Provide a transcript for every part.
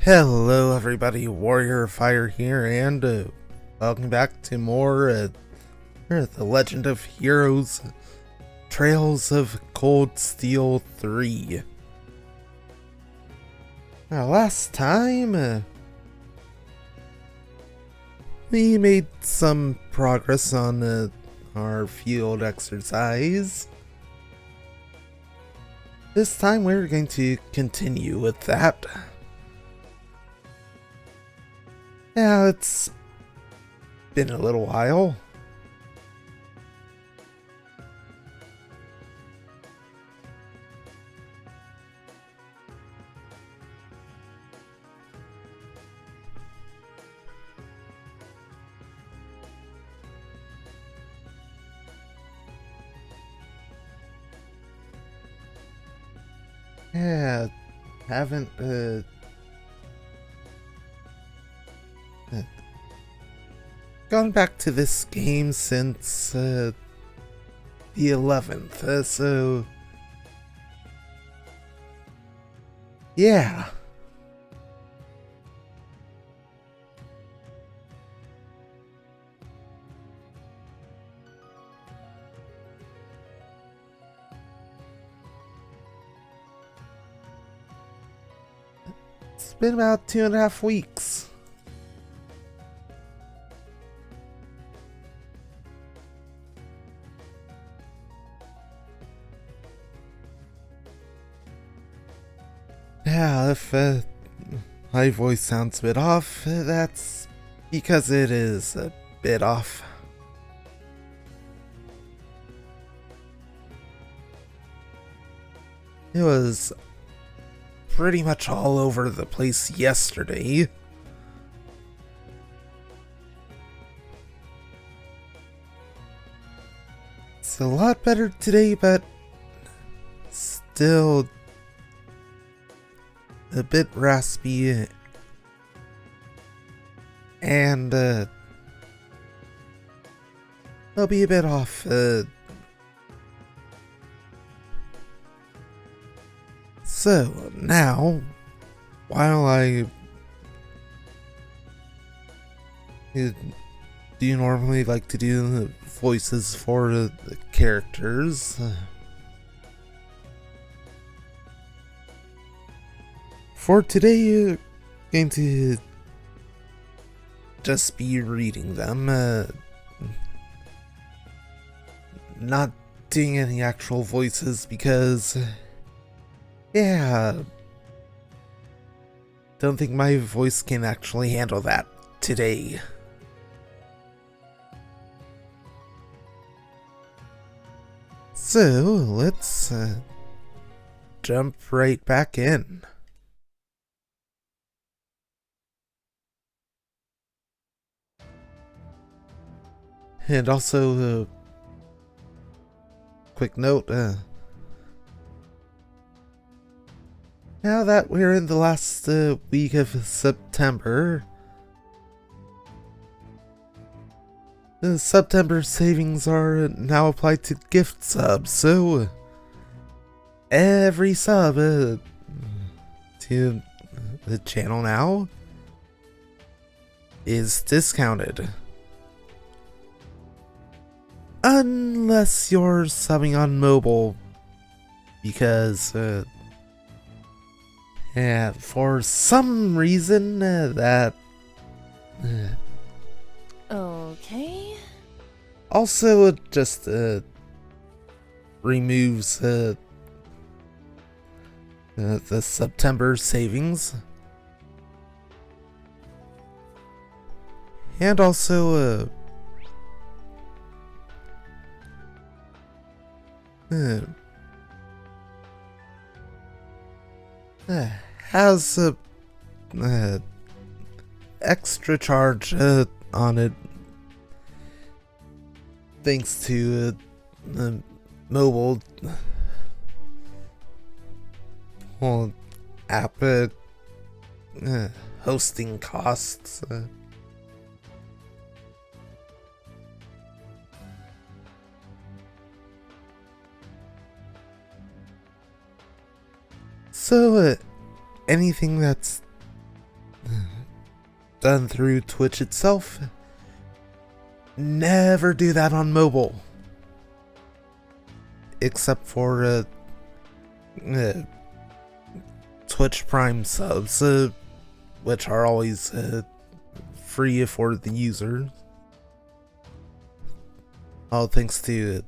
Hello everybody, Warrior Fire here, and welcome back to more The Legend of Heroes Trails of Cold Steel 3. Now last time, we made some progress on our field exercise. This time we're going to continue with that. Yeah, it's been a little while. Yeah, haven't gone back to this game since the 11th, so yeah. It's been about 2.5 weeks. Yeah, if my voice sounds a bit off, that's because it is a bit off. It was pretty much all over the place yesterday. It's a lot better today, but still a bit raspy, and I'll be a bit off. So now, while I do normally like to do the voices for the characters, for today, you're going to just be reading them, not doing any actual voices because, yeah, don't think my voice can actually handle that today. So, let's jump right back in. And also, quick note, now that we're in the last week of September, the September savings are now applied to gift subs, so every sub to the channel now is discounted. Unless you're subbing on mobile, because yeah, for some reason that okay. Also it just removes the September savings, and also has a extra charge on it, thanks to the mobile app hosting costs. So, anything that's done through Twitch itself. Never do that on mobile. Except for Twitch Prime subs, which are always free for the users. All thanks to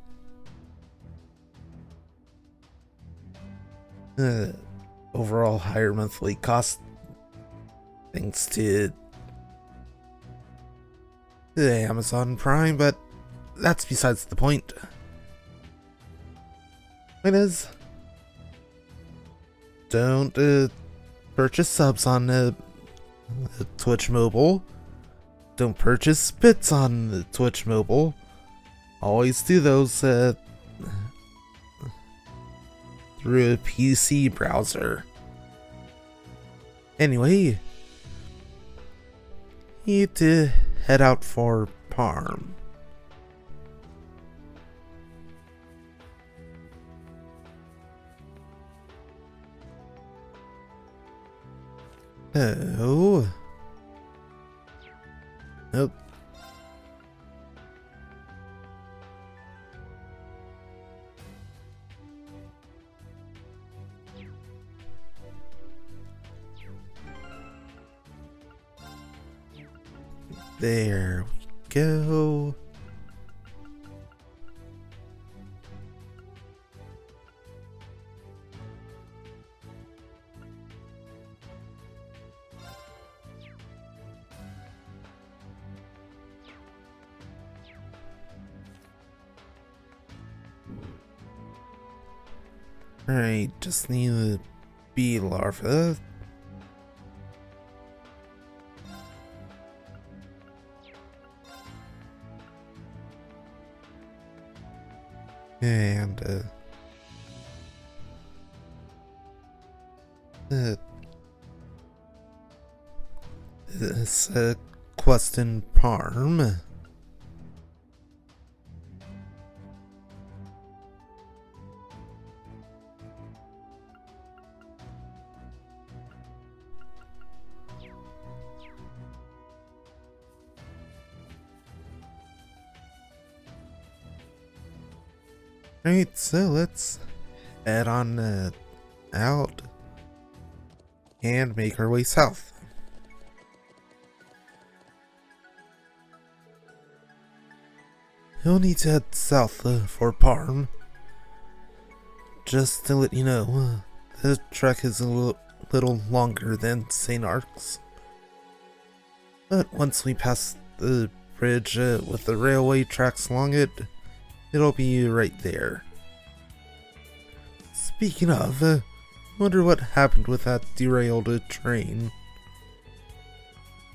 overall higher monthly cost, thanks to Amazon Prime, but that's besides the point. Point is, don't purchase subs on Twitch Mobile. Don't purchase bits on Twitch Mobile. Always do those through a PC browser. Anyway, need to head out for Parm. Oh. Nope. There we go. Alright, just need the bee larva. And this quest in Parm. Alright, so let's head on out and make our way south. You'll need to head south for Parm. Just to let you know, the trek is a little longer than St. Arcs. But once we pass the bridge with the railway tracks along it, it'll be right there. Speaking of, wonder what happened with that derailed train.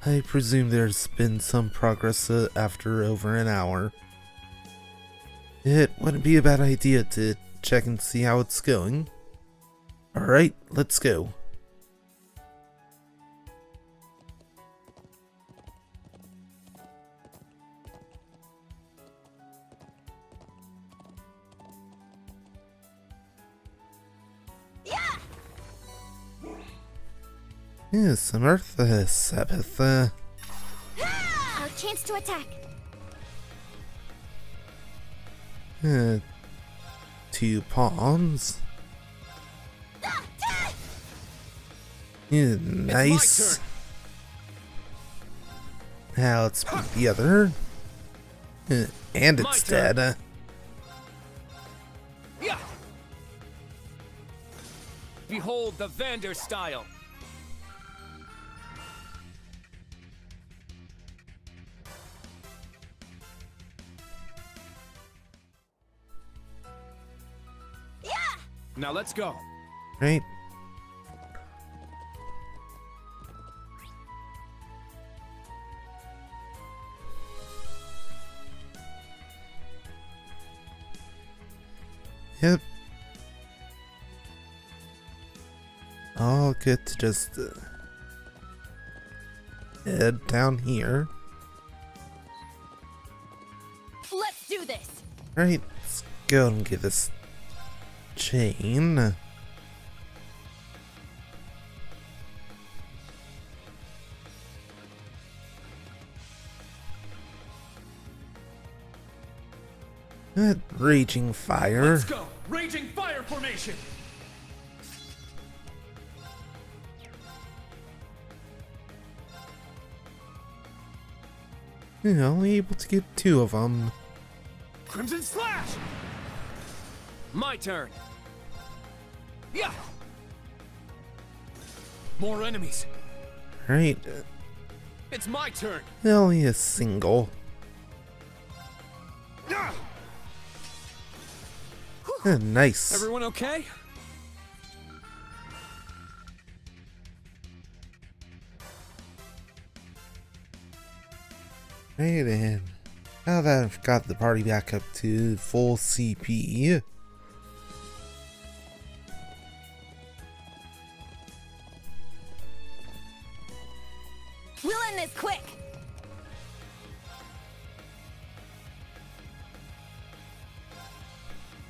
I presume there's been some progress after over an hour. It wouldn't be a bad idea to check and see how it's going. Alright, let's go. Yeah, some Earth Sabbath. Our chance to attack. 2 palms. Yeah, nice. Now let's beat the other. And it's dead. Behold the Vander style. Now let's go. Right. Yep. All good to just head down here. Let's do this. Right, let's go and get this chain. Raging fire. Let's go! Raging fire formation! Yeah, only able to get 2 of them. Crimson Slash! My turn. Yeah! More enemies. Right. It's my turn. Only a single. Ah! Nice. Everyone okay? Right then. Now that I've got the party back up to full CP. We'll end this quick.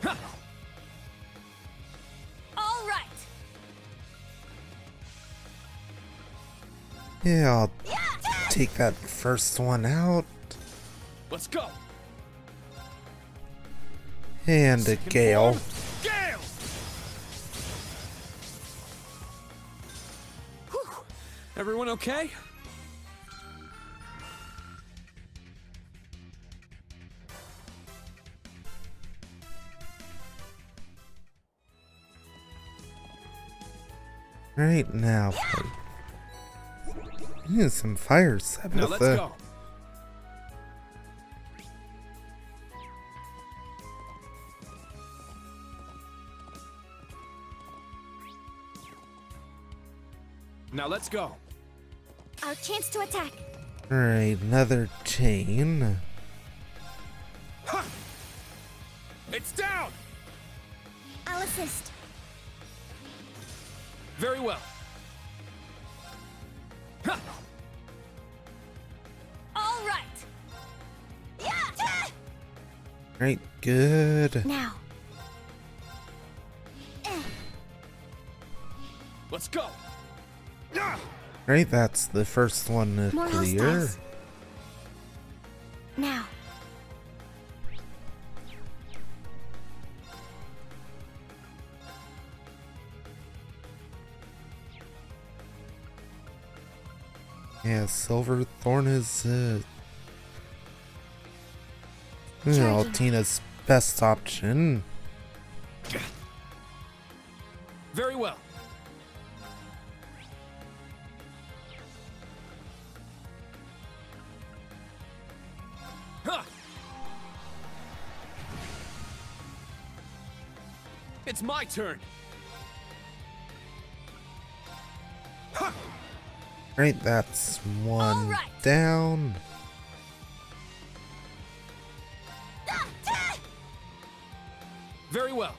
Ha! All right. Yeah, I'll take that first one out. Let's go. And a Second gale. form, Gale! Whew. Everyone okay? Right now. Some fire set Now with let's go. Now let's go. Our chance to attack. Alright, another chain. Ha! It's down! I'll assist. Very well. Ha! All right. Yeah. Right, good. Now. Let's go. Ah! Right, that's the first one to More clear. hostiles. Now. Yeah, Silver Thorn is Charging. Altina's best option. Very well. Ha! It's my turn. Ha! Right, that's one All right. down. Very well.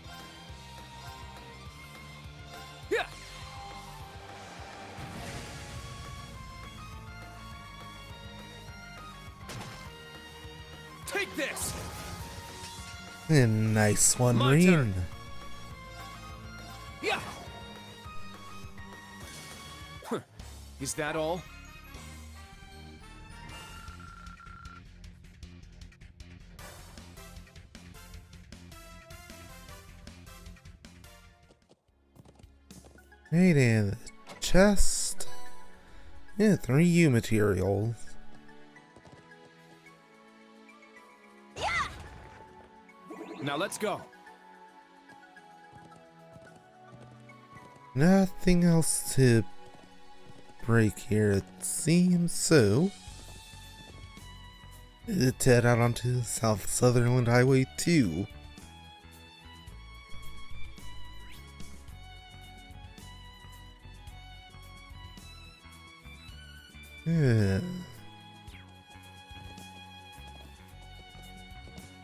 Yeah. Take this. And nice one, My Reen. turn. Yeah. Huh. Is that all? Right, and the chest. Yeah, 3 U materials. Now let's go. Nothing else to break here, it seems, so let's head out onto South Sutherland Highway 2.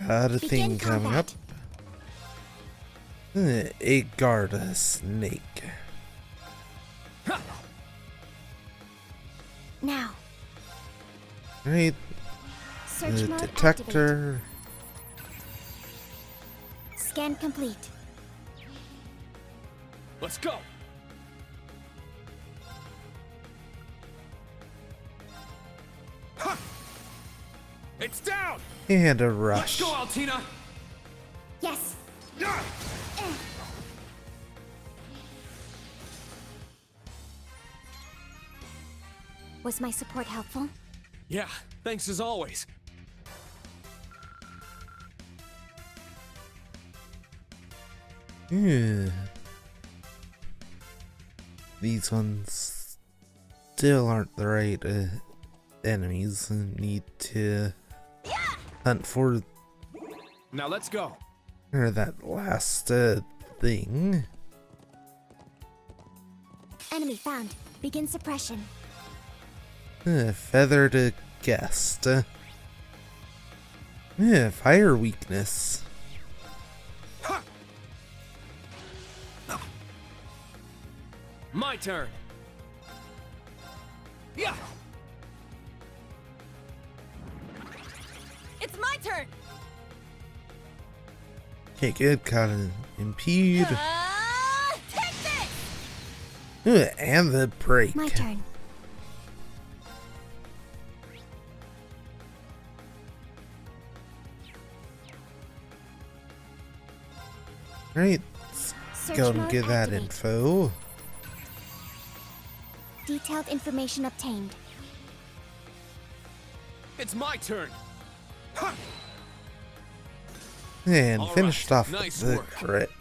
Got a thing Begin coming up. combat. A Garda snake. Ha! Now. Right, Search the mode detector. activate. Scan complete. Let's go. Ha! It's down. And a Let's rush. go, Altina. Yes. Was my support helpful? Yeah, thanks as always. Yeah. These ones still aren't the right enemies. Need to hunt for Now let's go. that last thing. Enemy found. Begin suppression. Feathered guest. Fire weakness. My turn. Yeah. It's my turn. Okay, good. Gotta impede. Take this. And the break. My turn. Right, Search go and mode get that activate. info. Detailed information obtained. It's my turn. And All finished right, off nice with the work. crit.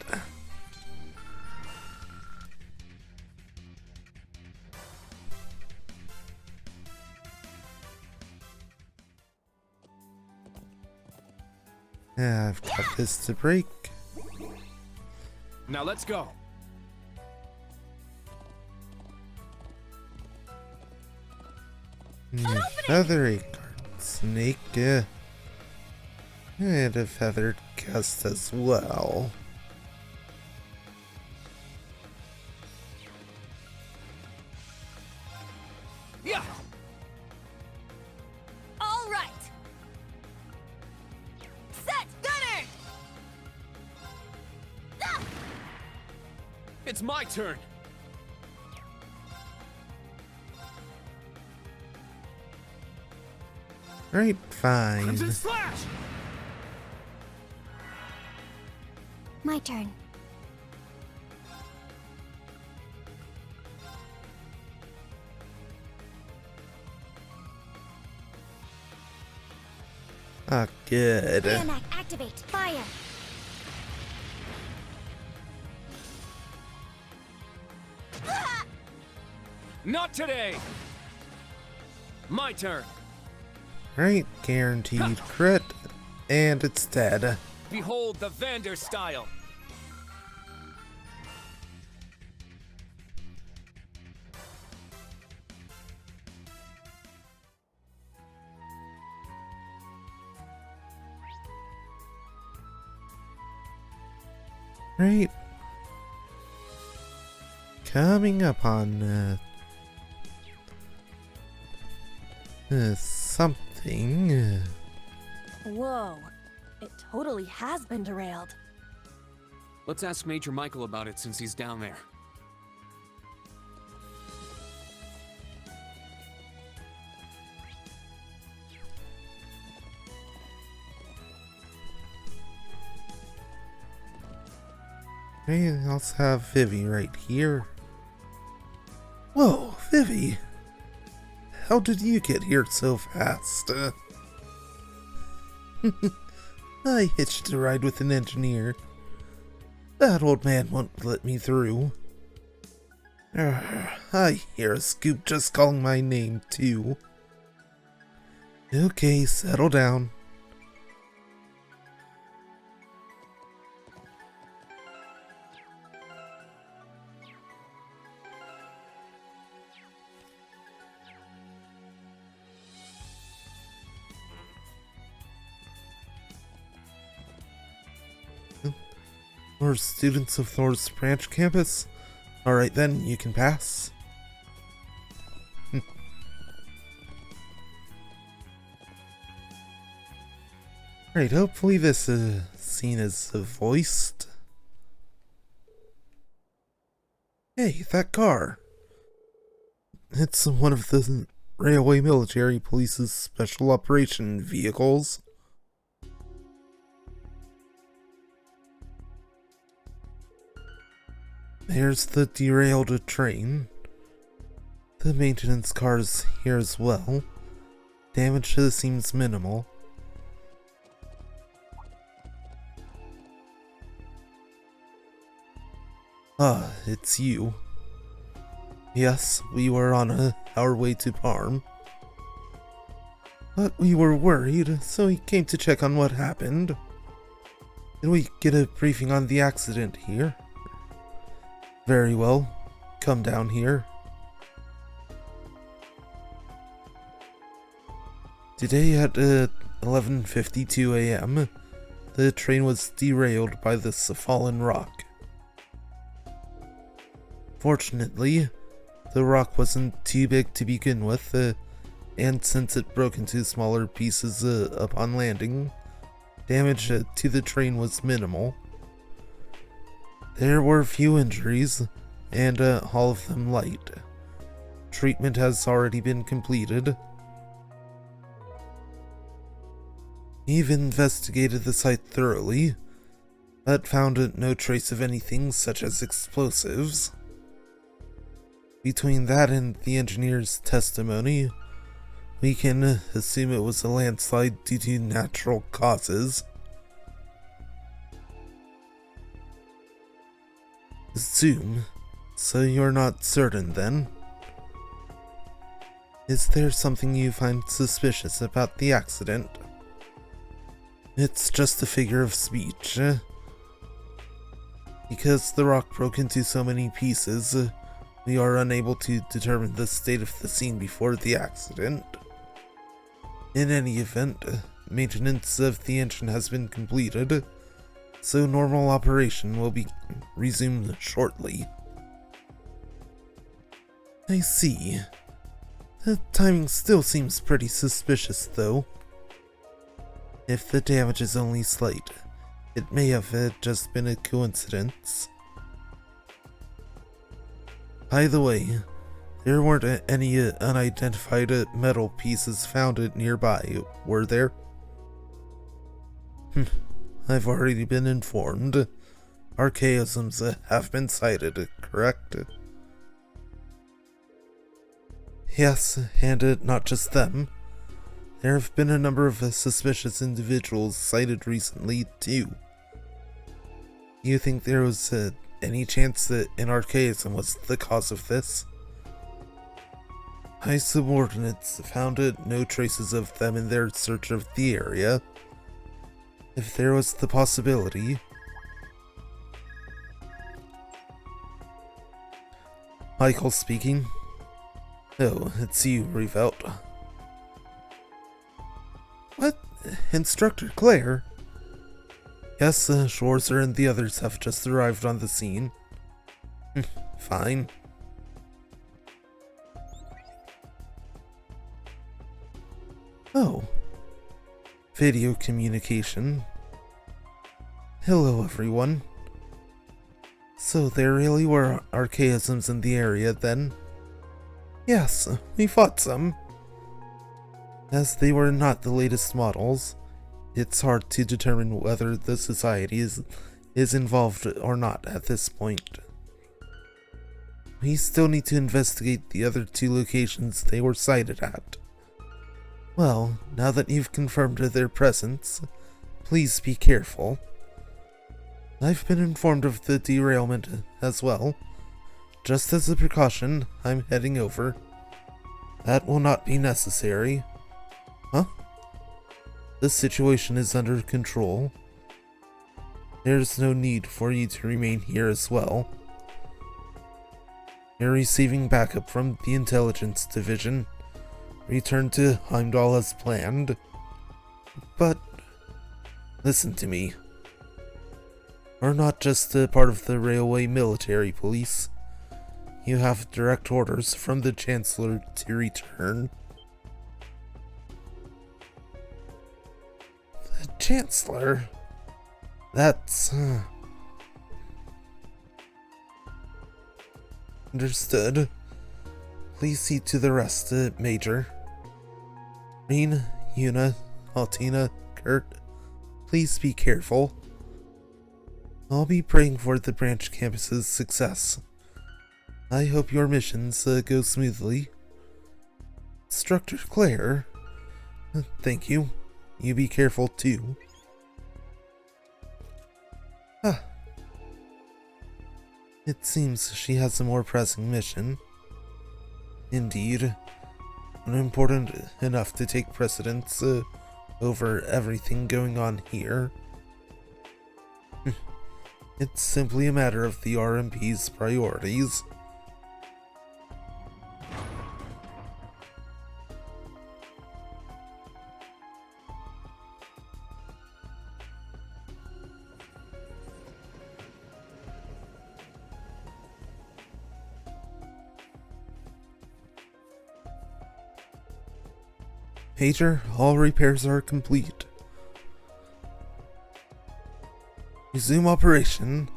I've got this to break. Now let's go. Feather acorn snake. And a feathered gust as well. Yeah. All right. Set. Gunner. It's my turn. Right, fine. Crimson Slash. My turn. Ah, good. Bayonet activate. Fire. Not today. My turn. Right, guaranteed crit. And it's dead. Behold the Vander style. Right. Coming up on something. Whoa. It totally has been derailed. Let's ask Major Michael about it since he's down there. Hey, I also have Vivi right here. Whoa, Vivi! How did you get here so fast? I hitched a ride with an engineer. That old man won't let me through. I hear a scoop just calling my name, too. Okay, settle down. More students of Thor's branch campus? Alright then, you can pass. Right, hopefully this scene is voiced. Hey, that car. It's one of the Railway Military Police's special operation vehicles. There's the derailed train. The maintenance car's here as well. Damage seems minimal. Ah, it's you. Yes, we were on our way to Parm. But we were worried, so we came to check on what happened. Did we get a briefing on the accident here? Very well. Come down here. Today at 11:52 a.m., the train was derailed by this fallen rock. Fortunately, the rock wasn't too big to begin with, and since it broke into smaller pieces upon landing, damage to the train was minimal. There were few injuries, and all of them light. Treatment has already been completed. We've investigated the site thoroughly, but found no trace of anything such as explosives. Between that and the engineer's testimony, we can assume it was a landslide due to natural causes. Assume? So you're not certain then? Is there something you find suspicious about the accident? It's just a figure of speech. Because the rock broke into so many pieces, we are unable to determine the state of the scene before the accident. In any event, maintenance of the engine has been completed, so normal operation will be resumed shortly. I see. The timing still seems pretty suspicious, though. If the damage is only slight, it may have just been a coincidence. By the way, there weren't any unidentified metal pieces found nearby, were there? I've already been informed. Archaisms have been sighted, correct? Yes, and not just them. There have been a number of suspicious individuals sighted recently, too. Do you think there was any chance that an archaism was the cause of this? My subordinates found no traces of them in their search of the area. If there was the possibility... Michael speaking. Oh, it's you, Revelt. What? Instructor Claire? Yes, Schwarzer and the others have just arrived on the scene. Fine. Oh. Video communication. Hello, everyone. So there really were archaisms in the area, then? Yes, we fought some. As they were not the latest models, it's hard to determine whether the society is involved or not at this point. We still need to investigate the other two locations they were sighted at. Well, now that you've confirmed their presence, please be careful. I've been informed of the derailment as well. Just as a precaution, I'm heading over. That will not be necessary. Huh? The situation is under control. There's no need for you to remain here as well. You're receiving backup from the intelligence division. Return to Heimdall as planned. But, listen to me. We're not just a part of the railway military police. You have direct orders from the Chancellor to return. The Chancellor? That's... Understood. Please see to the rest, Major. Reen, Yuna, Altina, Kurt, please be careful. I'll be praying for the branch campus's success. I hope your missions go smoothly. Instructor Claire, thank you. You be careful too. It seems she has a more pressing mission. Indeed, important enough to take precedence over everything going on here. It's simply a matter of the RMP's priorities. Major, all repairs are complete. Resume operation.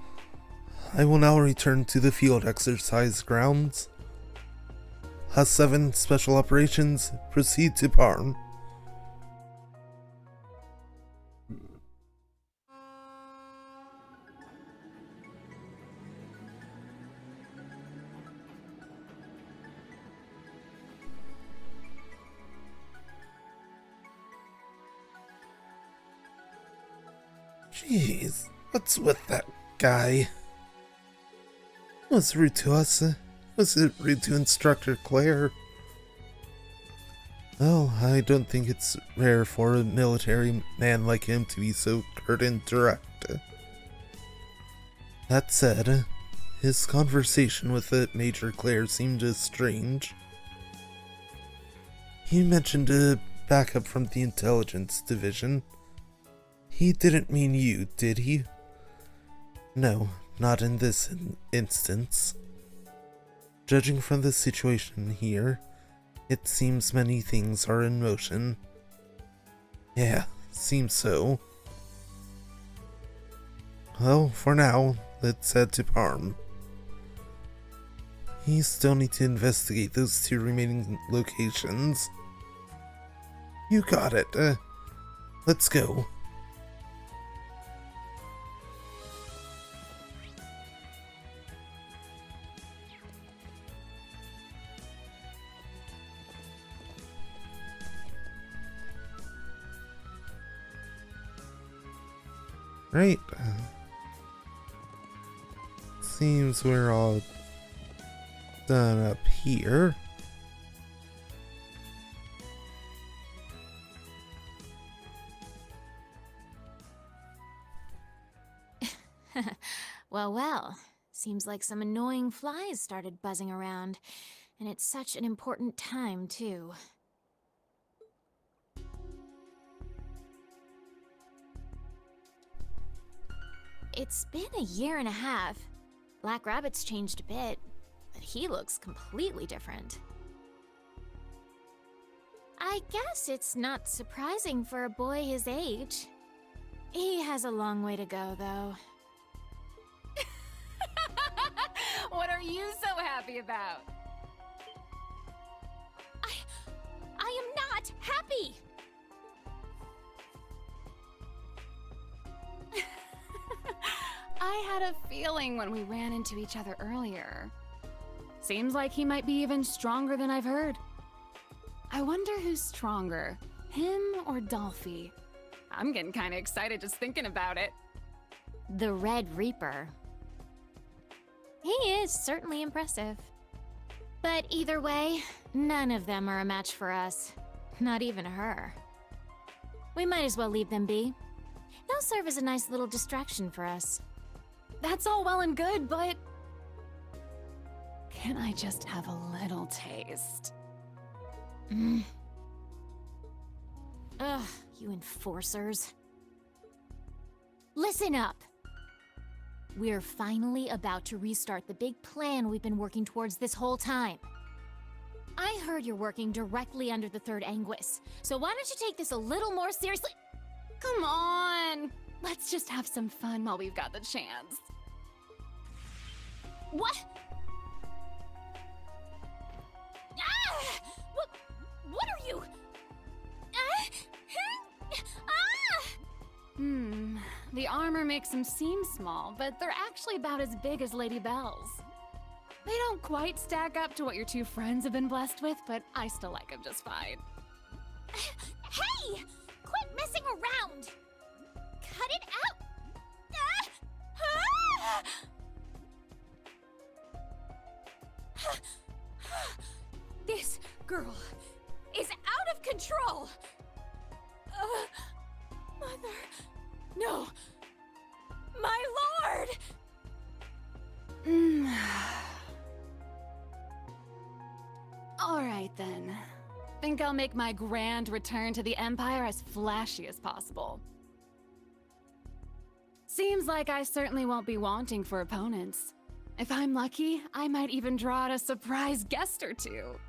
I will now return to the field exercise grounds. Has-7 Special Operations, proceed to Parm. Jeez, what's with that guy? Was rude to us. Was it rude to Instructor Claire? Well, I don't think it's rare for a military man like him to be so curt and direct. That said, his conversation with Major Claire seemed strange. He mentioned a backup from the intelligence division. He didn't mean you, did he? No, not in this instance. Judging from the situation here, it seems many things are in motion. Yeah, seems so. Well, for now, let's head to Parm. We still need to investigate those 2 remaining locations. You got it. Let's go. Right. Seems we're all done up here. Well. Seems like some annoying flies started buzzing around. And it's such an important time, too. It's been a year and a half. Black Rabbit's changed a bit, but he looks completely different. I guess it's not surprising for a boy his age. He has a long way to go, though. What are you so happy about? I am not happy! I had a feeling when we ran into each other earlier. Seems like he might be even stronger than I've heard. I wonder who's stronger, him or Dolphy? I'm getting kinda excited just thinking about it. The Red Reaper. He is certainly impressive. But either way, none of them are a match for us. Not even her. We might as well leave them be. They'll serve as a nice little distraction for us. That's all well and good, but... Can I just have a little taste? Ugh, you enforcers. Listen up! We're finally about to restart the big plan we've been working towards this whole time. I heard you're working directly under the 3rd Anguis, so why don't you take this a little more seriously? Come on! Let's just have some fun while we've got the chance. What? Ah! What are you? The armor armor makes them seem small, but they're actually about as big as Lady Belle's. They don't quite stack up to what your two friends have been blessed with, but I still like them just fine. Hey! Quit messing around! Cut it out! This girl is out of control! Mother. No! My lord! Alright then. Think I'll make my grand return to the Empire as flashy as possible. Seems like I certainly won't be wanting for opponents. If I'm lucky, I might even draw out a surprise guest or two.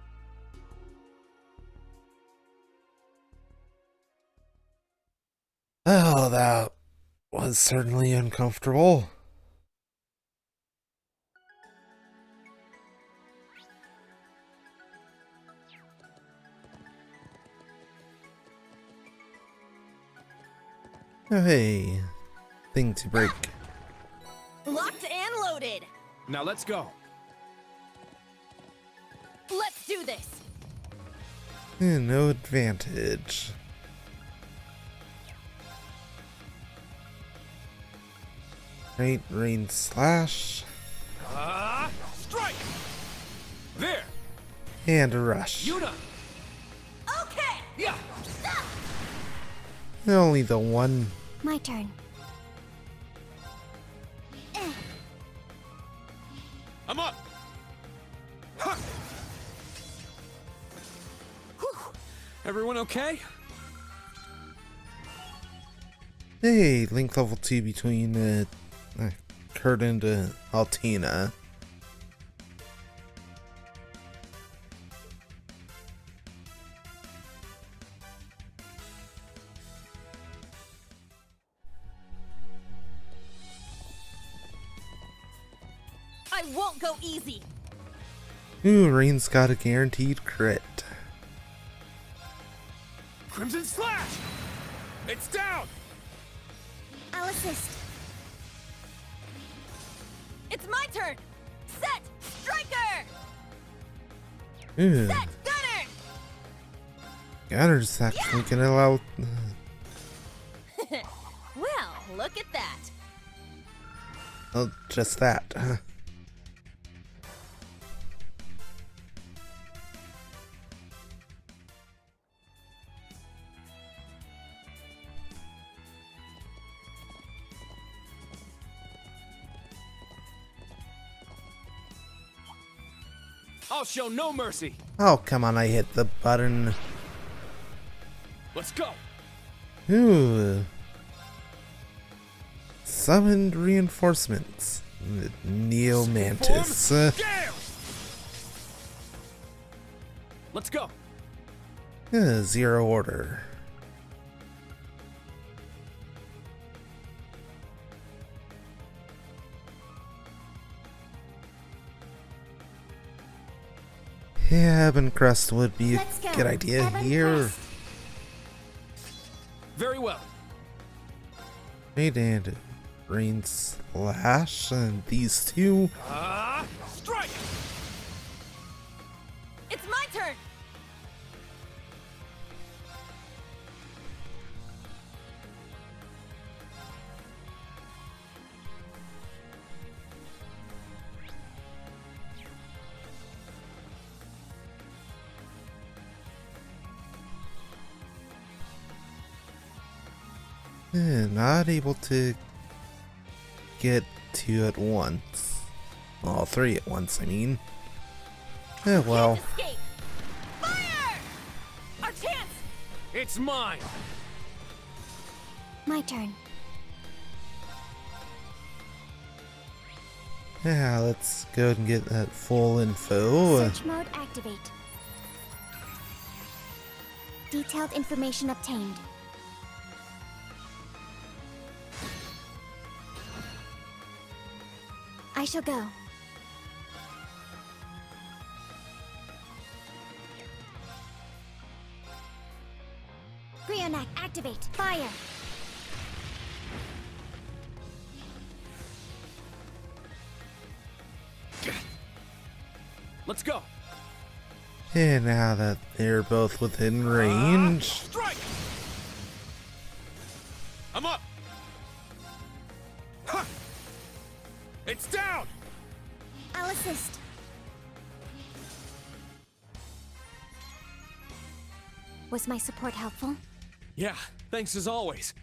Oh, that was certainly uncomfortable. Oh, hey, thing to break. Locked and loaded! Now let's go. Let's do this! No advantage. Right, rain slash, Strike! There! and a rush. Yuna! Okay! Yeah! Only the one. My turn. I'm up! Ha! Whew. Everyone okay? Hey, link level 2 between Kurt and Altina. I won't go easy! Ooh, Rain's got a guaranteed crit. Crimson Slash! It's down! I'll assist. It's my turn! Set! Striker! Ooh, Set! Gunner! Gunner's actually gonna allow. Well, look at that! Oh, just that. I'll show no mercy! Oh, come on, I hit the button. Let's go! Ooh. Summoned reinforcements. Neo Mantis. Gale! Let's go! Zero order. Yeah, Ebon Crest would be a Let's go. good idea Ebon here. Crest. Very well. Right, and Rain Slash, and these two. Strike! It's my turn! Not able to get two at once. All three at once, I mean. Well. Can't escape! Fire! Our chance! It's mine! My turn. Yeah, let's go and get that full info. Search mode activate. Detailed information obtained. I shall go. Brionac, activate. Fire. Let's go. And now that they're both within range, Strike! I'm up. Ha! It's down. I'll assist. Was my support helpful? Yeah, thanks as always.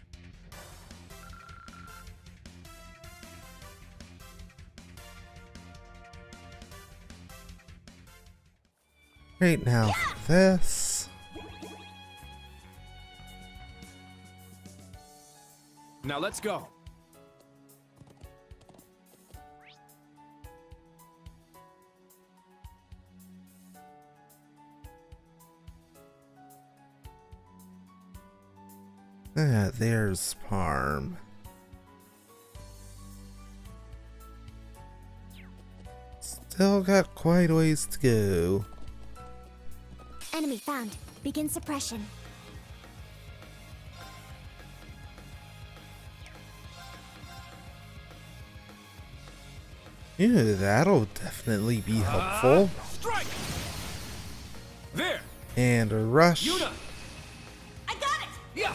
right now for this. Now let's go. There's Parm. Still got quite a ways to go. Enemy found. Begin suppression. Yeah, that'll definitely be helpful. Strike! There! And a rush. Yuna! I got it! Yeah!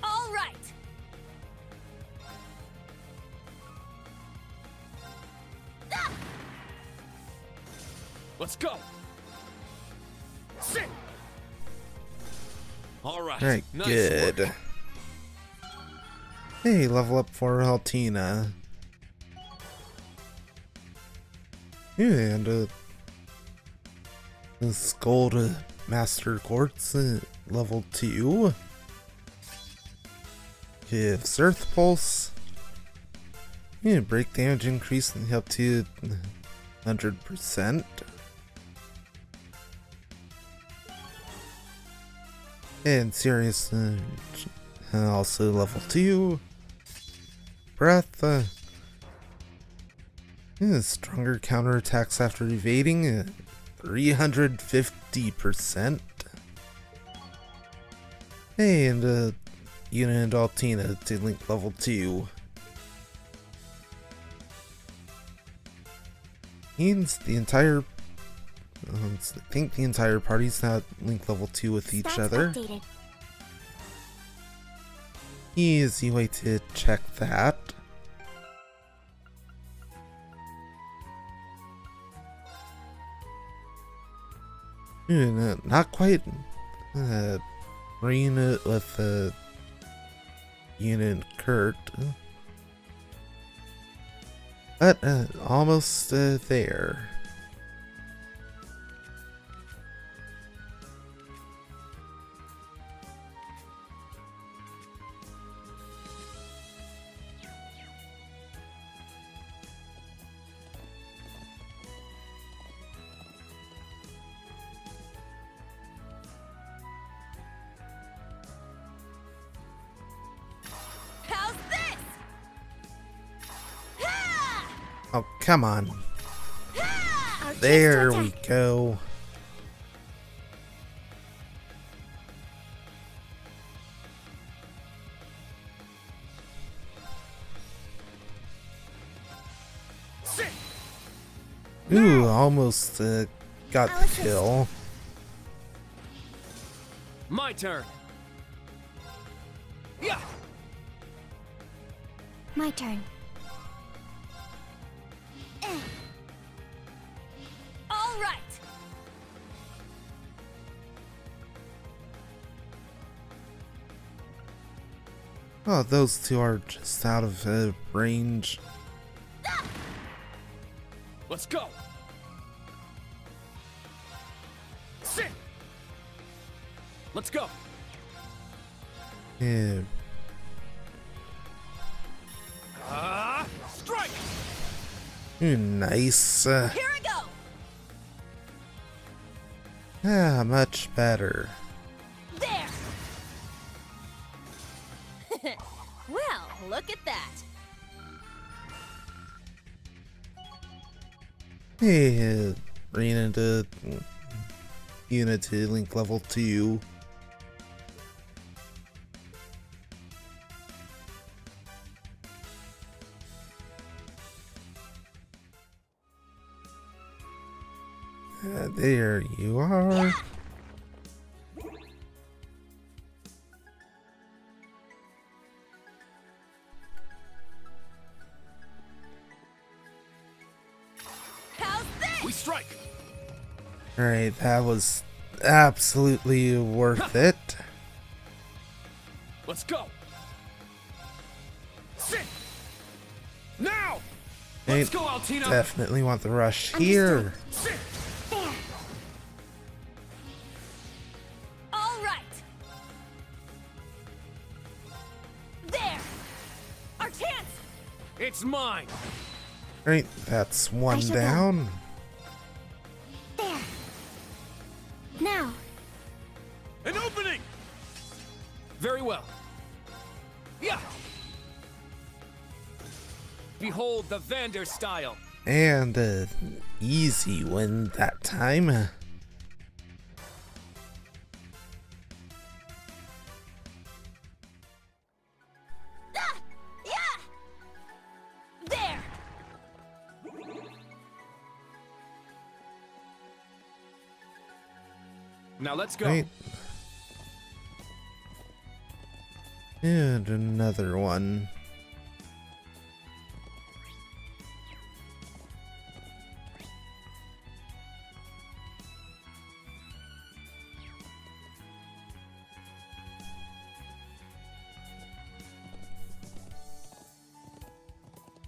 All right! Let's go! Sit! Alright. Alright, Nice good. work. Hey, level up for Haltina. Yeah, and this gold master quartz level 2 gives Earth Pulse. Yeah, break damage increasing up to 100%. And Serious also level 2. Breath. Stronger counterattacks after evading. 350%. Hey, and Yuna and Altina to link level 2. Means the entire. I think the entire party's now link level 2 with each Stats other. updated. Easy way to check that. Not quite Marina with Yuna and Kurt, but almost there. How's this? Ha! Oh, come on. Our chance to There we attack. go. Sit! Ooh, almost got the Alice's. kill. My turn. Yeah! My turn. All right! Oh, those two are just out of range. Let's go! Sit! Let's go! Yeah. Strike! Ooh, nice. Here I go! Much better. There! Well, look at that. Hey, ran into Unity link level 2. There you are. How's this? We strike. Alright, that was absolutely worth it. Let's go. Sit. Now. Let's go, Altina. Definitely want the rush here. Sit. There. All right. There. Our chance. It's mine. Alright, that's one shall go. down. There. Now. An opening. Very well. Yeah. Behold the Vander style. And easy win that time. Ah! Yeah. There. Now let's go. Right. And another one.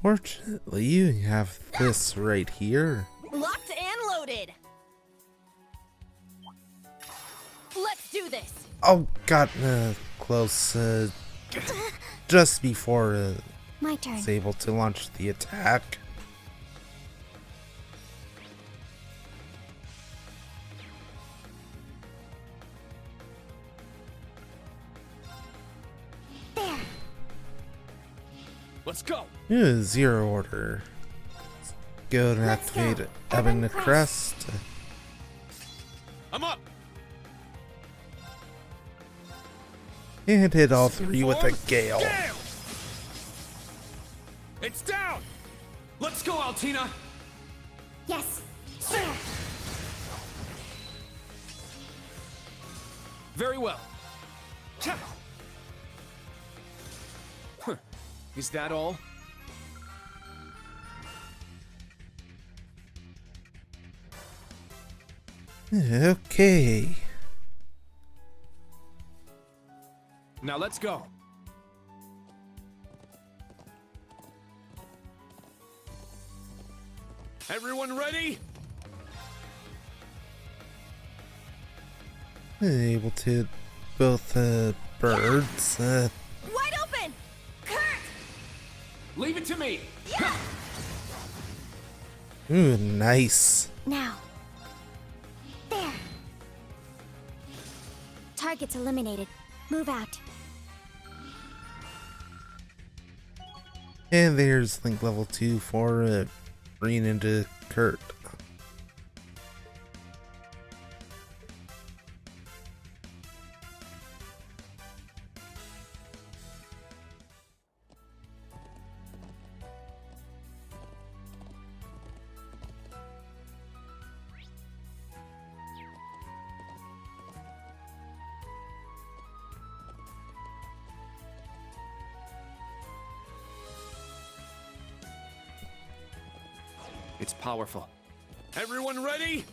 Fortunately, you have this right here. Locked and loaded. Let's do this. Oh, got close just before My turn. it's able to launch the attack. There. Let's go. Zero order. Let's go and Let's go. activate Ebon Ebon Crest. I'm up. And hit all three with a gale. Gale. It's down. Let's go, Altina. Yes. There. Very well. Cha. Huh. Is that all? Okay. Now let's go. Everyone ready? Able to hit both birds. Wide open. Kurt. Leave it to me. Ooh, nice. Now. There. Targets eliminated. Move out. And there's Link level 2 for bringing into Kurt. It's powerful. Everyone ready?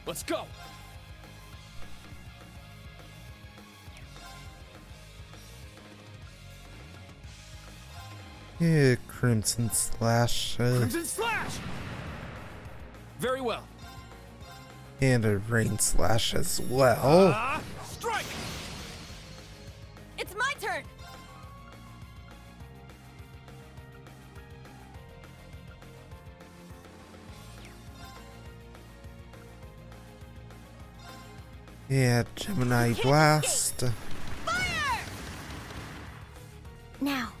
Let's go. Yeah, Crimson Slash. Crimson Slash. Very well. And a Rain Slash as well. Strike. It's my turn. Yeah, Gemini Blast. Fire. Now.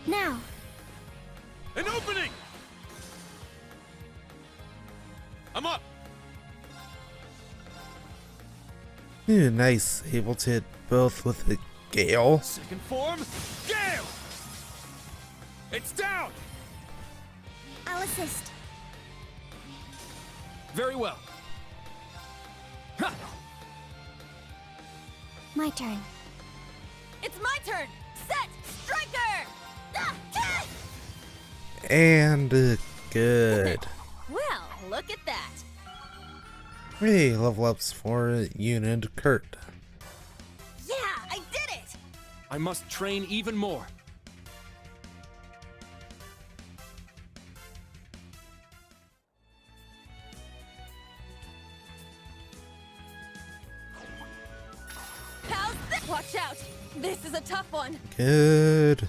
Now. An opening. I'm up. Ooh, nice. Able to hit both with the gale. Second form, Gale! It's down! I'll assist. Very well. Ha! My turn. It's my turn! Set! Striker! Ah, ah! And good. Well, look at that. Hey, level ups for Yoon and Kurt. Yeah, I did it! I must train even more. How's this? Watch out! This is a tough one. Good.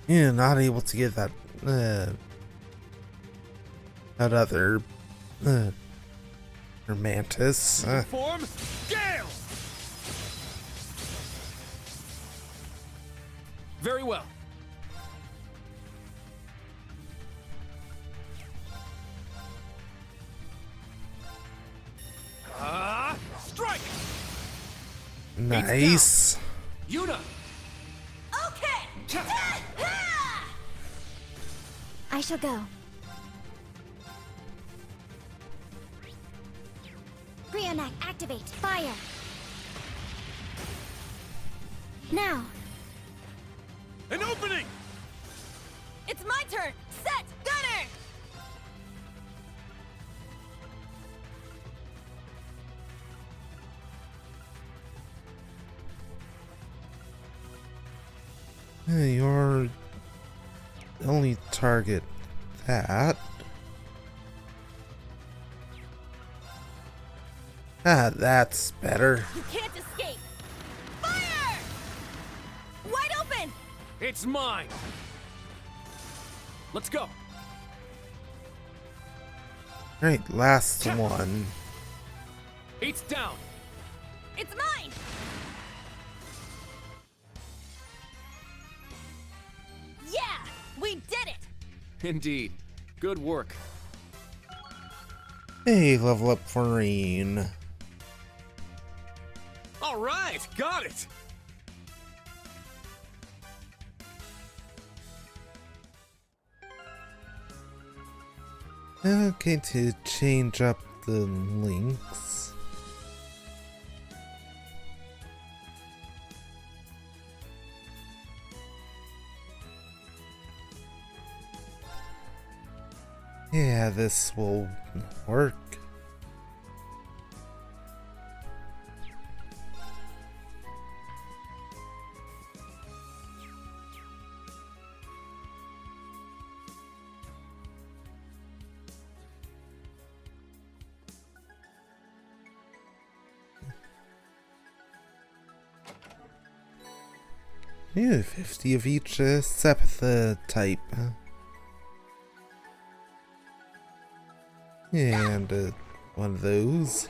Yeah, not able to get that that other Mantis. Second form, Gale! Very well. Strike! Nice. Yuna! Okay! I shall go. Brionac, activate. Fire. Now. An opening! It's my turn! Set! Gunner! Your only target that. That's better. You can't escape! Fire! Wide open! It's mine! Let's go! Right, last one. Eight's down! It's mine! Yeah! We did it! Indeed. Good work. Hey, level up for Rain. All right, got it! Okay, to change up the links. Yeah, this will work. Yeah, 50 of each Sepith type. And one of those.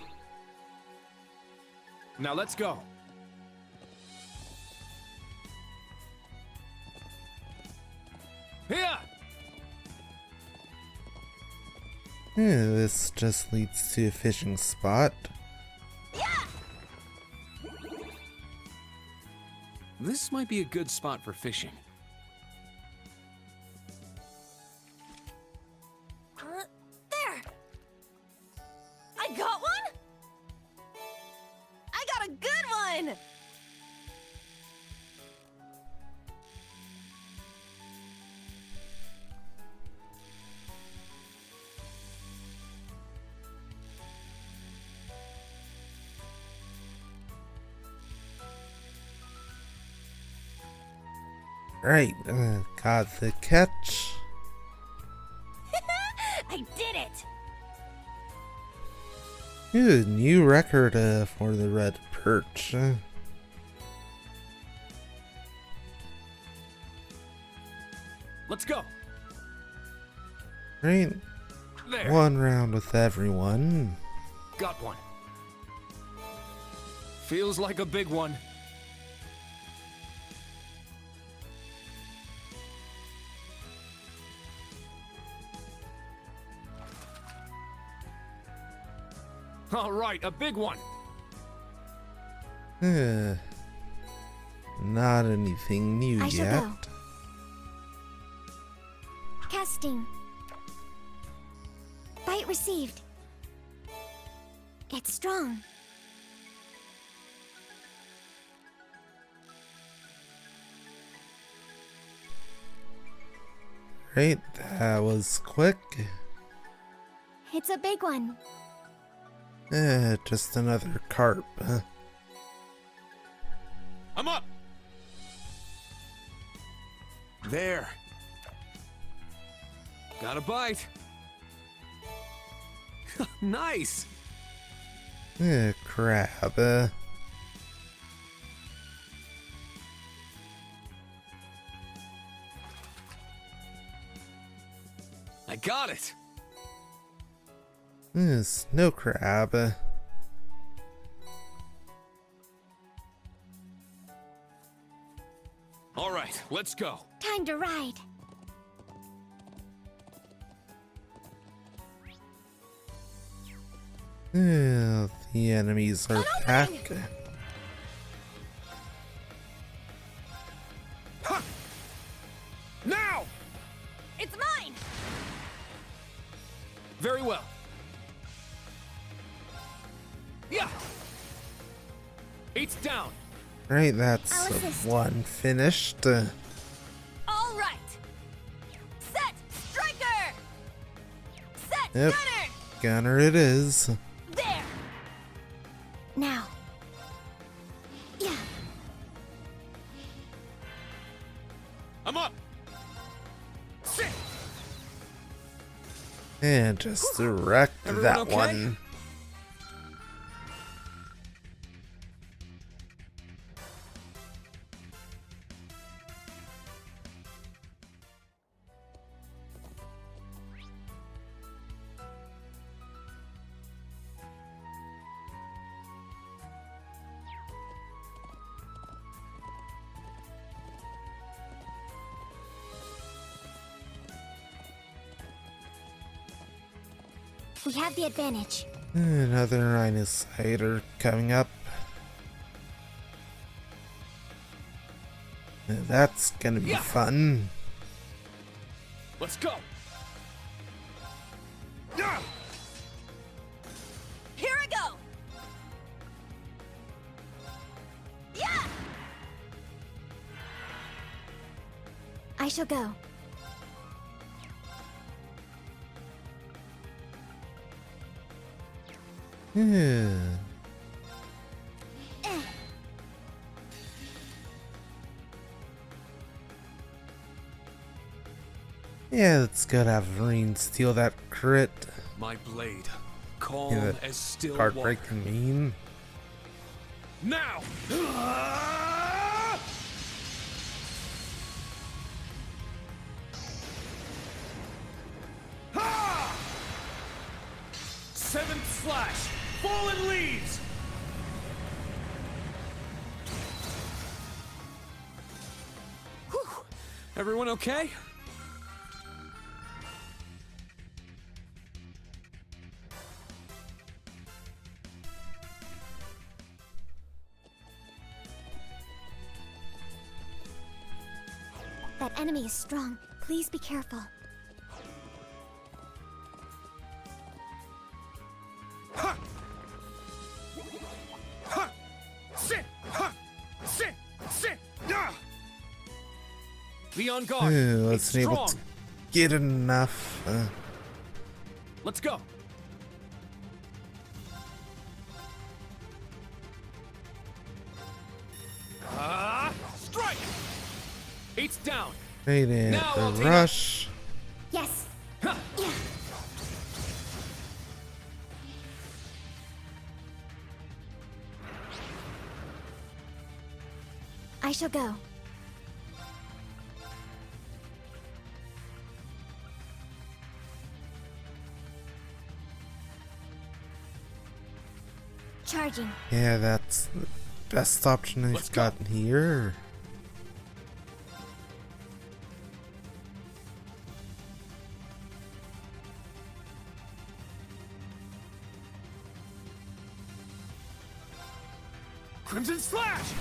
Now let's go. Here! Yeah, this just leads to a fishing spot. This might be a good spot for fishing. There! I got one? I got a good one! Right, got the catch. I did it! Ooh, new record for the red perch. Let's go. Right, There. one round with everyone. Got one. Feels like a big one. All right, a big one. Not anything new I shall yet. go. Casting. Bite received. It's strong. Right, that was quick. It's a big one. Just another carp. I'm up. There. Got a bite. Nice. Crab. I got it. Snow crab. All right, let's go. Time to ride. The enemies are back. Now! It's mine! Very well. Yeah. Eight's down. Right, that's I'll assist. one finished. All right! Set! Striker! Set! Yep. Gunner! Gunner it is. There! Now. Yeah. I'm up. Sit. And just direct Everyone that okay? one. We have the advantage. Another Rhinocider coming up. That's gonna be Yeah. fun. Let's go. Yeah. Here I go! Yeah! I shall go. Yeah. Yeah, it's good to have Vereen steal that crit. My blade, calm Yeah, as still Card water. breaking mean. Now. Seventh slash. Fallen leaves. Whew. Everyone okay? That enemy is strong. Please be careful. Ha! Ha! Sit! Ha! Sit! Sit! Ah! Be on guard. It's Wasn't able to strong. get enough. Let's go. Strike! Eight's down. Right in Now, the Altina. rush. Yes. Ha! Yeah. I shall go. Charging. Yeah, that's the best option I've Let's go. gotten here. Crimson Slash!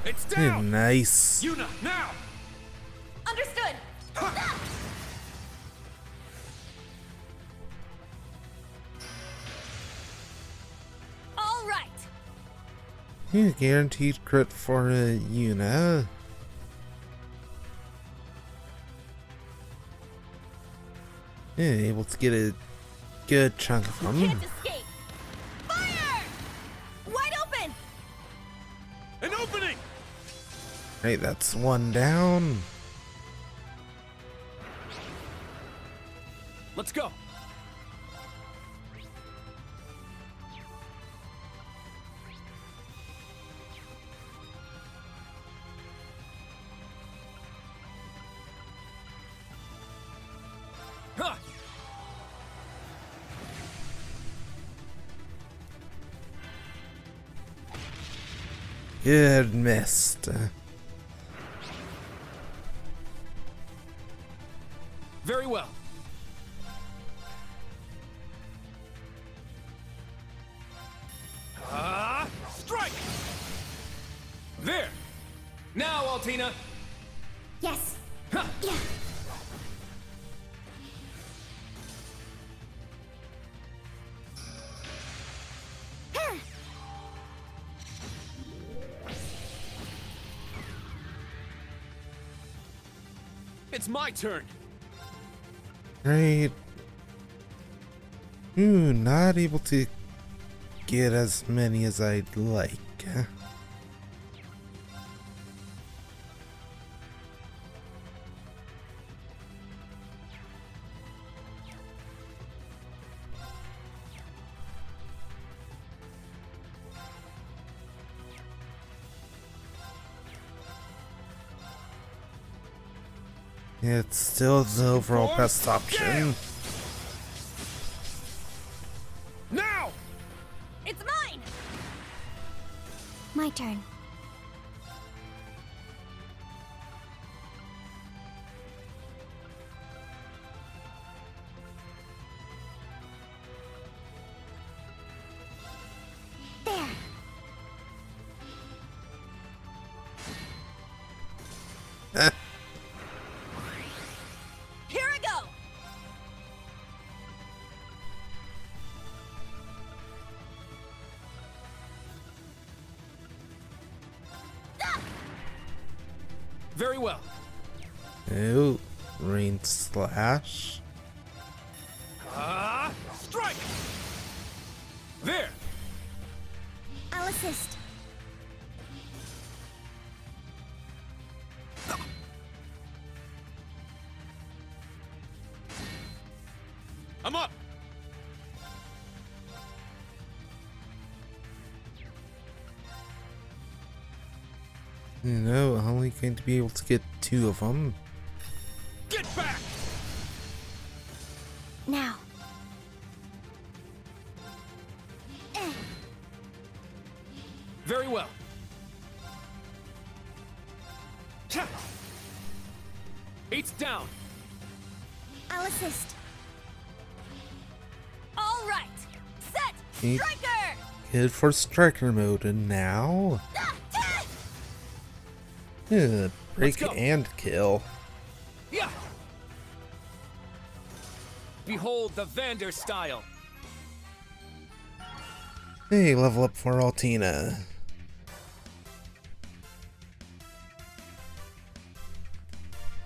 It's Yeah, down! nice. Yuna, now! Understood! All right! Yeah, guaranteed crit for Yuna. Yeah, able to get a good chunk of them. Can't escape! Fire! Wide open! An opening! Right, that's one down. Let's go! Huh! Good missed. Very well. Strike! There! Now, Altina! Yes. Huh. Yeah. It's my turn! Right. Ooh, not able to get as many as I'd like. It's still the overall best option. Now! It's mine! My turn. There. Here I go! Very well. Oh, rain slash. Strike! There! I'll assist. I'm up! You know, only going to be able to get 2 of them. Get back! Now. Eh. Very well. Cha! 8's down. I'll assist. All right! Set! Eight. Striker! Good for striker mode, and now break go. and kill. Yeah! Behold the Vander style. Hey, level up for Altina.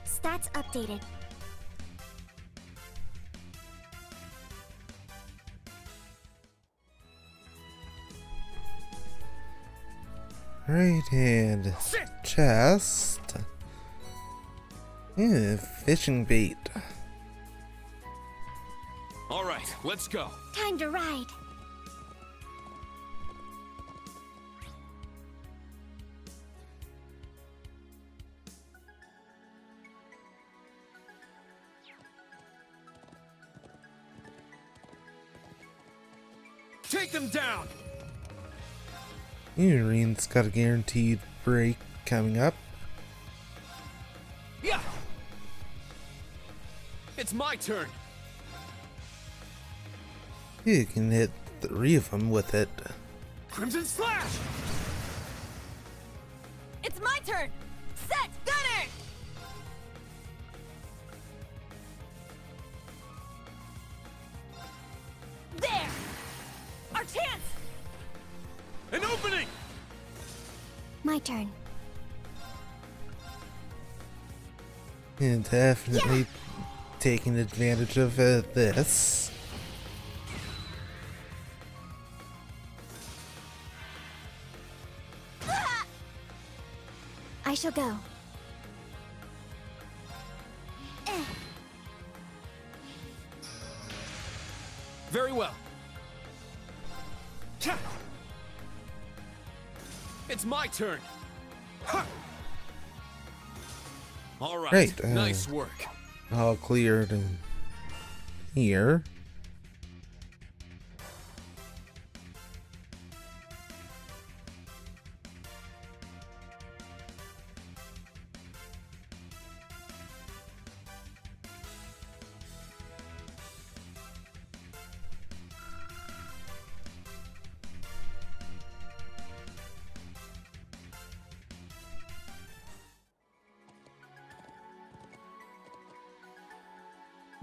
Stats updated. Right hand chest. Yeah, fishing bait. All right, let's go. Time to ride. Take them down. Urine's got a guaranteed break coming up. Yeah! It's my turn. You can hit 3 of them with it. Crimson Slash! my turn! Set! Gunner! There! Our chance! An opening! My turn. And definitely taking advantage of this. I shall go. Very well. It's my turn. All right. Great, Nice work. All cleared in here.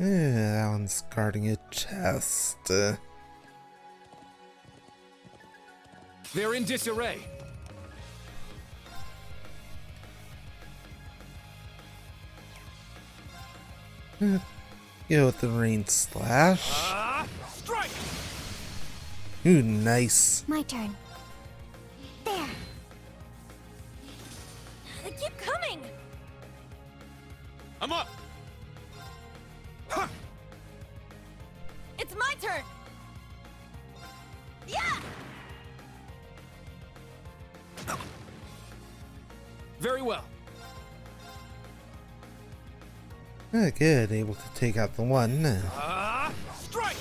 That one's guarding a chest. They're in disarray. Go with the rain slash. Strike! Ooh, nice. My turn. There. They keep coming! I'm up. It's my turn! Yeah! Very well. Good, able to take out the one. Strike!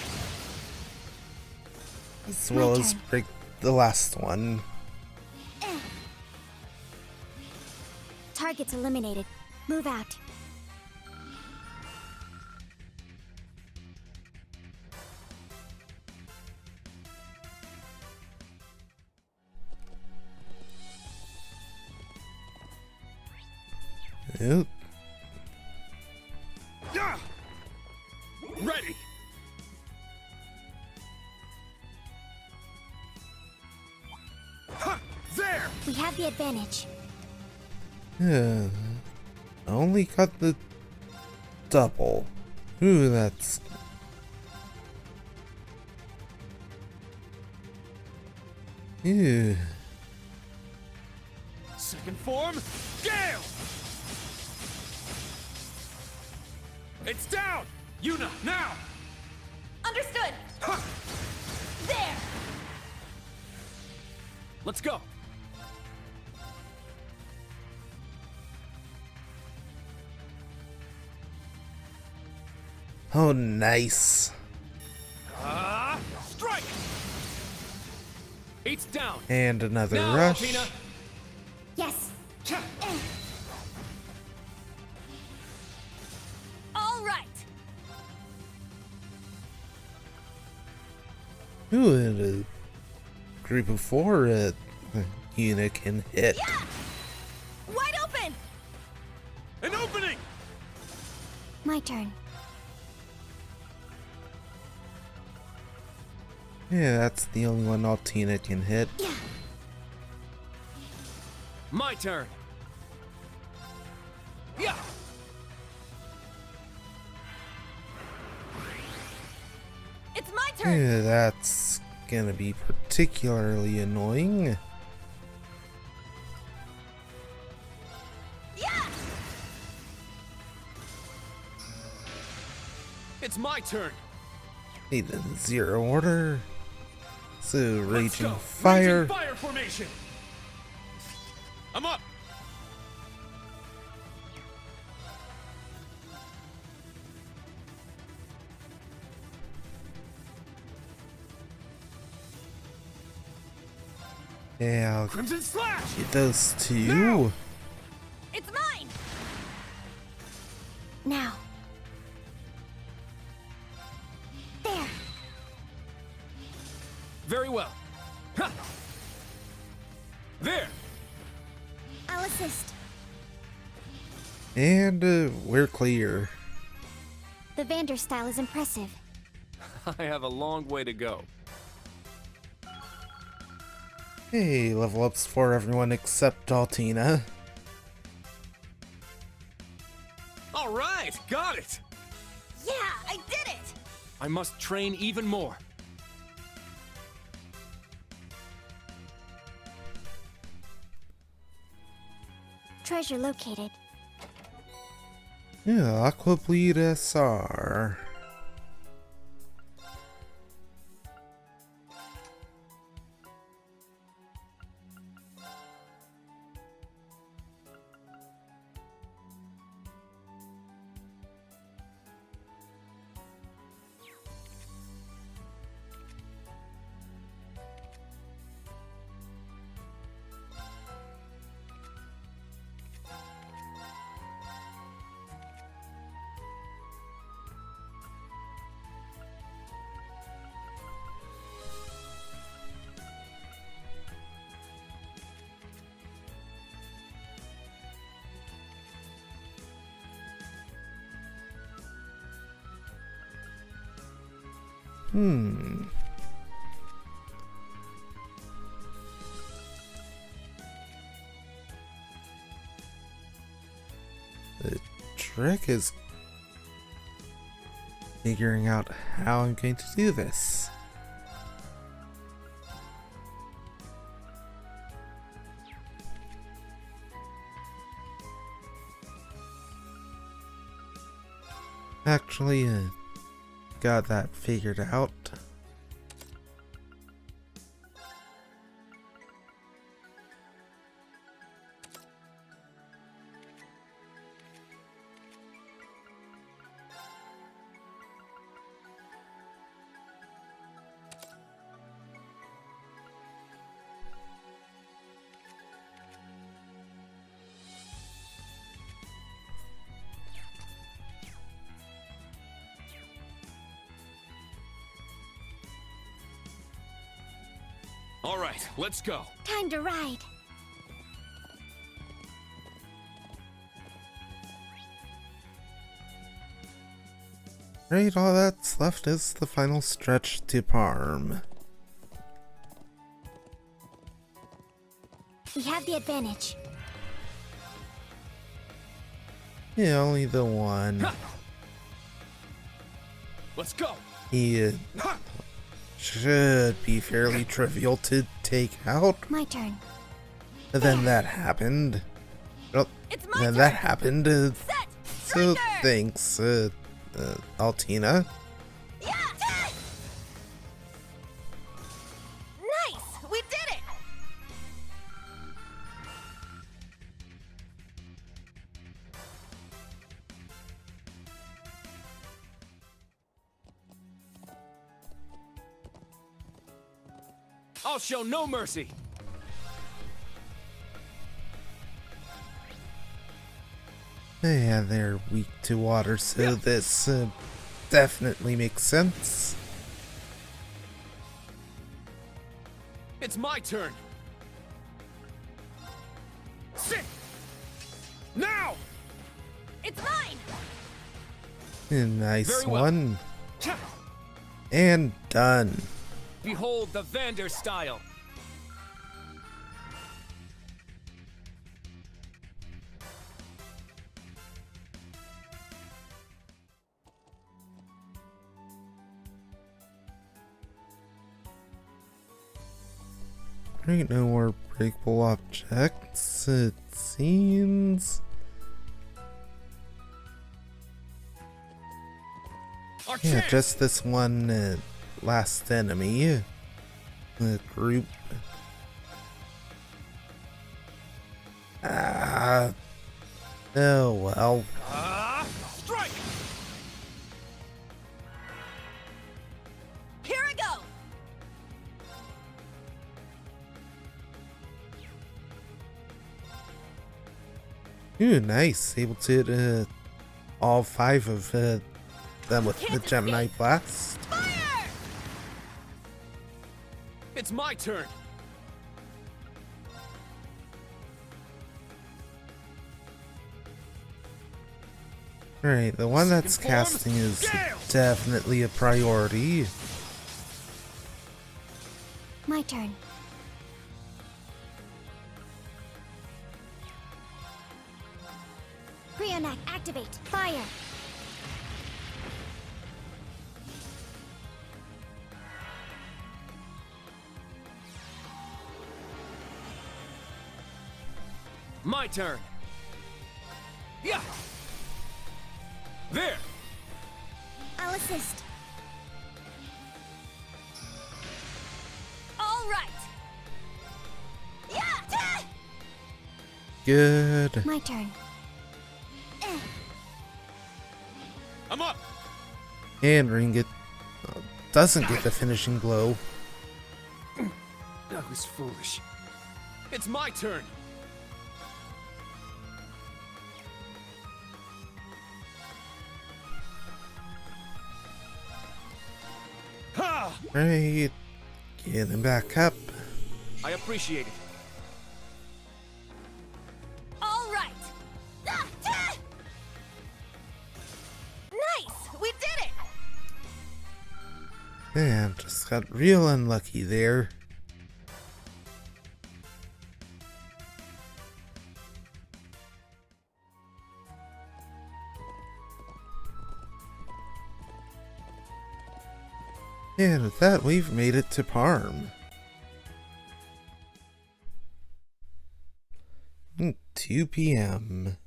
As well as turn. break the last one. Target's eliminated. Move out. Oop. Ready! There! We have the advantage. Only got the double. Ooh, that's... Ew. Second form, Gale! It's down! Yuna, now! Understood! There! Let's go! Oh, nice. Strike! Eight's down! And another Now, rush. Alpina! Yes. All right! Ooh, and a group of four Una can hit. Yeah! Wide open! An opening! My turn. Yeah, that's the only one Altina can hit. Yeah. My turn! Yeah! It's my turn! Yeah, that's gonna be particularly annoying. Yeah! It's my turn! Need a zero order. So Let's raging go. fire. Raging fire formation! I'm up! Yeah, I'll Crimson Slash! get those two. Now. It's mine! Now. There. Very well. Ha! There! I'll assist. assist. And we're clear. The Vander style is impressive. I have a long way to go. Hey, level ups for everyone except Altina. All right, got it. Yeah, I did it! I must train even more. Treasure located. Yeah, Aqua Bleed SR. The trick is figuring out how I'm going to do this. Actually, got that figured out. All right, let's go. Time to ride. Right, all that's left is the final stretch to Parm. We have the advantage. Yeah, only the one. Let's go. He should be fairly trivial to take out. My turn. And then that happened. Well, It's my then turn! that happened. Set! So Striker! thanks, Altina. Yeah! Nice! We did it! I'll show no mercy. Yeah, they're weak to water, so this definitely makes sense. It's my turn. Sit. Now. It's mine! Nice Very well. one. And done. Behold the Vander style. Right, no more breakable objects, it seems. Our Yeah, chance. just this one last enemy. The group. Ah. Oh well. Strike. Here I go! Ooh, nice. Able to hit all 5 of them with the Gemini Blast. Fire! It's my turn. Alright, the one that's casting is definitely a priority. My turn. Brionac, activate! Fire! My turn. Yeah. There. I'll assist. All right. Yeah. Ta! Good. My turn. I'm up. And Ringgit doesn't get the finishing blow. That was foolish. It's my turn. Ha! Right. Get him back up. I appreciate it. All right. Ah, ta! Nice. We did it. Man, just got real unlucky there. And with that, we've made it to Parm. 2 p.m.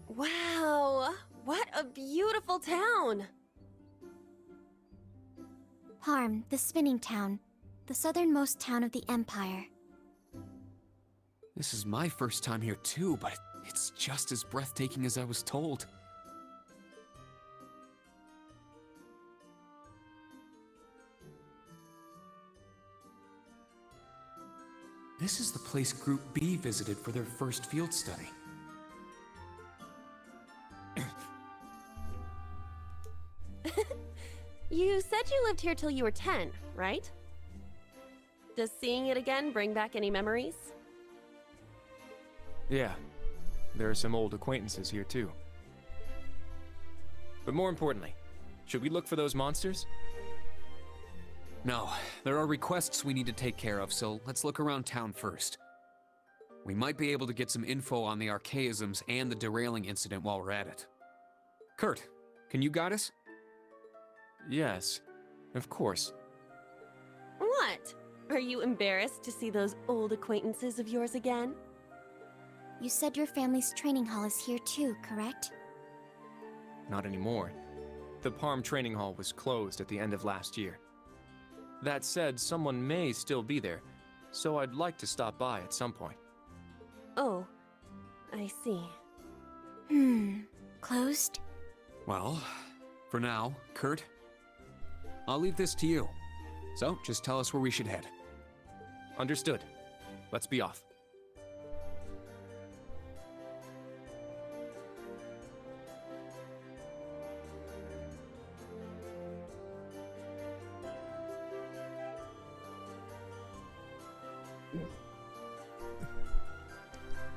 Wow. What a beautiful town. Parm, the spinning town. The southernmost town of the Empire. This is my first time here too, but it's just as breathtaking as I was told. This is the place Group B visited for their first field study. You said you lived here till you were 10, right? Does seeing it again bring back any memories? Yeah, there are some old acquaintances here too. But more importantly, should we look for those monsters? No, there are requests we need to take care of, so let's look around town first. We might be able to get some info on the archaisms and the derailing incident while we're at it. Kurt, can you guide us? Yes, of course. What? Are you embarrassed to see those old acquaintances of yours again? You said your family's training hall is here too, correct? Not anymore. The Parm Training Hall was closed at the end of last year. That said, someone may still be there, so I'd like to stop by at some point. Oh, I see. Closed? Well, for now, Kurt, I'll leave this to you. So, just tell us where we should head. Understood. Let's be off.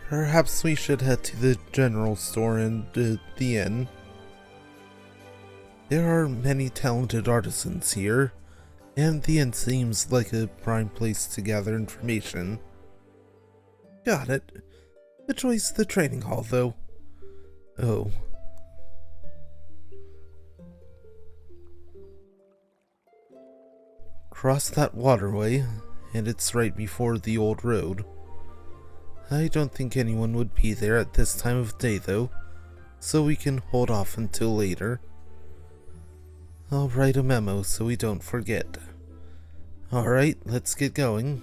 Perhaps we should head to the general store and the inn. There are many talented artisans here, and the inn seems like a prime place to gather information. Got it. The choice the training hall, though. Oh. Cross that waterway, and it's right before the old road. I don't think anyone would be there at this time of day, though, so we can hold off until later. I'll write a memo so we don't forget. Alright, let's get going.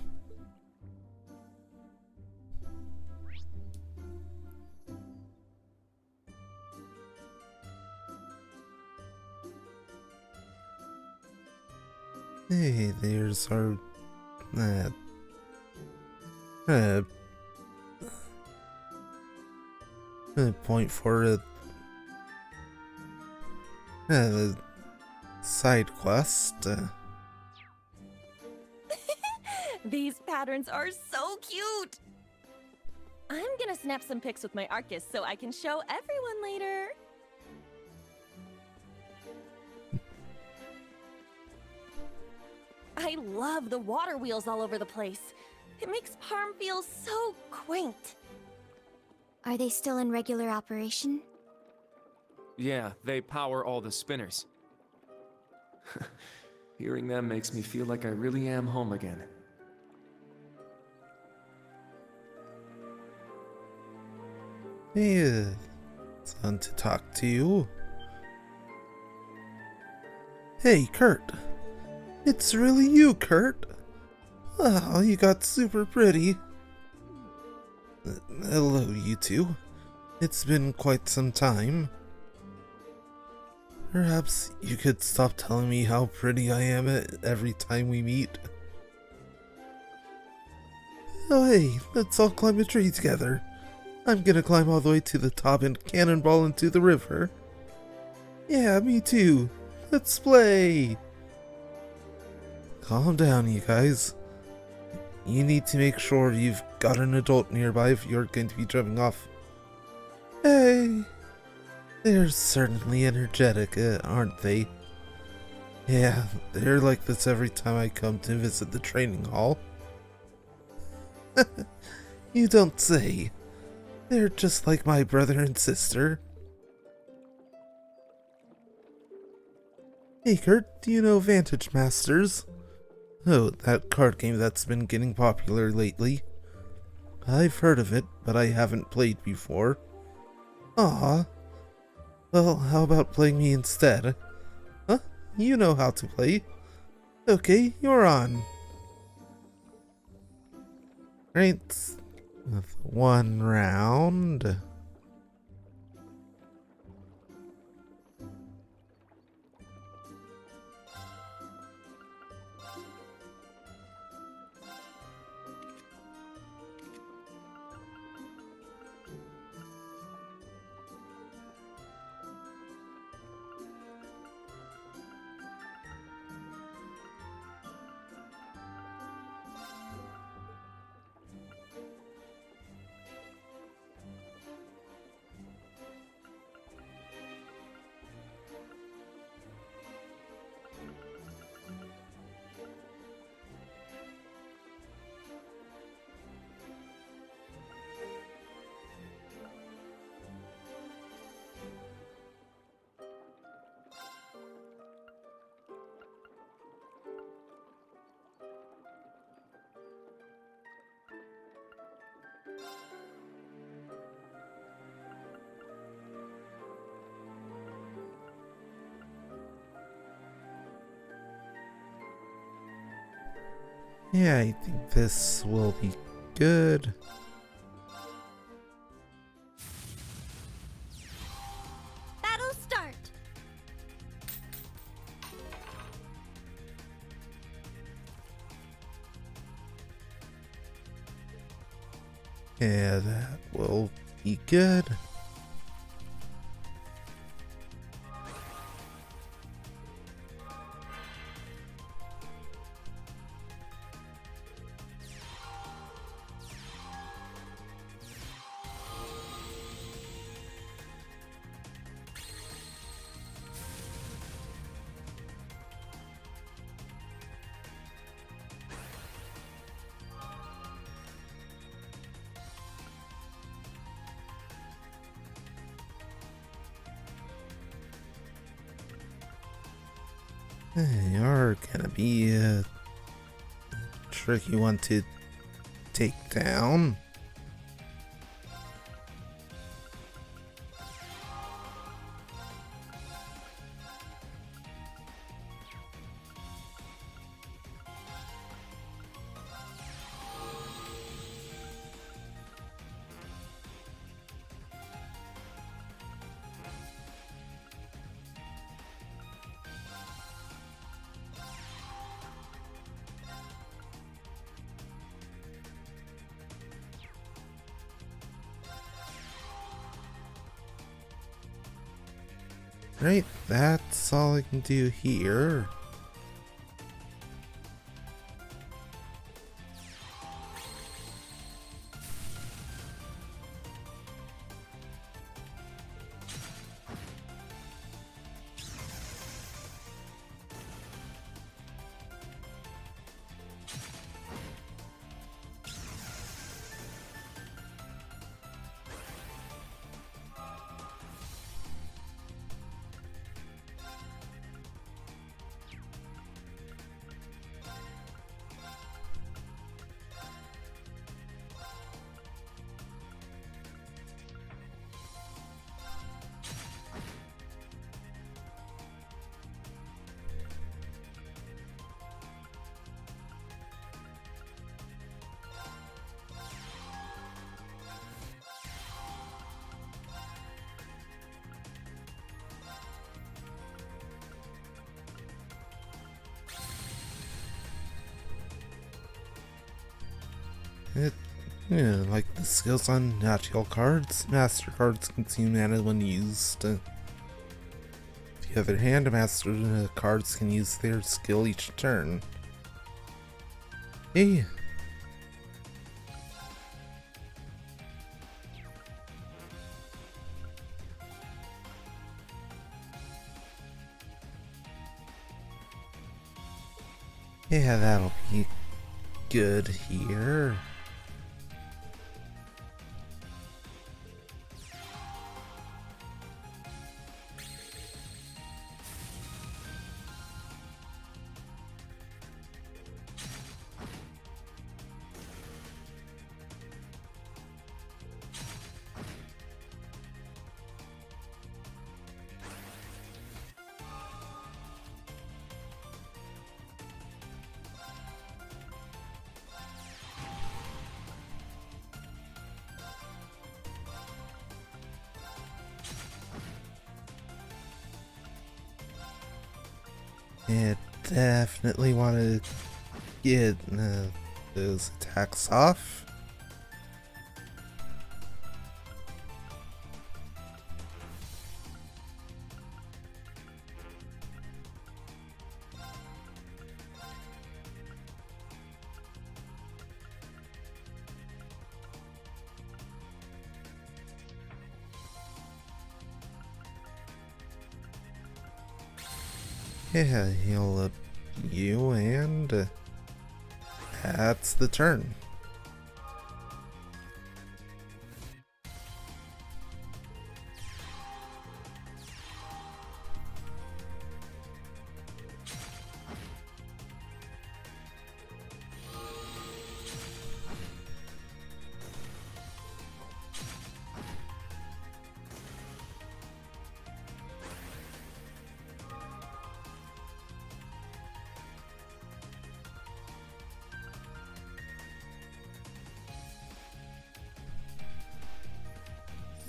Hey, there's our uh, uh, point for a side quest. These patterns are so cute! I'm gonna snap some pics with my Arcus so I can show everyone later. I love the water wheels all over the place. It makes Parm feel so quaint. Are they still in regular operation? Yeah, they power all the spinners. Hearing them makes me feel like I really am home again. Hey, it's fun to talk to you. Hey, Kurt. It's really you, Kurt. Oh, you got super pretty. Hello, you two. It's been quite some time. Perhaps you could stop telling me how pretty I am every time we meet. Oh hey, let's all climb a tree together. I'm gonna climb all the way to the top and cannonball into the river. Yeah, me too. Let's play! Calm down, you guys. You need to make sure you've got an adult nearby if you're going to be jumping off. Hey! They're certainly energetic, aren't they? Yeah, they're like this every time I come to visit the training hall. You don't say. They're just like my brother and sister. Hey Kurt, do you know Vantage Masters? Oh, that card game that's been getting popular lately. I've heard of it, but I haven't played before. Aw. Well, how about playing me instead? Huh? You know how to play. Okay, you're on. Right. With one round. Yeah, I think this will be good. Battle start! Yeah, that will be good. You're gonna be a tricky one to take down. Right, that's all I can do here. Yeah, like the skills on natural cards, master cards consume mana when used. On the other hand, master cards can use their skill each turn. Hey. Yeah, that'll be good here. Yeah, definitely want to get those attacks off. Yeah, heal up you, and that's the turn.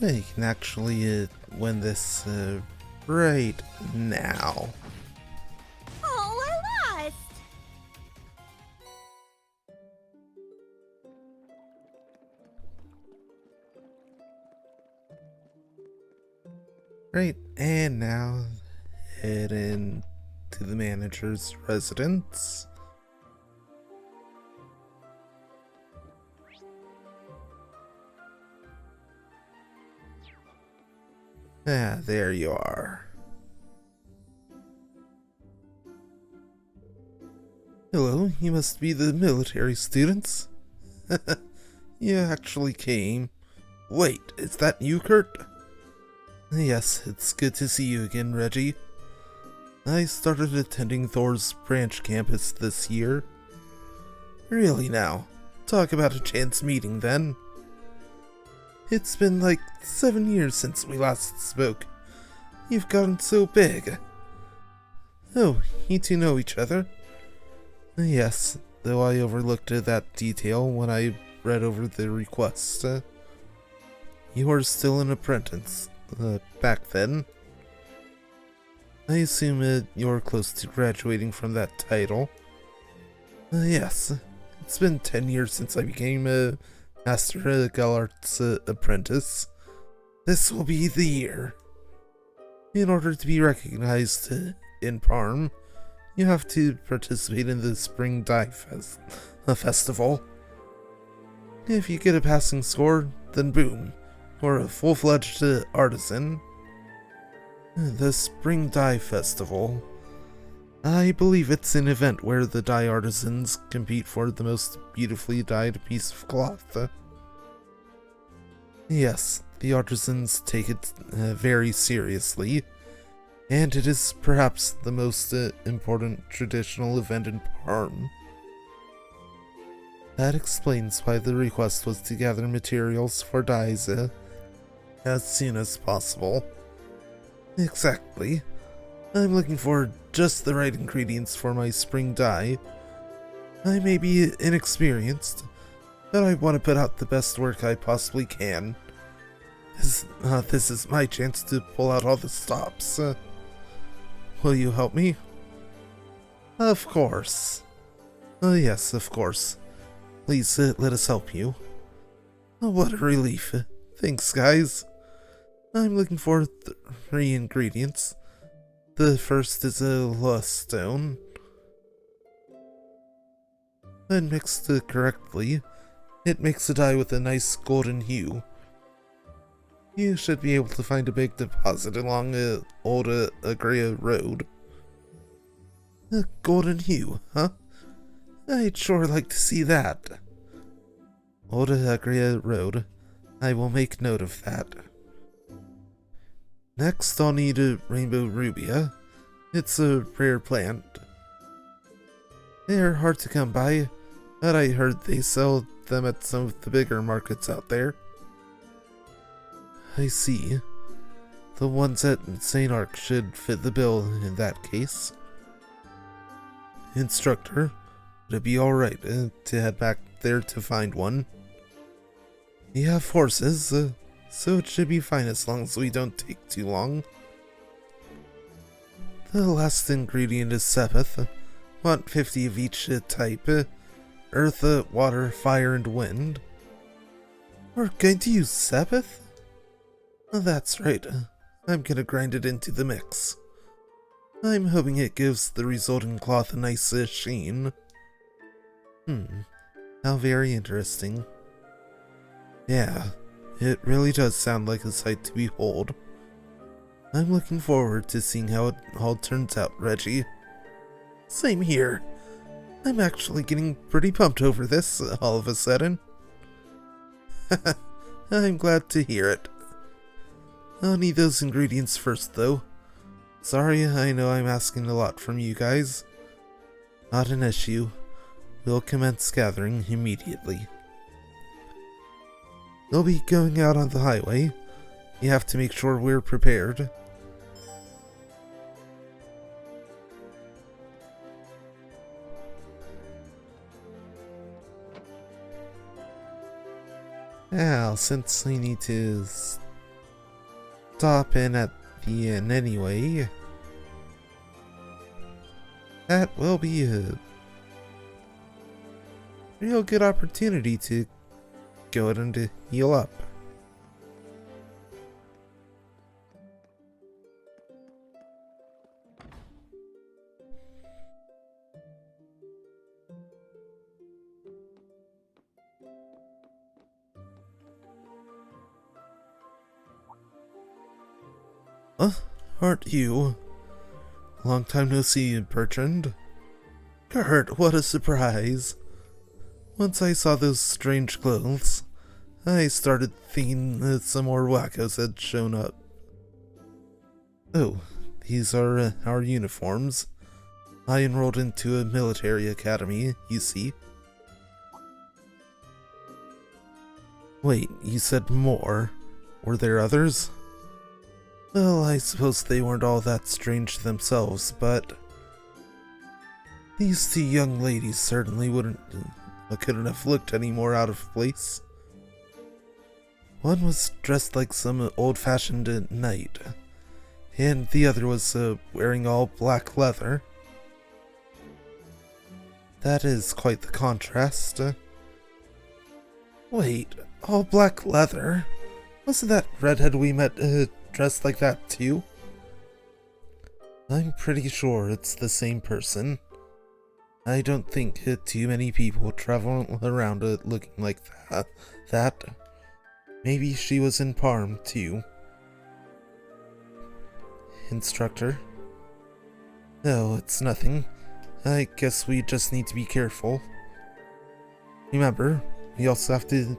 Yeah, you can actually win this right now. Oh, I lost! Right, and now head in to the manager's residence. Ah, there you are. Hello, you must be the military students. You actually came. Wait, is that you, Kurt? Yes, it's good to see you again, Reggie. I started attending Thor's branch campus this year. Really now, talk about a chance meeting then. It's been like 7 years since we last spoke. You've gotten so big. Oh, you two know each other? Yes, though I overlooked that detail when I read over the request. You were still an apprentice, back then. I assume you're close to graduating from that title. Yes, it's been 10 years since I became a Master Gallart's apprentice. This will be the year. In order to be recognized in Parm, you have to participate in the Spring Dye Festival. If you get a passing score, then boom, you're a full-fledged artisan. The Spring Dye Festival. I believe it's an event where the dye artisans compete for the most beautifully dyed piece of cloth. Yes, the artisans take it very seriously, and it is perhaps the most important traditional event in Parm. That explains why the request was to gather materials for dyes as soon as possible. Exactly. I'm looking for just the right ingredients for my spring dye. I may be inexperienced, but I want to put out the best work I possibly can. This is my chance to pull out all the stops. Will you help me? Of course. Yes, of course. Please let us help you. What a relief. Thanks, guys. I'm looking for 3 ingredients. The first is a lust stone. When mixed correctly, it makes a dye with a nice golden hue. You should be able to find a big deposit along old Agria Road. A golden hue, huh? I'd sure like to see that. Old Agria Road. I will make note of that. Next, I'll need a rainbow rubia. It's a rare plant. They're hard to come by, but I heard they sell them at some of the bigger markets out there. I see. The ones at St. Ark should fit the bill in that case. Instructor, would it be alright to head back there to find one? We have horses, so it should be fine as long as we don't take too long. The last ingredient is sepith. Want 50 of each type. Earth, water, fire, and wind. We're going to use sepith? That's right. I'm gonna grind it into the mix. I'm hoping it gives the resulting cloth a nice sheen. How very interesting. Yeah, it really does sound like a sight to behold. I'm looking forward to seeing how it all turns out, Reggie. Same here. I'm actually getting pretty pumped over this all of a sudden. I'm glad to hear it. I'll need those ingredients first, though. Sorry, I know I'm asking a lot from you guys. Not an issue. We'll commence gathering immediately. We'll be going out on the highway. You have to make sure we're prepared. Now, since we need to stop in at the inn anyway, that will be a real good opportunity to go ahead and to heal up. Aren't you? Long time no see, Bertrand. Kurt, what a surprise. Once I saw those strange clothes, I started thinking that some more wackos had shown up. Oh, these are our uniforms. I enrolled into a military academy, you see. Wait, you said more? Were there others? Well, I suppose they weren't all that strange themselves, but these 2 young ladies certainly couldn't have looked any more out of place. One was dressed like some old-fashioned knight, and the other was wearing all black leather. That is quite the contrast. Wait, all black leather? Wasn't that redhead we met dressed like that too? I'm pretty sure it's the same person. I don't think too many people travel around looking like that. Maybe she was in Parm, too. Instructor? No, it's nothing. I guess we just need to be careful. Remember, we also have to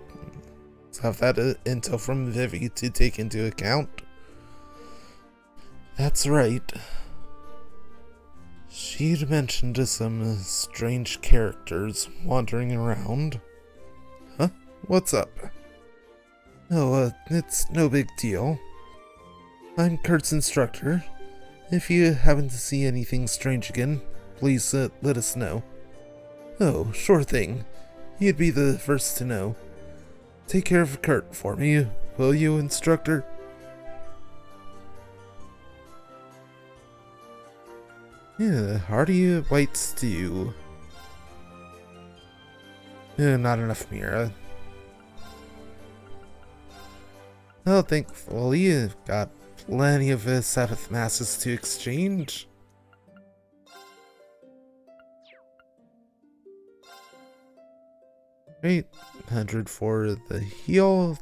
have that intel from Vivi to take into account. That's right. She'd mentioned some strange characters wandering around. Huh? What's up? Oh, it's no big deal. I'm Kurt's instructor. If you happen to see anything strange again, please let us know. Oh, sure thing. You'd be the first to know. Take care of Kurt for me, will you, instructor? Yeah, hearty white stew. Not enough Mira. Oh, thankfully, you've got plenty of Sabbath masses to exchange. Great. 100 for the heal,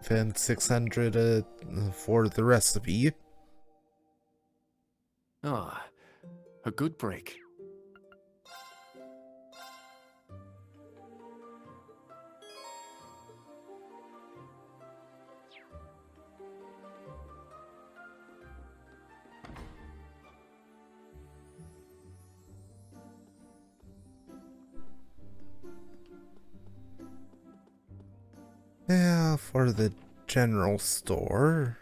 and 600 for the recipe. Ah, a good break. Yeah, for the general store.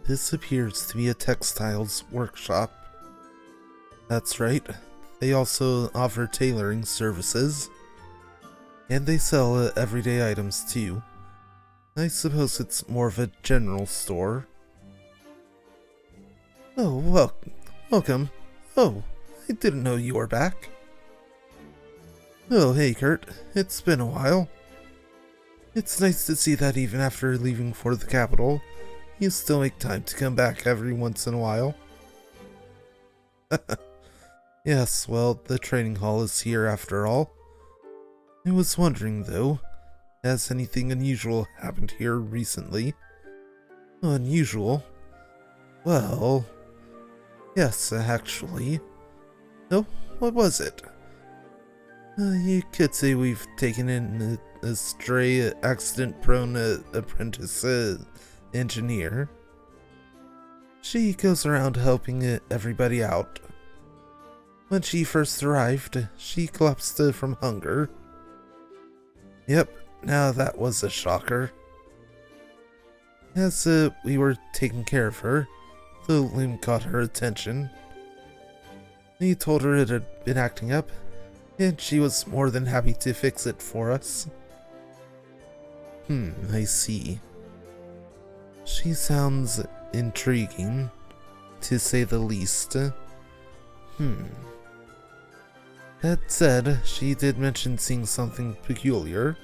This appears to be a textiles workshop. That's right. They also offer tailoring services. And they sell everyday items too. I suppose it's more of a general store. Oh, welcome. Oh, I didn't know you were back. Oh, hey Kurt. It's been a while. It's nice to see that even after leaving for the capital, you still make time to come back every once in a while. Yes, well, the training hall is here after all. I was wondering though, has anything unusual happened here recently? Unusual? Well, yes, actually. Oh, what was it? You could say we've taken in a stray, accident-prone apprentice engineer. She goes around helping everybody out. When she first arrived, she collapsed from hunger. Yep, now that was a shocker. As we were taking care of her, the loom caught her attention. He told her it had been acting up, and she was more than happy to fix it for us. I see. She sounds intriguing, to say the least. That said, she did mention seeing something peculiar.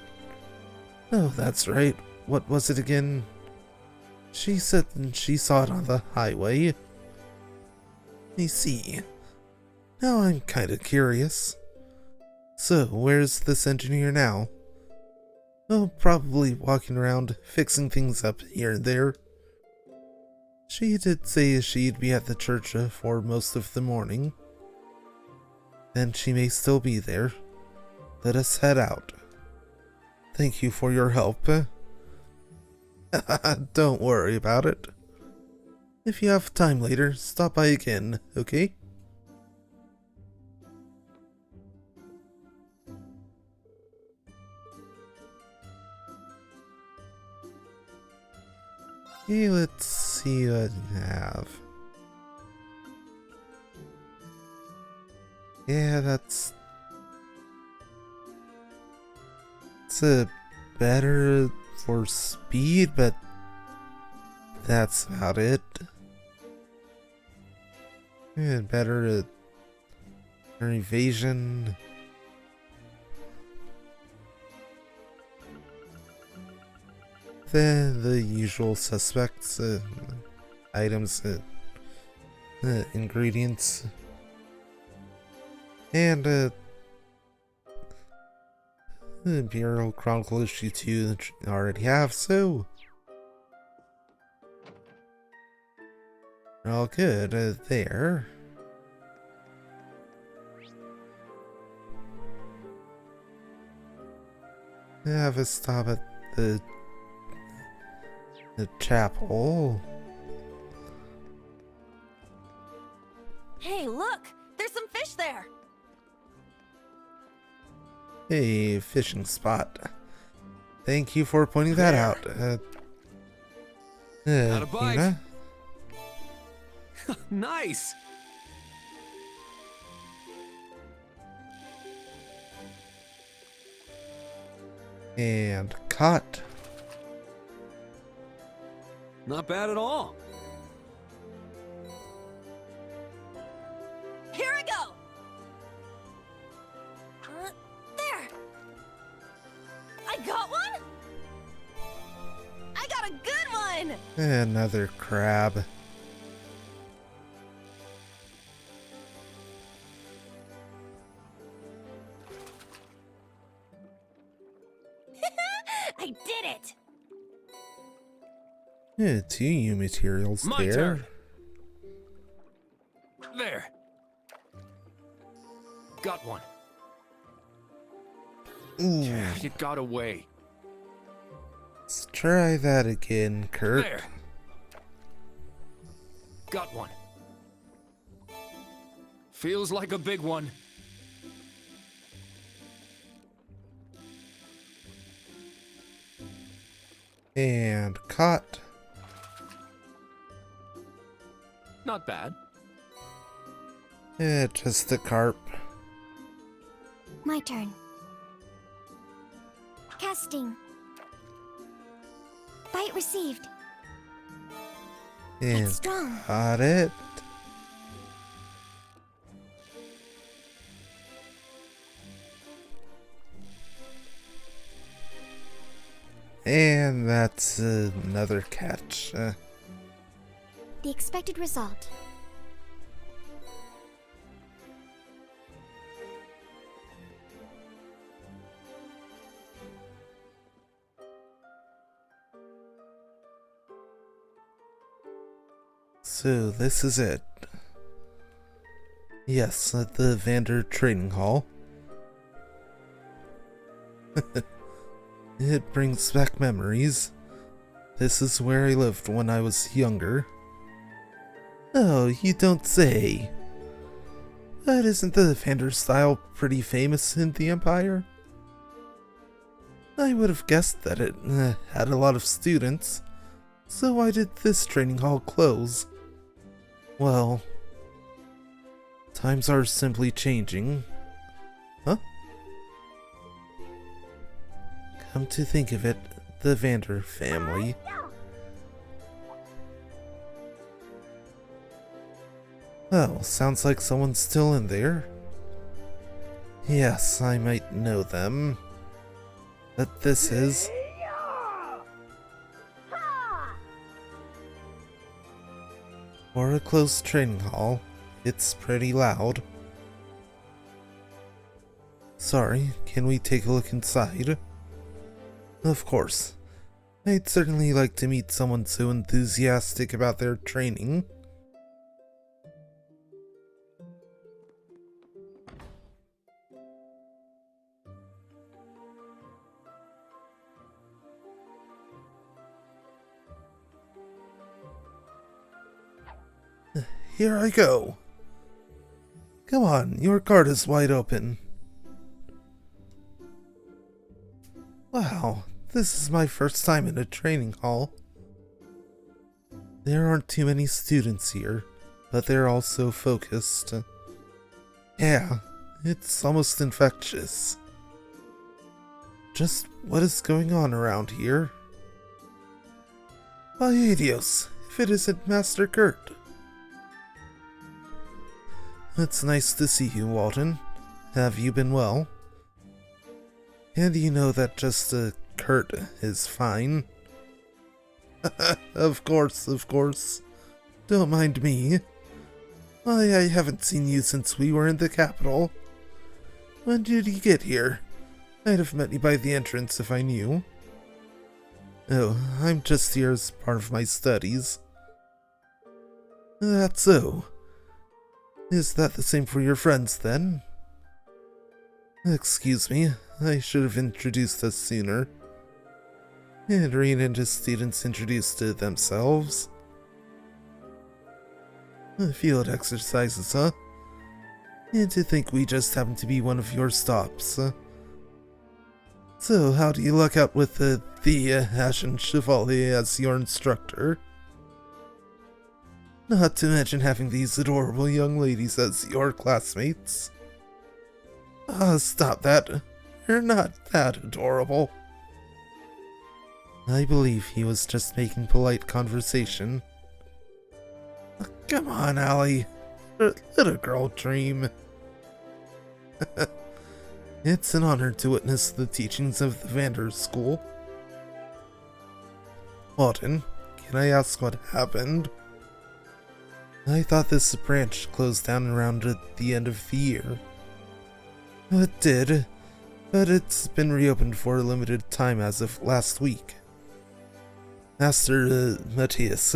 Oh, that's right. What was it again? She said she saw it on the highway. I see. Now I'm kinda curious. So, where's this engineer now? Oh, probably walking around, fixing things up here and there. She did say she'd be at the church for most of the morning. Then she may still be there. Let us head out. Thank you for your help. Don't worry about it. If you have time later, stop by again, okay? Okay, let's see what you have. Yeah, it's better for speed, but that's about it. Yeah, better for evasion. the usual suspects, items, ingredients, and the Bureau Chronicle issue 2 that you already have, so we're all good there. Have a stop at the chapel. Hey, look! There's some fish there! A fishing spot. Thank you for pointing that out. Not a bite. Yuna? Nice! And caught. Not bad at all. Here I go! There! I got one? I got a good one! Another crab. I did it! Yeah, 2 new materials My there. turn. There. Got one. Ooh, It got away. let's try that again, Kurt. There. Got one. Feels like a big one. And caught. Not bad. Just a carp. My turn. Casting. Bite received. And It's strong. caught it. And that's another catch. The expected result. So this is it. Yes, at the Vander Training Hall. It brings back memories. This is where I lived when I was younger. Oh, you don't say. But isn't the Vander style pretty famous in the Empire? I would have guessed that it had a lot of students. So why did this training hall close? Well, times are simply changing. Huh? Come to think of it, the Vander family. Oh, sounds like someone's still in there. Yes, I might know them. But this is... For a closed training hall, it's pretty loud. Sorry, can we take a look inside? Of course. I'd certainly like to meet someone so enthusiastic about their training. Here I go. Come on, your card is wide open. Wow, this is my first time in a training hall. There aren't too many students here, but they're all so focused. Yeah, it's almost infectious. Just what is going on around here? Ay Dios, if it isn't Master Kurt. It's nice to see you, Walton. Have you been well? And you know that just Kurt is fine. Of course, of course. Don't mind me. Why, I haven't seen you since we were in the capital. When did you get here? I'd have met you by the entrance if I knew. Oh, I'm just here as part of my studies. That's so. Is that the same for your friends, then? Excuse me, I should have introduced us sooner. Reed and his students introduced themselves. Field exercises, huh? And to think we just happened to be one of your stops. So, how do you luck out with the Ashen Chevalier as your instructor? Not to mention having these adorable young ladies as your classmates. Stop that. You're not that adorable. I believe he was just making polite conversation. Come on, Allie. Let a girl dream. It's an honor to witness the teachings of the Vander School. Auden, can I ask what happened? I thought this branch closed down around the end of the year. It did, but it's been reopened for a limited time as of last week. Master Matthias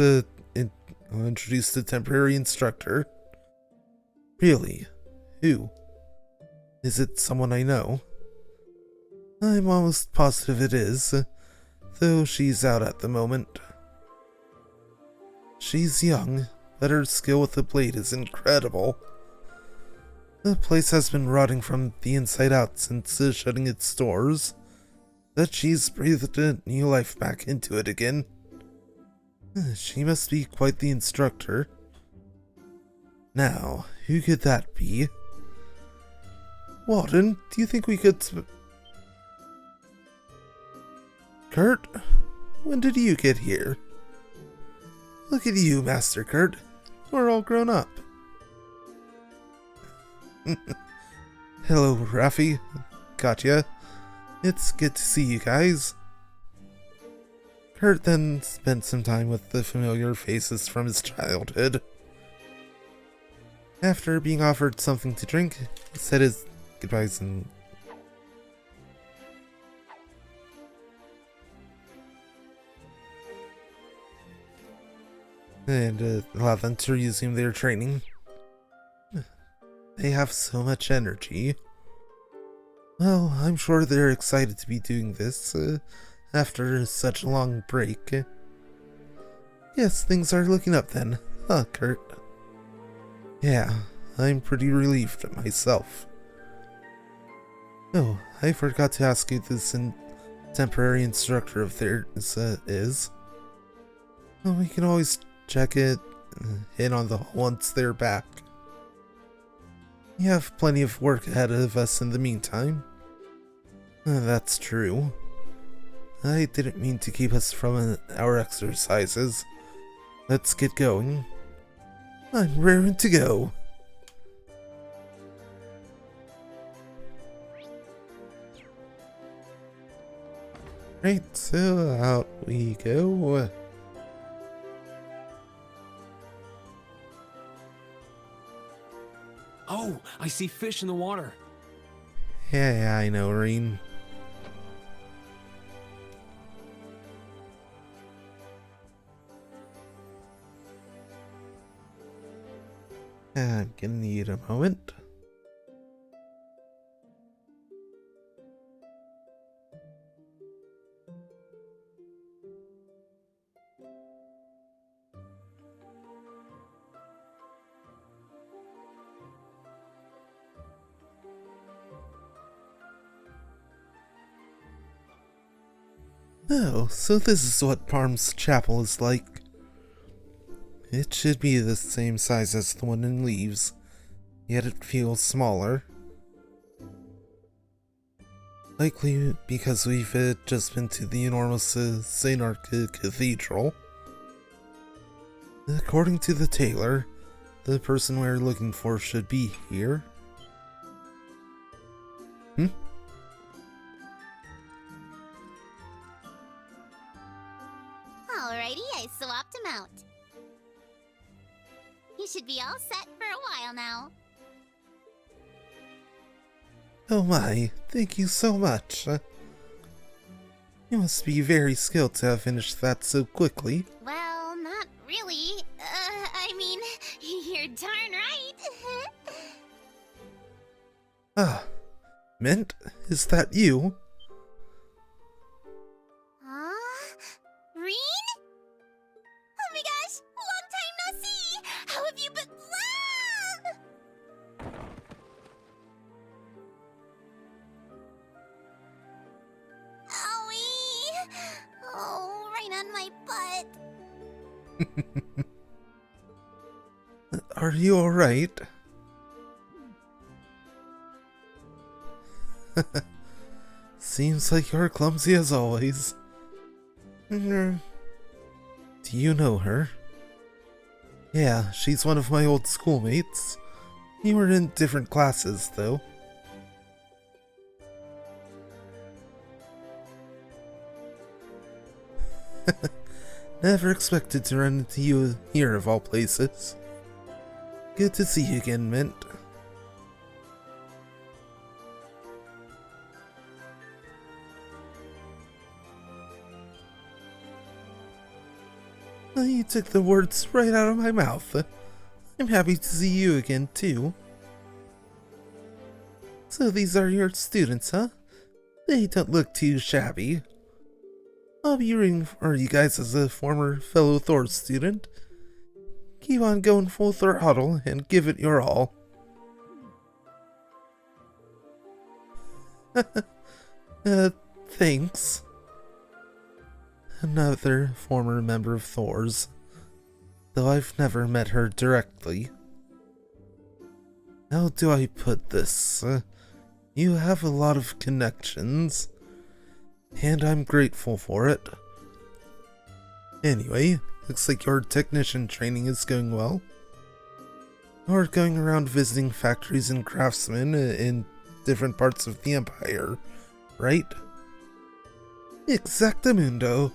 introduced a temporary instructor. Really? Who? Is it someone I know? I'm almost positive it is, though she's out at the moment. She's young, but her skill with the blade is incredible. The place has been rotting from the inside out since shutting its doors, but she's breathed a new life back into it again. She must be quite the instructor. Now, who could that be? Walden, do you think we could... Kurt? When did you get here? Look at you, Master Kurt. We're all grown up. Hello, Raffi. Katya. It's good to see you guys. Kurt then spent some time with the familiar faces from his childhood. After being offered something to drink, he said his goodbyes and... allowed them to resume their training. They have so much energy. Well, I'm sure they're excited to be doing this after such a long break. Yes, things are looking up then, huh, Kurt? Yeah, I'm pretty relieved myself. Oh, I forgot to ask you who this temporary instructor of theirs is. Well, we can always check it in on the once they're back. We have plenty of work ahead of us in the meantime. That's true. I didn't mean to keep us from our exercises. Let's get going. I'm raring to go. Right, so out we go. Oh, I see fish in the water. Yeah, I know, Reen. I'm gonna need a moment. Oh, so this is what Parm's chapel is like. It should be the same size as the one in Leaves, yet it feels smaller. Likely because we've just been to the enormous St. Arca Cathedral. According to the tailor, the person we're looking for should be here. Alrighty, Oh my, thank you so much. You must be very skilled to have finished that so quickly. Well, not really. I mean, you're darn right. Ah, Mint, is that you? Huh? Reen? Oh my gosh, long time no see! How have you been? Ah! Owie! Oh, right on my butt. Are you alright? Seems like you're clumsy as always. Do you know her? Yeah, she's one of my old schoolmates. We were in different classes, though. Never expected to run into you here of all places. Good to see you again, Mint. You took the words right out of my mouth. I'm happy to see you again, too. So these are your students, huh? They don't look too shabby. I'll be rooting for you guys as a former fellow Thor student. Keep on going full throttle and give it your all. Thanks. Another former member of Thor's, though I've never met her directly. How do I put this? You have a lot of connections, and I'm grateful for it. Anyway, looks like your technician training is going well. You're going around visiting factories and craftsmen in different parts of the Empire, right? Exactamundo.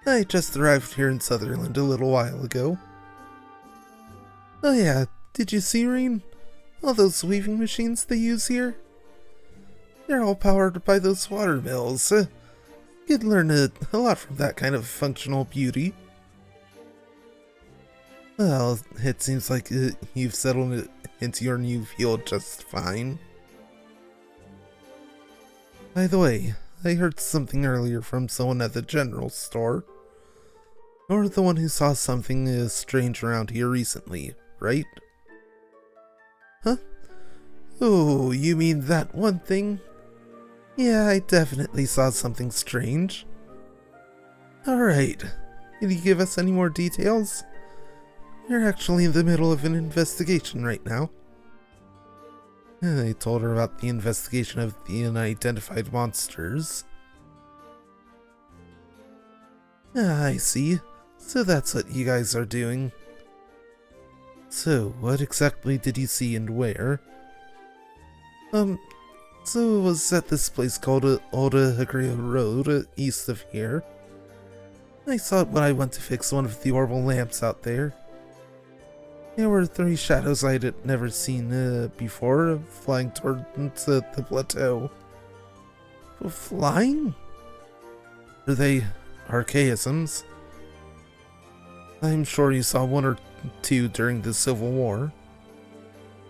I just arrived here in Sutherland a little while ago. Oh yeah, did you see, Reen? All those weaving machines they use here? They're all powered by those water mills. You'd learn a lot from that kind of functional beauty. Well, it seems like you've settled it into your new field just fine. By the way, I heard something earlier from someone at the general store. You're the one who saw something strange around here recently, right? Huh? Oh, you mean that one thing? Yeah, I definitely saw something strange. Alright, can you give us any more details? You're actually in the middle of an investigation right now. I told her about the investigation of the unidentified monsters. I see. So that's what you guys are doing. So, what exactly did you see and where? So it was at this place called Oda Hagrio Road, east of here. I saw it when I went to fix one of the orbital lamps out there. There were 3 shadows I'd never seen before, flying towards the plateau. Flying? Are they archaisms? I'm sure you saw 1 or 2 during the Civil War.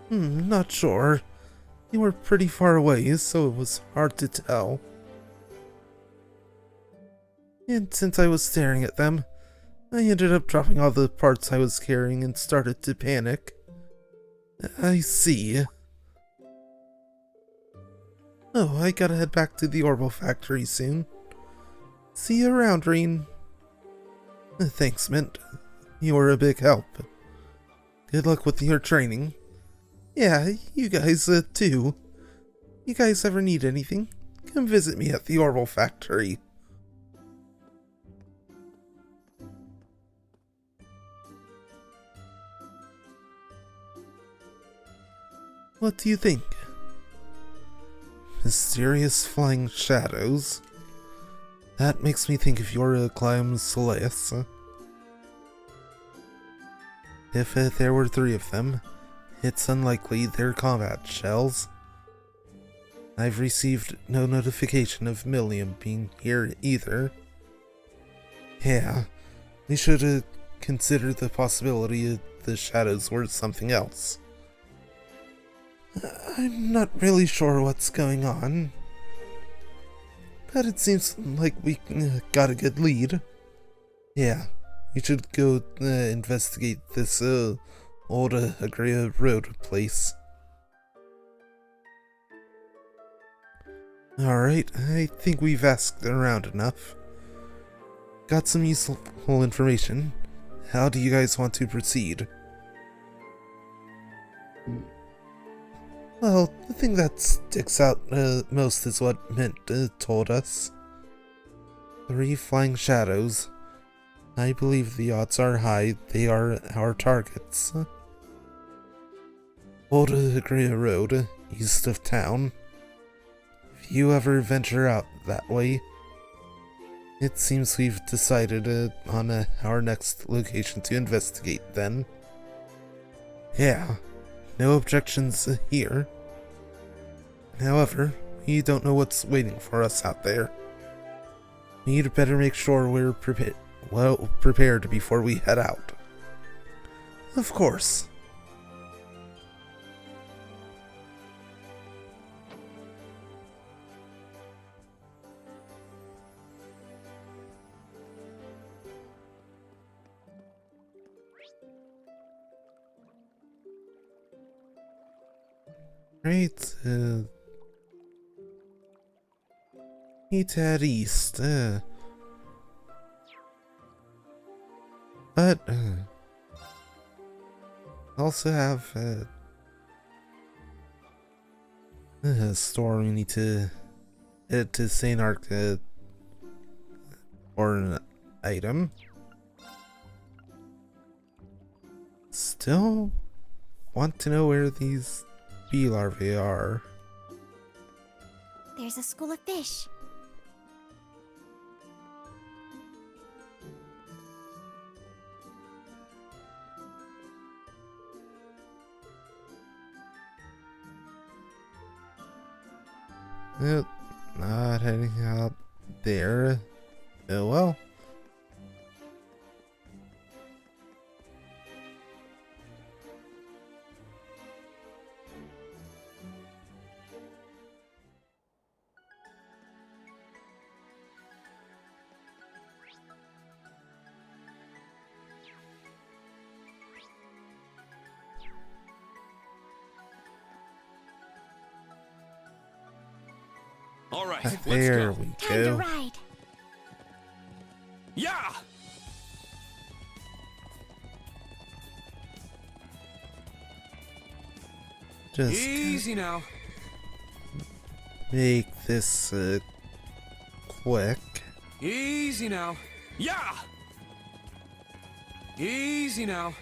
Not sure. They were pretty far away, so it was hard to tell. And since I was staring at them, I ended up dropping all the parts I was carrying and started to panic. I see. Oh, I gotta head back to the Orbital Factory soon. See you around, Reen. Thanks, Mint. You were a big help. Good luck with your training. Yeah, you guys, too. You guys ever need anything? Come visit me at the Orbital Factory. What do you think? Mysterious flying shadows? That makes me think of your Clium Soleus. If there were 3 of them, it's unlikely they're combat shells. I've received no notification of Milliam being here either. Yeah, we should consider the possibility the shadows were something else. I'm not really sure what's going on, but it seems like we got a good lead. Yeah, we should go investigate this old Agria Road place. Alright, I think we've asked around enough. Got some useful information. How do you guys want to proceed? Well, the thing that sticks out most is what Mint told us. 3 flying shadows. I believe the odds are high they are our targets. Old Agria Road, east of town. If you ever venture out that way, it seems we've decided on our next location to investigate then. Yeah, no objections here. However, we don't know what's waiting for us out there. We'd better make sure we're prepared before we head out. Of course. Right, head east, but, also have, a store we need to head to St. Arc, or an item. Still want to know where these bee larvae are. There's a school of fish. Not heading out there. Oh well. All right, let's There go. we Time to go. ride. Yeah! Just Easy now. make this quick. Easy now. Yeah! Easy now.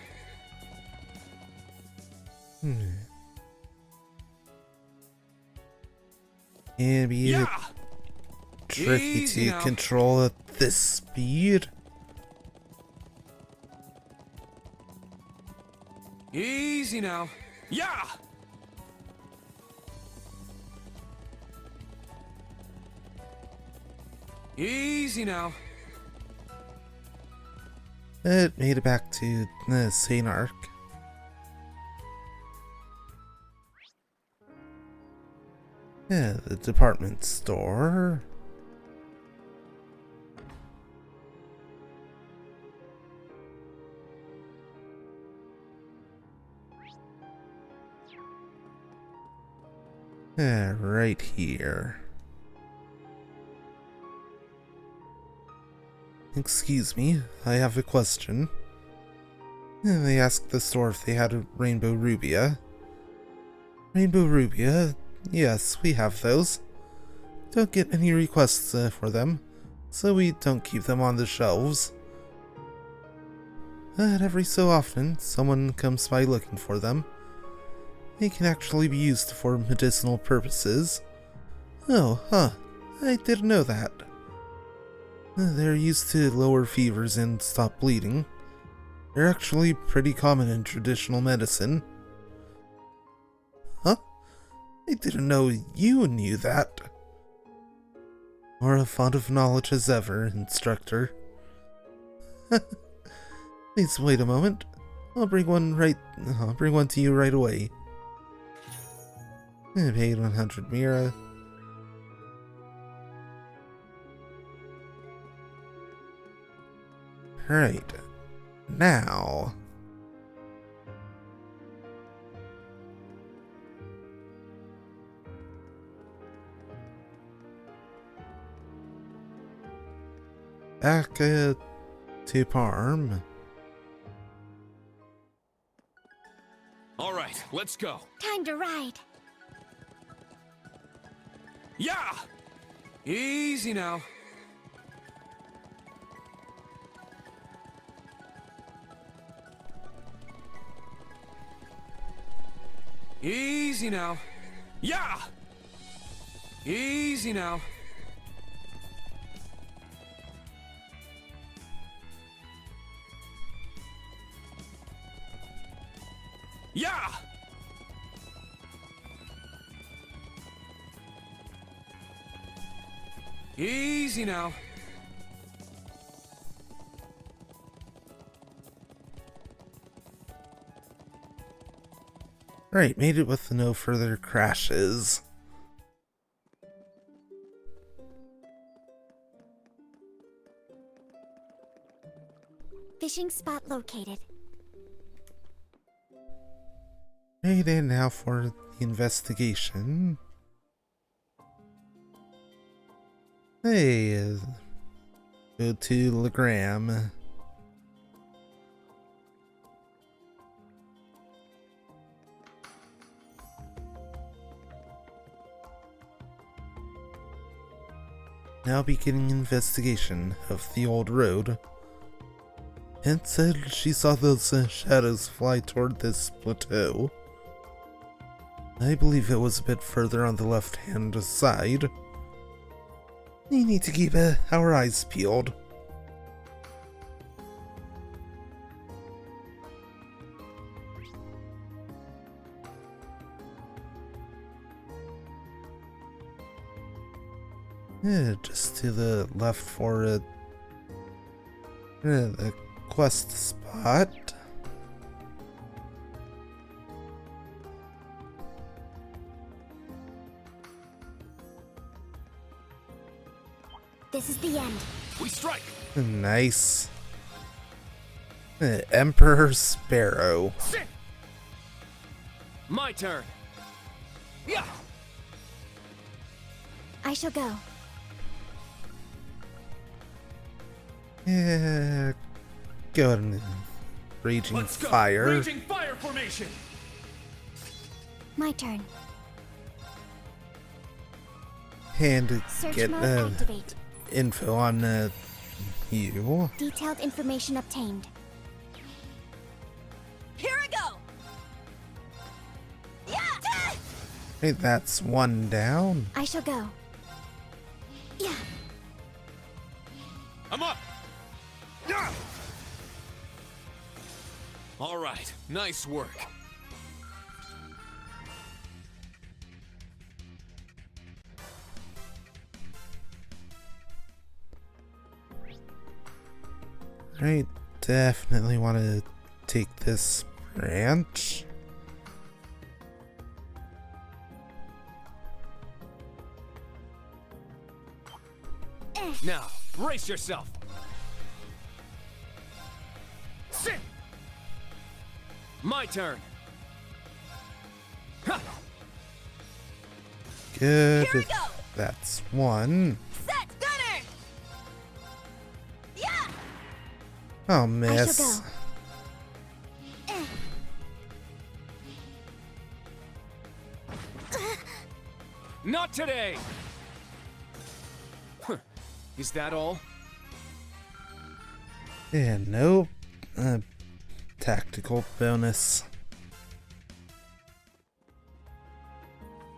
Can be Yeah! tricky Easy to now. control at this speed. Easy now. Yeah! Easy now. It made it back to St. Arc. Yeah, the department store. Yeah, right here. Excuse me, I have a question. They asked the store if they had a rainbow rubia. Rainbow rubia? Yes, we have those. Don't get any requests for them, so we don't keep them on the shelves. But every so often, someone comes by looking for them. They can actually be used for medicinal purposes. Oh, huh. I didn't know that. They're used to lower fevers and stop bleeding. They're actually pretty common in traditional medicine. Huh? I didn't know you knew that. Or a font of knowledge as ever, instructor. Please wait a moment. I'll bring one to you right away. I paid 100 Mira. Right. Now. Back to Parm. All right, let's go. Time to ride. Yeah! Easy now. Easy now. Yeah! Easy now. Yeah! Easy now. Right, made it with no further crashes. Fishing spot located. Right, and now for the investigation. Hey, go to Legram. Now beginning investigation of the old road. Aunt said she saw those shadows fly toward this plateau. I believe it was a bit further on the left-hand side. We need to keep our eyes peeled. Yeah, just to the left for the quest spot. This is the end. We strike. Nice. Emperor Sparrow. Sit! My turn. Yeah. I shall go. Yeah, go ahead and Raging Let's go. Fire. Raging fire formation. My turn. And Search get mode activate. info on you. Detailed information obtained. Here I go! Yeah! Hey, that's one down. I shall go. Yeah. I'm up. Yeah! All right, nice work. Right, definitely want to take this branch. Now, brace yourself. Sit. My turn. Ha! Good. Here we go! That's one. Set, gunner! Yeah! Oh, I miss. shall go. Not today. Huh. Is that all? Yeah, nope. Tactical bonus.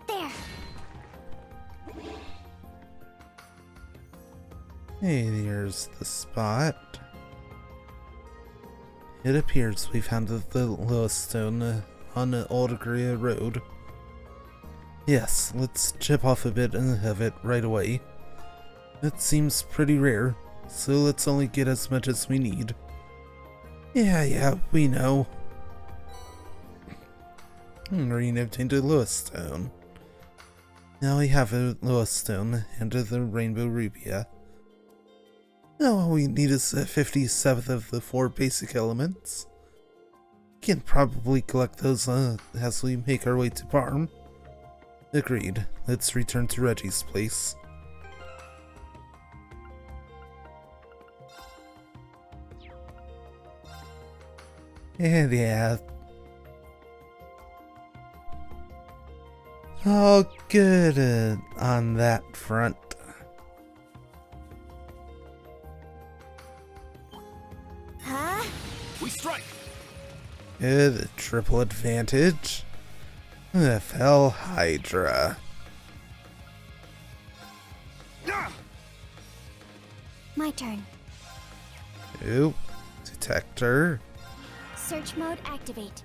There. Hey, there's the spot. It appears we found the lowest stone on the Old Agria Road. Yes, let's chip off a bit of it right away. It seems pretty rare, so let's only get as much as we need. Yeah, we know. Marine obtained a Lewis stone. Now we have a Lewis stone and the rainbow rubia. Now all we need is a 57th of the 4 basic elements. We can probably collect those as we make our way to Parm. Agreed. Let's return to Reggie's place. And yeah. Oh, good on that front. Huh? We strike! Good, triple advantage. The Fell Hydra. My turn. Oop, detector. Search mode activate.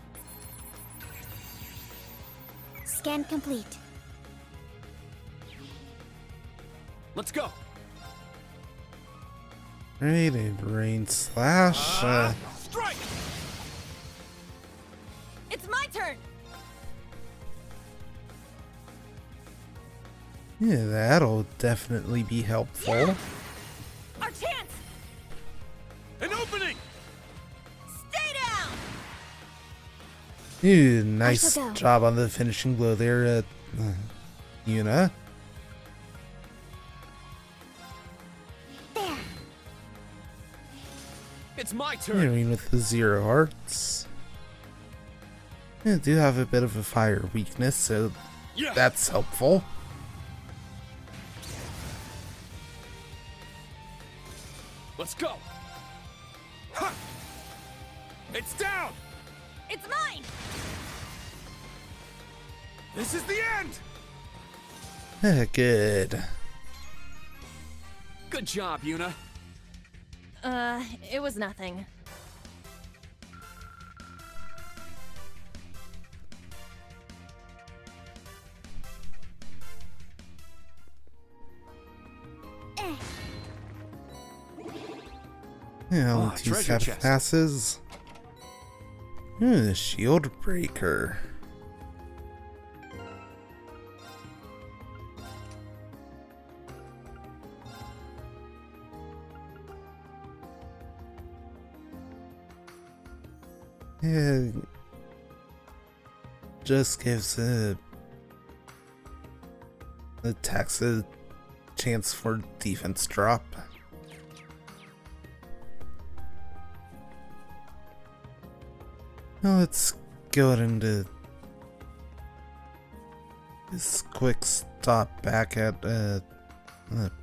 Scan complete. Let's go! Rated rain slash. Strike! It's my turn! Yeah, that'll definitely be helpful. Our chance! An opening! Stay down! Ooh, nice shall go. job on the finishing blow there, Yuna. There. It's my turn! Irene with the 0 hearts. I do have a bit of a fire weakness, so Yeah. that's helpful. Let's go! Ha! It's down! It's mine! This is the end! Good. Good job, Yuna. It was nothing. Now, Oh, 2 treasure step chest. passes. Shield breaker. Yeah, just gives attacks a chance for defense drop. Now let's go into this quick stop back at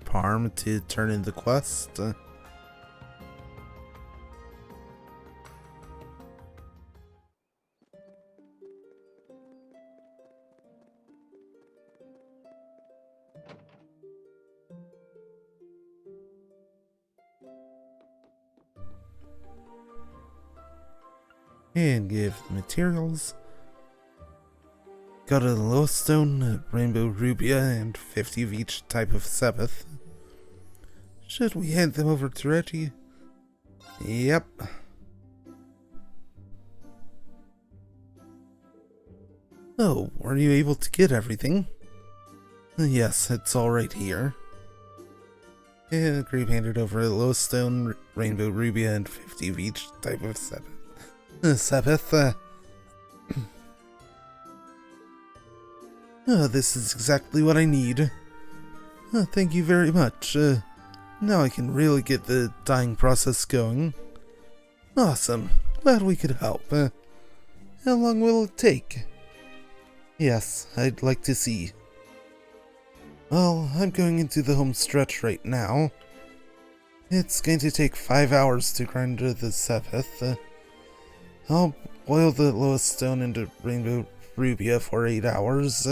Parm to turn in the quest. And give materials. Got a lowstone, a rainbow rubia, and 50 of each type of Sabbath. Should we hand them over to Reggie? Yep. Oh, were you able to get everything? Yes, it's all right here. Yeah, Grape handed over a lowstone, rainbow rubia, and 50 of each type of Sabbath. Sabbath, this is exactly what I need. Thank you very much. Now I can really get the dyeing process going. Awesome. Glad we could help. How long will it take? Yes, I'd like to see. Well, I'm going into the home stretch right now. It's going to take 5 hours to grind the Sabbath. I'll boil the lowest stone into rainbow rubia for 8 hours,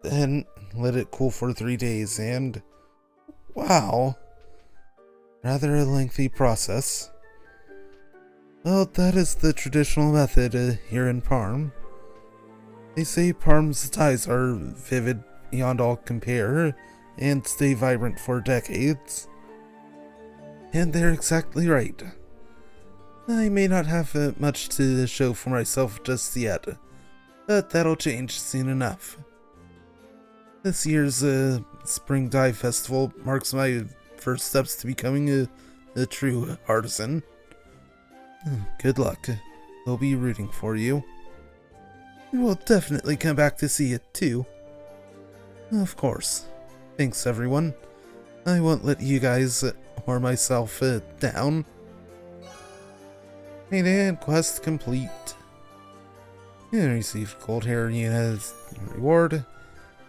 then let it cool for 3 days, and wow, rather a lengthy process. Well, that is the traditional method here in Parm. They say Parm's ties are vivid beyond all compare and stay vibrant for decades. And they're exactly right. I may not have much to show for myself just yet, but that'll change soon enough. This year's Spring Dive Festival marks my first steps to becoming a true artisan. Good luck. We'll be rooting for you. We'll definitely come back to see it too. Of course. Thanks everyone. I won't let you guys or myself down. And quest complete. And received gold hair as reward.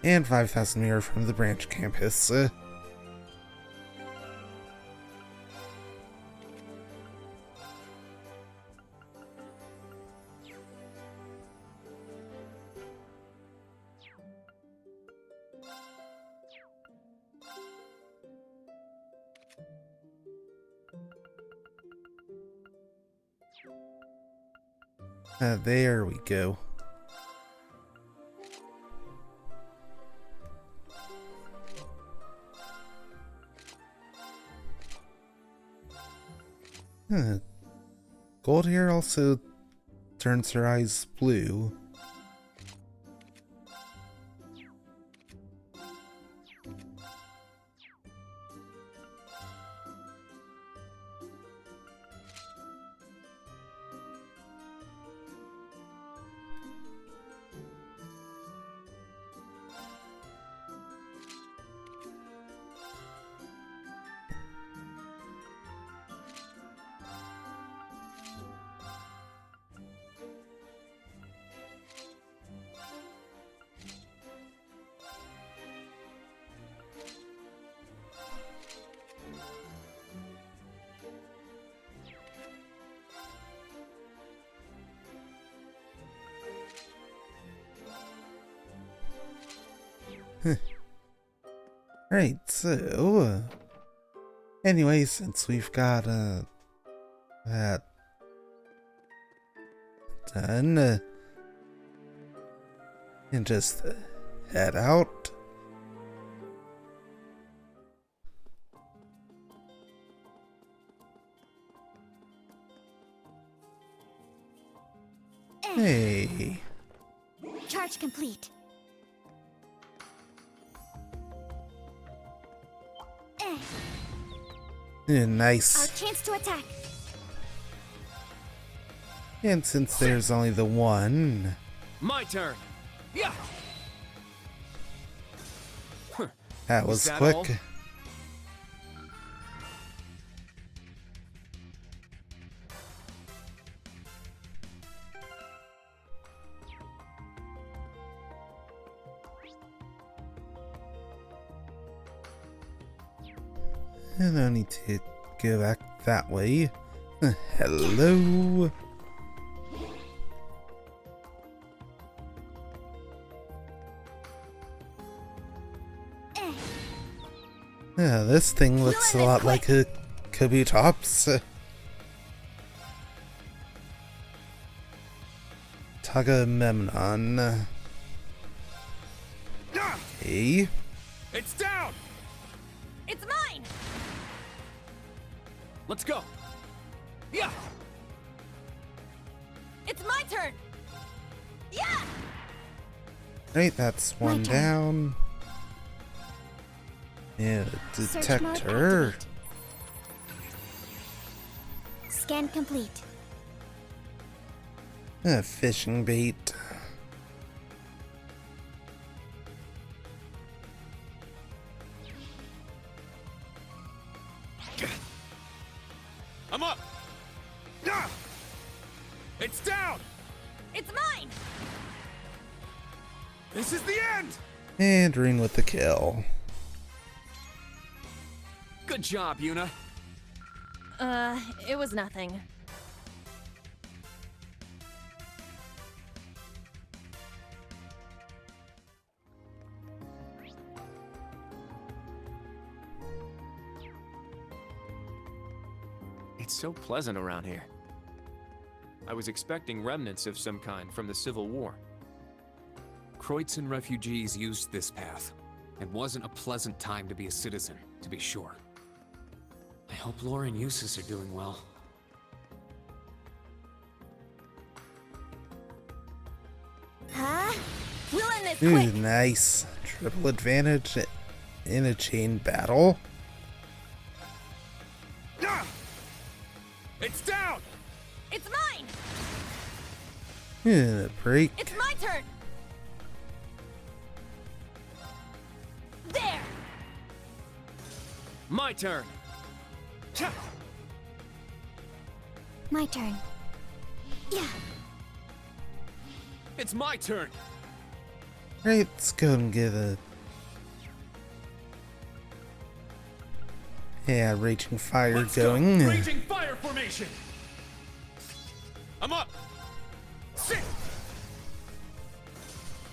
And 5,000 mirror from the branch campus. There we go. Gold hair also turns her eyes blue. Right, so anyway, since we've got that done, and just head out. Hey. Charge complete. Yeah, Our nice. chance to attack. And since there's only the one, My turn. Yeah. that was that quick. all? And I need to go back that way. Hello. Yeah, this thing looks a lot like a Kabutops. Tagamemnon. Okay. It's down. It's mine! Let's go. Yeah. It's my turn! Yeah! Right, that's one turn. down. Yeah, Search mode detector. activate. Scan complete. Fishing bait. I'm up. Yeah. It's down. It's mine! This is the end. And Ring with the kill. Good job, Yuna. It was nothing. It's so pleasant around here. I was expecting remnants of some kind from the Civil War. Kreutzen refugees used this path. It wasn't a pleasant time to be a citizen, to be sure. I hope Laura and Eustace are doing well. Huh? We'll end this Ooh, quick. nice. Triple advantage in a chain battle. It's down! It's mine! Break. It's my turn! There! My turn. My turn. Yeah. It's my turn! Right, let's go and get a... Yeah, Raging Fire Let's going. go. Raging fire formation! I'm up! Sit!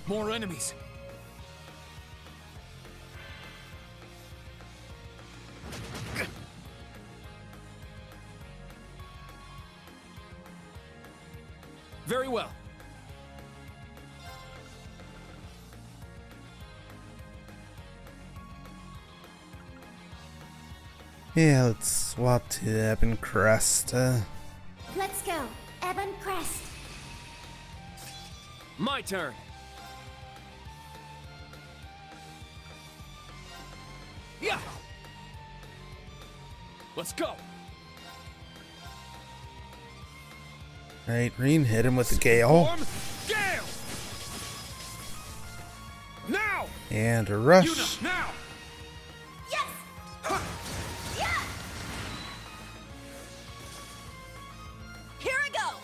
More enemies! Very well. Yeah, let's swap to Ebon Crest. Let's go. Ebon Crest. My turn. Yeah! Let's go! Right, Reen hit him with the Gale. Form Gale! Now! And a rush. Yuna, now! Yes! Yeah! Here I go!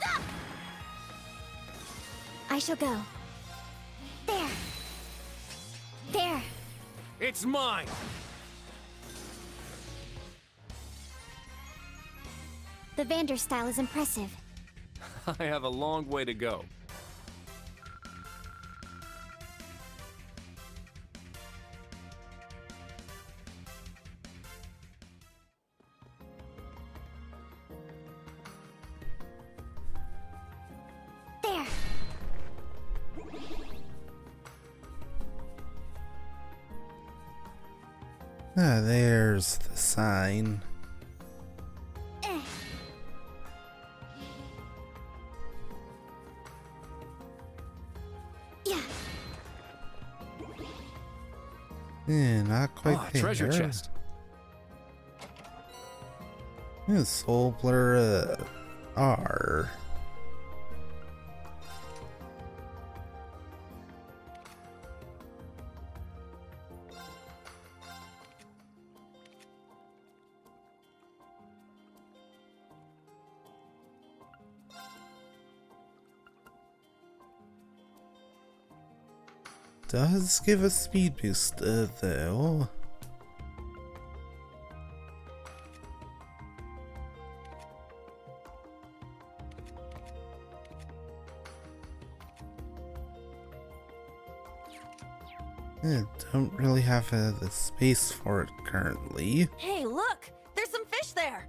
Ah! I shall go. There. There. It's mine. The Vander style is impressive. I have a long way to go. There. Ah, there's the sign. Eh. Yeah. Not quite Ah, there. treasure chest. Soul Blur R. Does give a speed boost though. I don't really have the space for it currently. Hey, look! There's some fish there!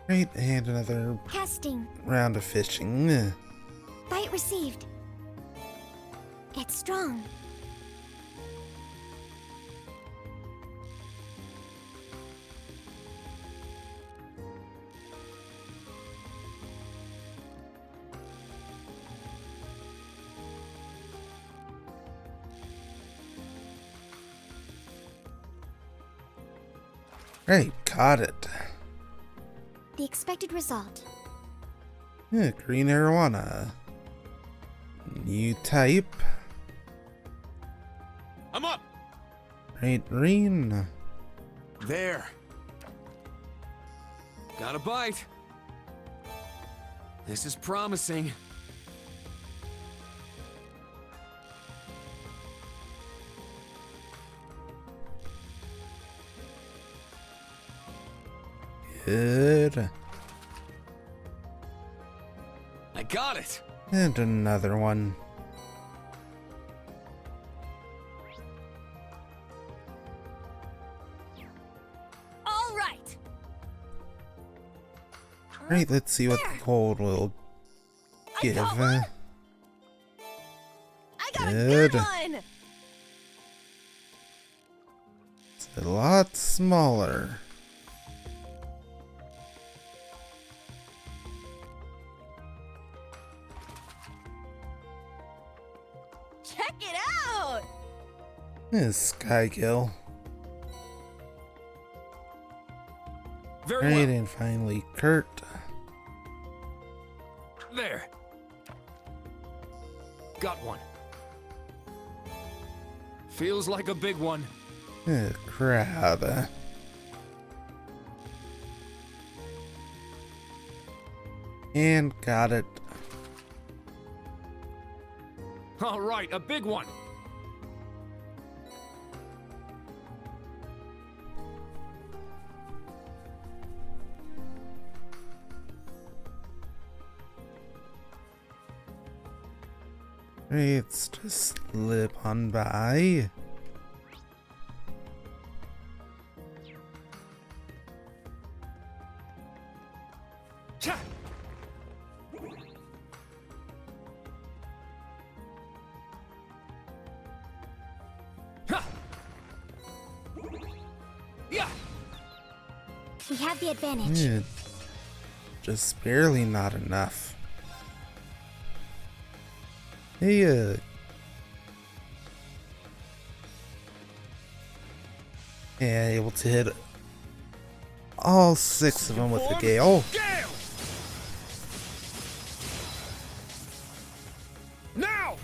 Right, and another Casting. round of fishing. Bite received. It's strong. Right, caught it. The expected result. Yeah, green arowana. New type. I'm up! Right, green. There. Got a bite. This is promising. Good. I got it. And another one. All right! Right, let's see what the cold will give. got one! I got a Good. good one! It's a lot smaller. Check it out! This Skykill. Very Right, well. and finally Kurt. There. Got one. Feels like a big one. Crab. And got it. All right, a big one. Let's just slip on by. Cha! Ha! Yeah! We have the advantage. Yeah, just barely not enough. Hey, yeah, able to hit all 6 of them with the gale. Gale! Now!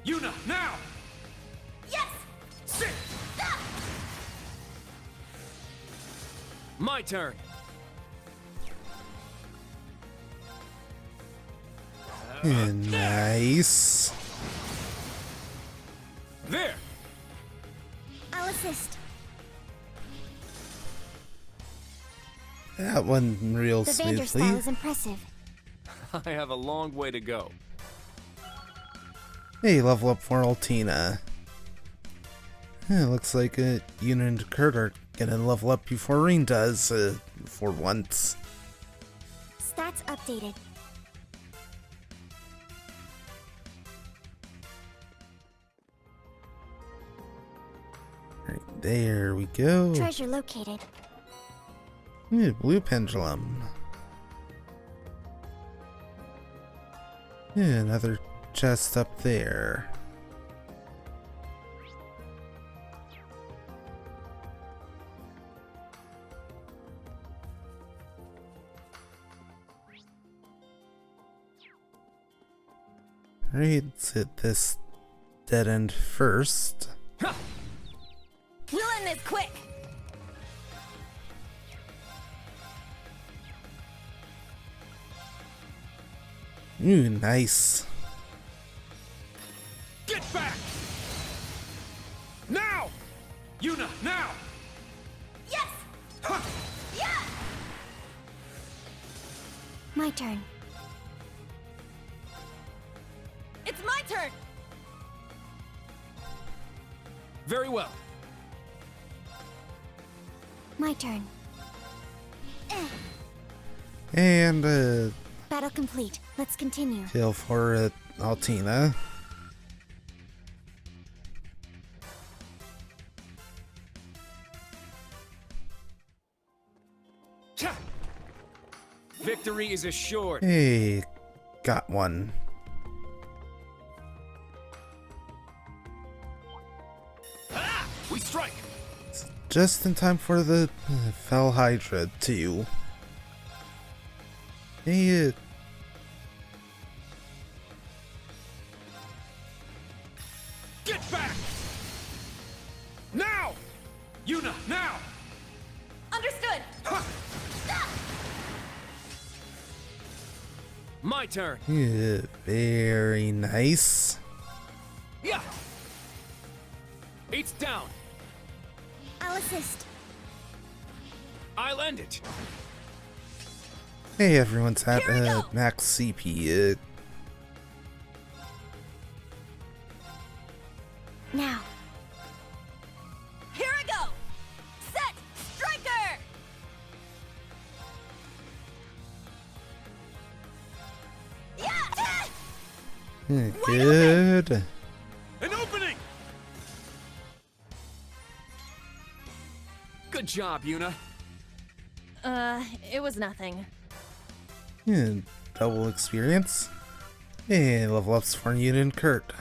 Yuna, now! Yes! Sit! My turn. Yeah, nice. There! I'll assist. That one real The Vander style smoothly. is impressive. I have a long way to go. Hey, level up for Altina. Yeah, looks like Yuna and Kurt are gonna level up before Reen does, for once. Stats updated. Right, there we go. Treasure located. Yeah, blue pendulum. Yeah, another chest up there. Right, let's hit this dead end first. We'll end this quick! Ooh, nice. Get back! Now! Yuna, now! Yes! Ha! Yeah! My turn. It's my turn! Very well. My turn. And, Battle complete. Let's continue. kill for Altina. Cha! Victory is assured. Hey, got one. Ah! We strike! Just in time for the Fell Hydra too. Hey, Get back! Now! Yuna, now! Understood! Ha! My turn. yeah, very nice. Yeah! It's down. I'll assist. I'll end it. Hey, everyone's at Here we go. max CP. Now. Here I go! Set! Striker! Yeah! Good. An opening! Good job, Yuna. It was nothing. Double experience. And level ups for Yuna and Kurt.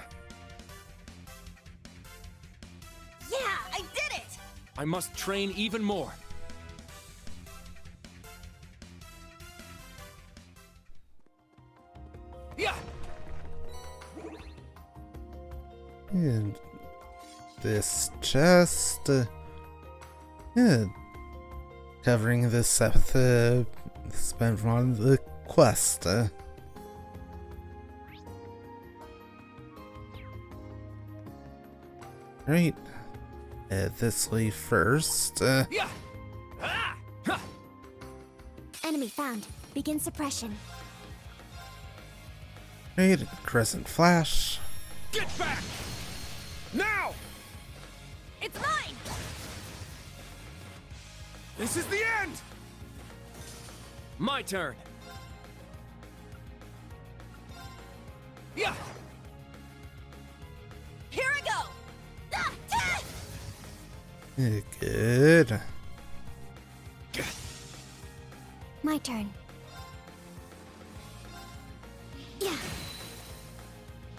Yeah, I did it! I must train even more. Yeah. And this chest. Covering the seventh spent on the quest. Right. This way first. Yeah. Ah! Ha! Enemy found. Begin suppression. Right. Crescent flash. Get back! Now! It's mine! This is the end! My turn. Yeah. Here I go! Ah, ah! Good. My turn. Yeah.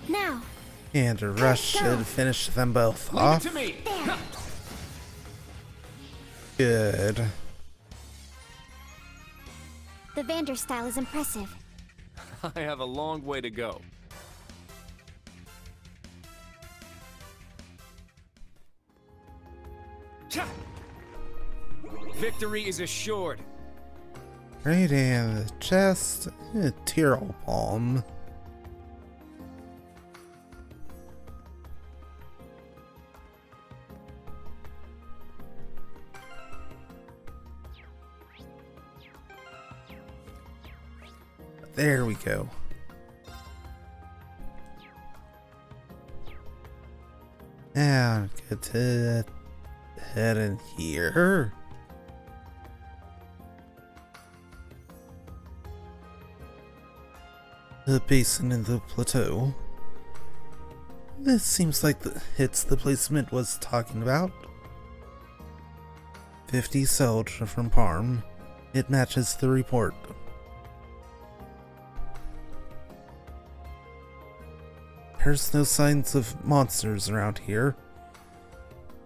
Now. And a rush should finish them both off. To me. There. Good. The Vander style is impressive. I have a long way to go. Cha! Victory is assured. Right, and the chest. Tyrol palm. There we go. Now get to head in here. The basin in the plateau. This seems like it's the placement was talking about. 50 sold from Parm. It matches the report. There's no signs of monsters around here,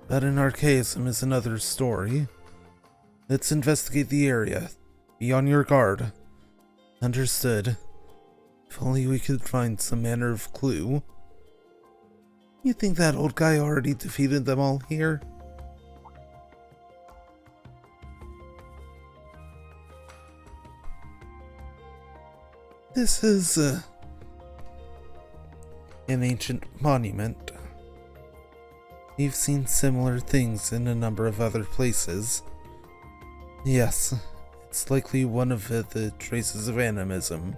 but an archaism is another story. Let's investigate the area. Be on your guard. Understood. If only we could find some manner of clue. You think that old guy already defeated them all here? This is, an ancient monument. You've seen similar things in a number of other places. Yes, it's likely one of the traces of animism.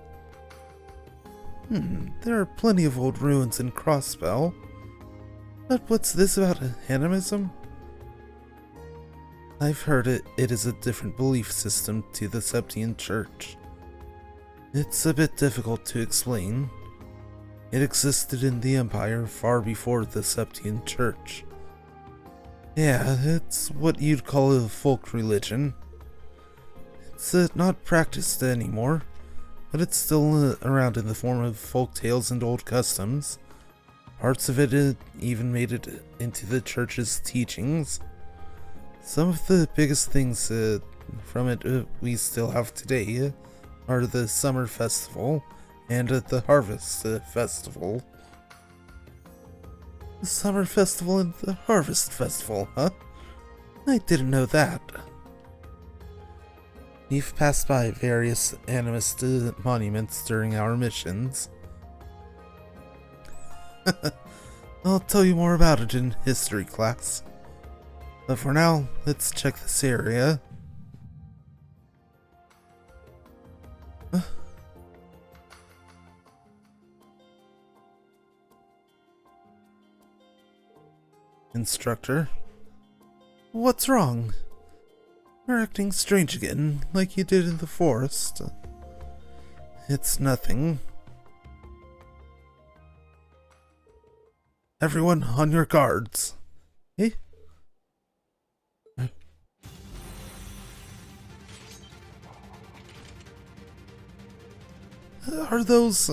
There are plenty of old ruins in Crossbell. But what's this about animism? I've heard it is a different belief system to the Septian Church. It's a bit difficult to explain. It existed in the Empire far before the Septian Church. Yeah, it's what you'd call a folk religion. It's not practiced anymore, but it's still around in the form of folk tales and old customs. Parts of it even made it into the church's teachings. Some of the biggest things from it we still have today are the Summer Festival and the Harvest Festival. The Summer Festival and the Harvest Festival, huh? I didn't know that. We've passed by various animist monuments during our missions. I'll tell you more about it in history class. But for now, let's check this area. Instructor? What's wrong? You're acting strange again, like you did in the forest. It's nothing. Everyone on your guards. Eh? Are those,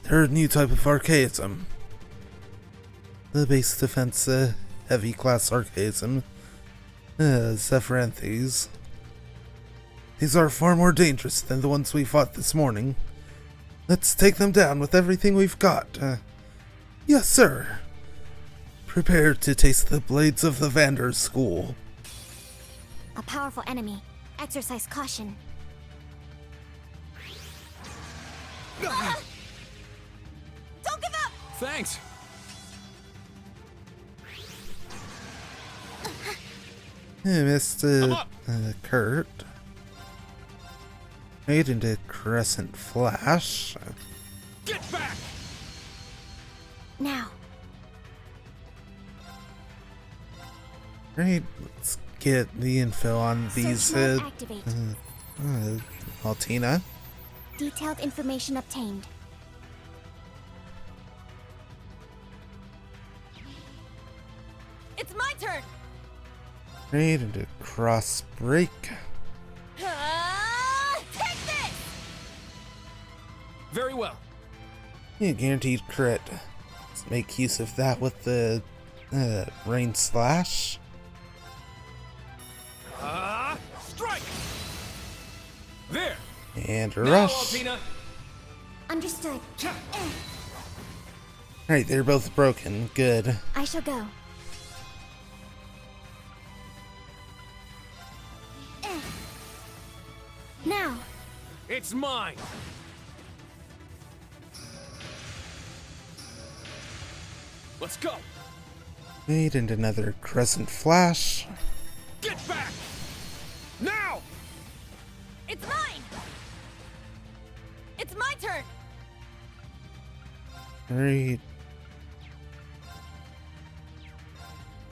they're a new type of archaism. The base defense, heavy class archaism. Zephyranthes. These are far more dangerous than the ones we fought this morning. Let's take them down with everything we've got. Yes, sir. Prepare to taste the blades of the Vander's school. A powerful enemy. Exercise caution. Don't give up! Thanks! Missed Kurt. Made into Crescent Flash. Get back! Now. Right, let's get the info on these, Search mode activate. Altina. Detailed information obtained. It's my turn! Right into Cross Break. Take this! Very well. Yeah, guaranteed crit. Let's make use of that with the Rain Slash. Strike! There! And Now, Rush. Altina! Understood. Right, they're both broken. Good. I shall go. Now. It's mine! Let's go! Made into another Crescent Flash. Get back! Now! It's mine! It's my turn! Right.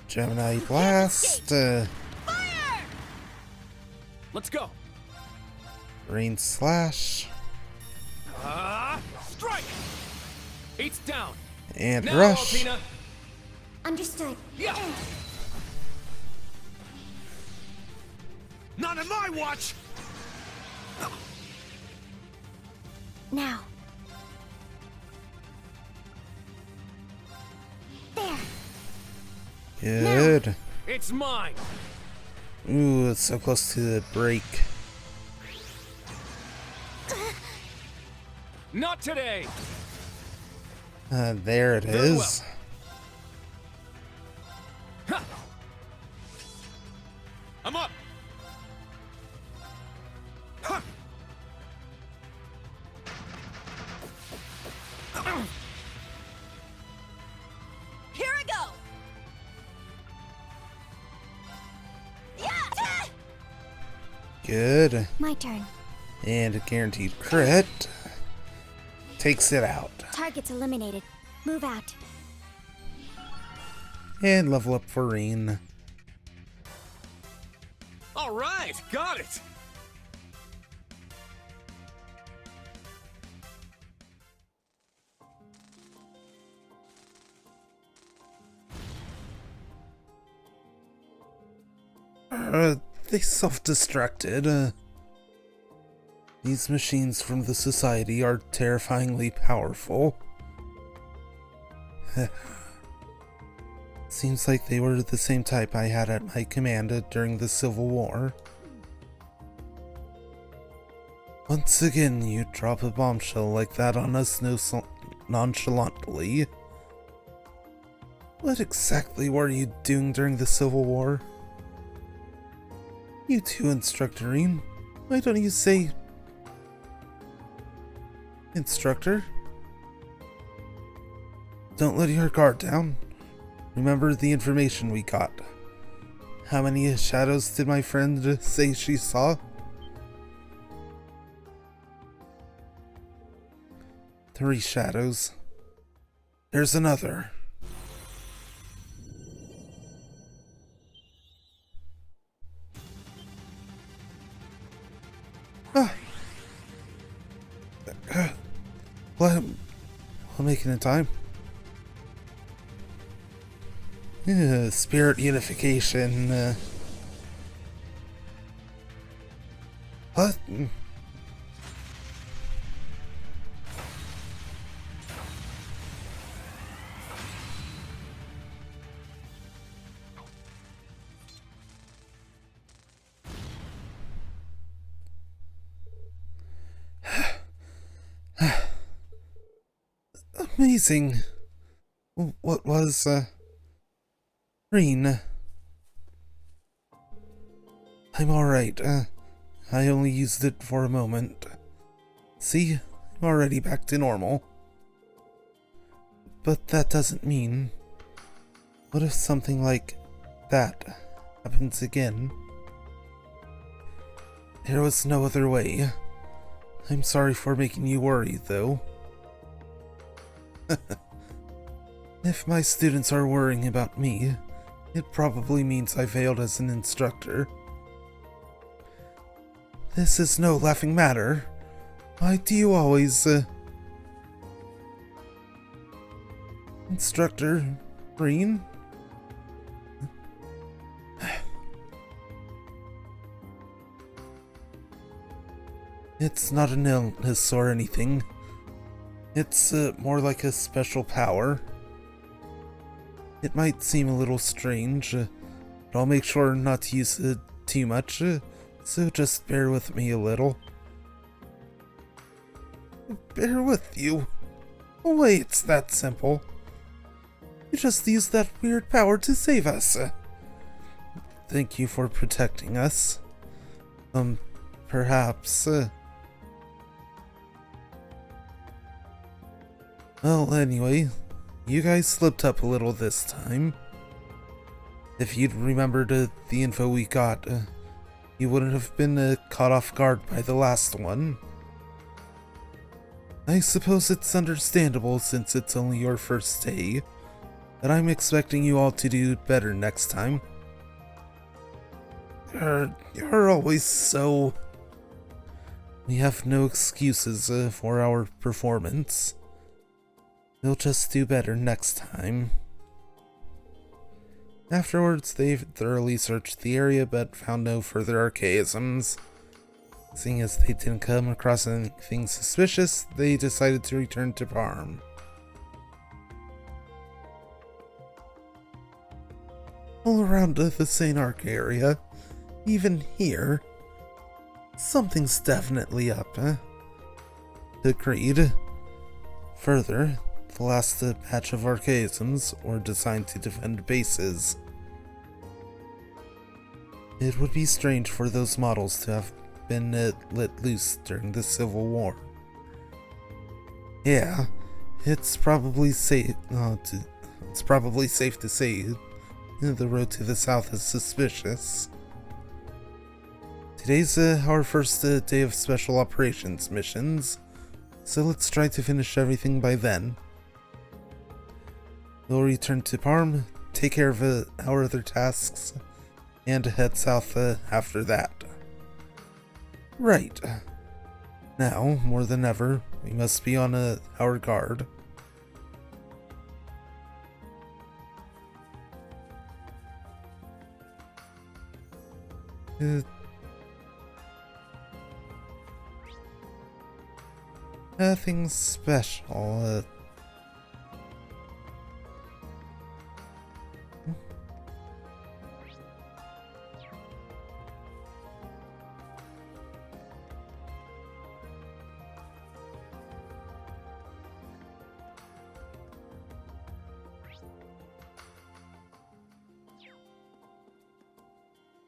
Gemini Blast. Fire! Let's go! Rain Slash. Strike! Eight's down! And Now, Rush. Altina! Understood. Yeah! Not on my watch! Now. There. Good. It's mine! Ooh, it's so close to the break. Not today! There it Very is. Ha! I'm up! Ha! Here I go! Yeah! Good. My turn. And a guaranteed crit. Takes it out. Targets eliminated. Move out. And level up for Rain. Alright, got it! They self-destructed. These machines from the Society are terrifyingly powerful. Seems like they were the same type I had at my command during the Civil War. Once again, you drop a bombshell like that on us nonchalantly. What exactly were you doing during the Civil War? You too, Instructorine. Why don't you say... Instructor? Don't let your guard down. Remember the information we got. How many shadows did my friend say she saw? 3 shadows. There's another. Well, I'll make it in time. Spirit unification. What? Amazing. What was, Green? I'm alright. I only used it for a moment. See? I'm already back to normal. But that doesn't mean... What if something like that happens again? There was no other way. I'm sorry for making you worry, though. If my students are worrying about me, it probably means I failed as an instructor. This is no laughing matter. Why do you always, Instructor Green? It's not an illness or anything. It's more like a special power. It might seem a little strange, but I'll make sure not to use it too much, so just bear with me a little. Bear with you? No way it's that simple. You just used that weird power to save us. Thank you for protecting us. Perhaps, Well, anyway, you guys slipped up a little this time. If you'd remembered the info we got, you wouldn't have been caught off guard by the last one. I suppose it's understandable since it's only your first day, but I'm expecting you all to do better next time. You're always so... We have no excuses for our performance. We'll just do better next time. Afterwards, they thoroughly searched the area but found no further archaisms. Seeing as they didn't come across anything suspicious, they decided to return to Parm. All around the St. Arc area, even here, something's definitely up, Agreed. Further, the last batch of archaisms were designed to defend bases. It would be strange for those models to have been let loose during the Civil War. Yeah, it's probably safe. It's probably safe to say the road to the south is suspicious. Today's our first day of special operations missions, so let's try to finish everything by then. We'll return to Parm, take care of our other tasks, and head south after that. Right. Now, more than ever, we must be on our guard. Nothing special.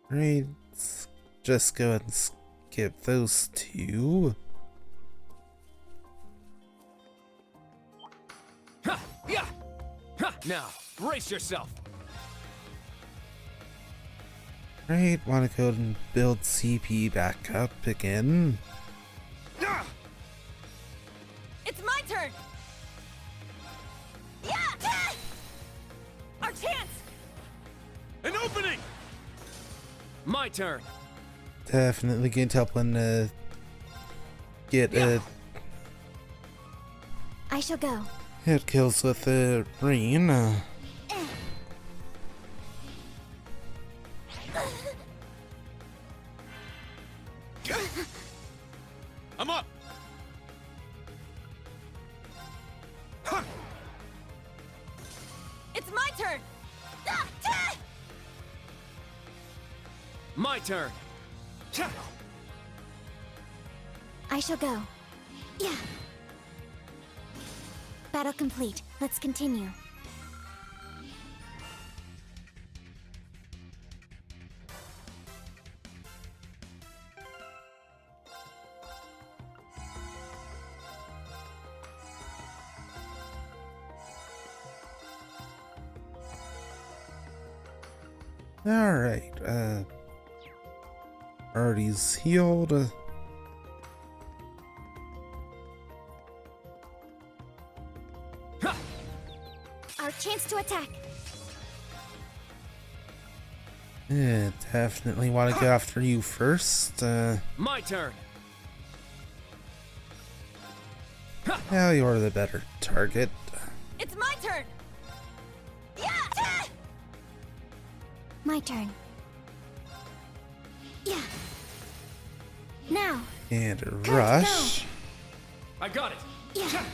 Right, let's just go ahead and skip those two. Ha! Yeah! Ha! Now, brace yourself! Right, wanna go ahead and build CP back up again. It's my turn! Yeah! Our chance! An opening! My turn! Definitely going to help when, get, I shall go. hit kills with, Green. My turn. I shall go. Yeah. Battle complete. Let's continue. Alright, Artie's healed. Our chance to attack. Yeah, definitely want to go after you first. My turn. Yeah, you're the better target. It's my turn! Yeah! My turn. Yeah. Now. And a rush. I got it. Yeah.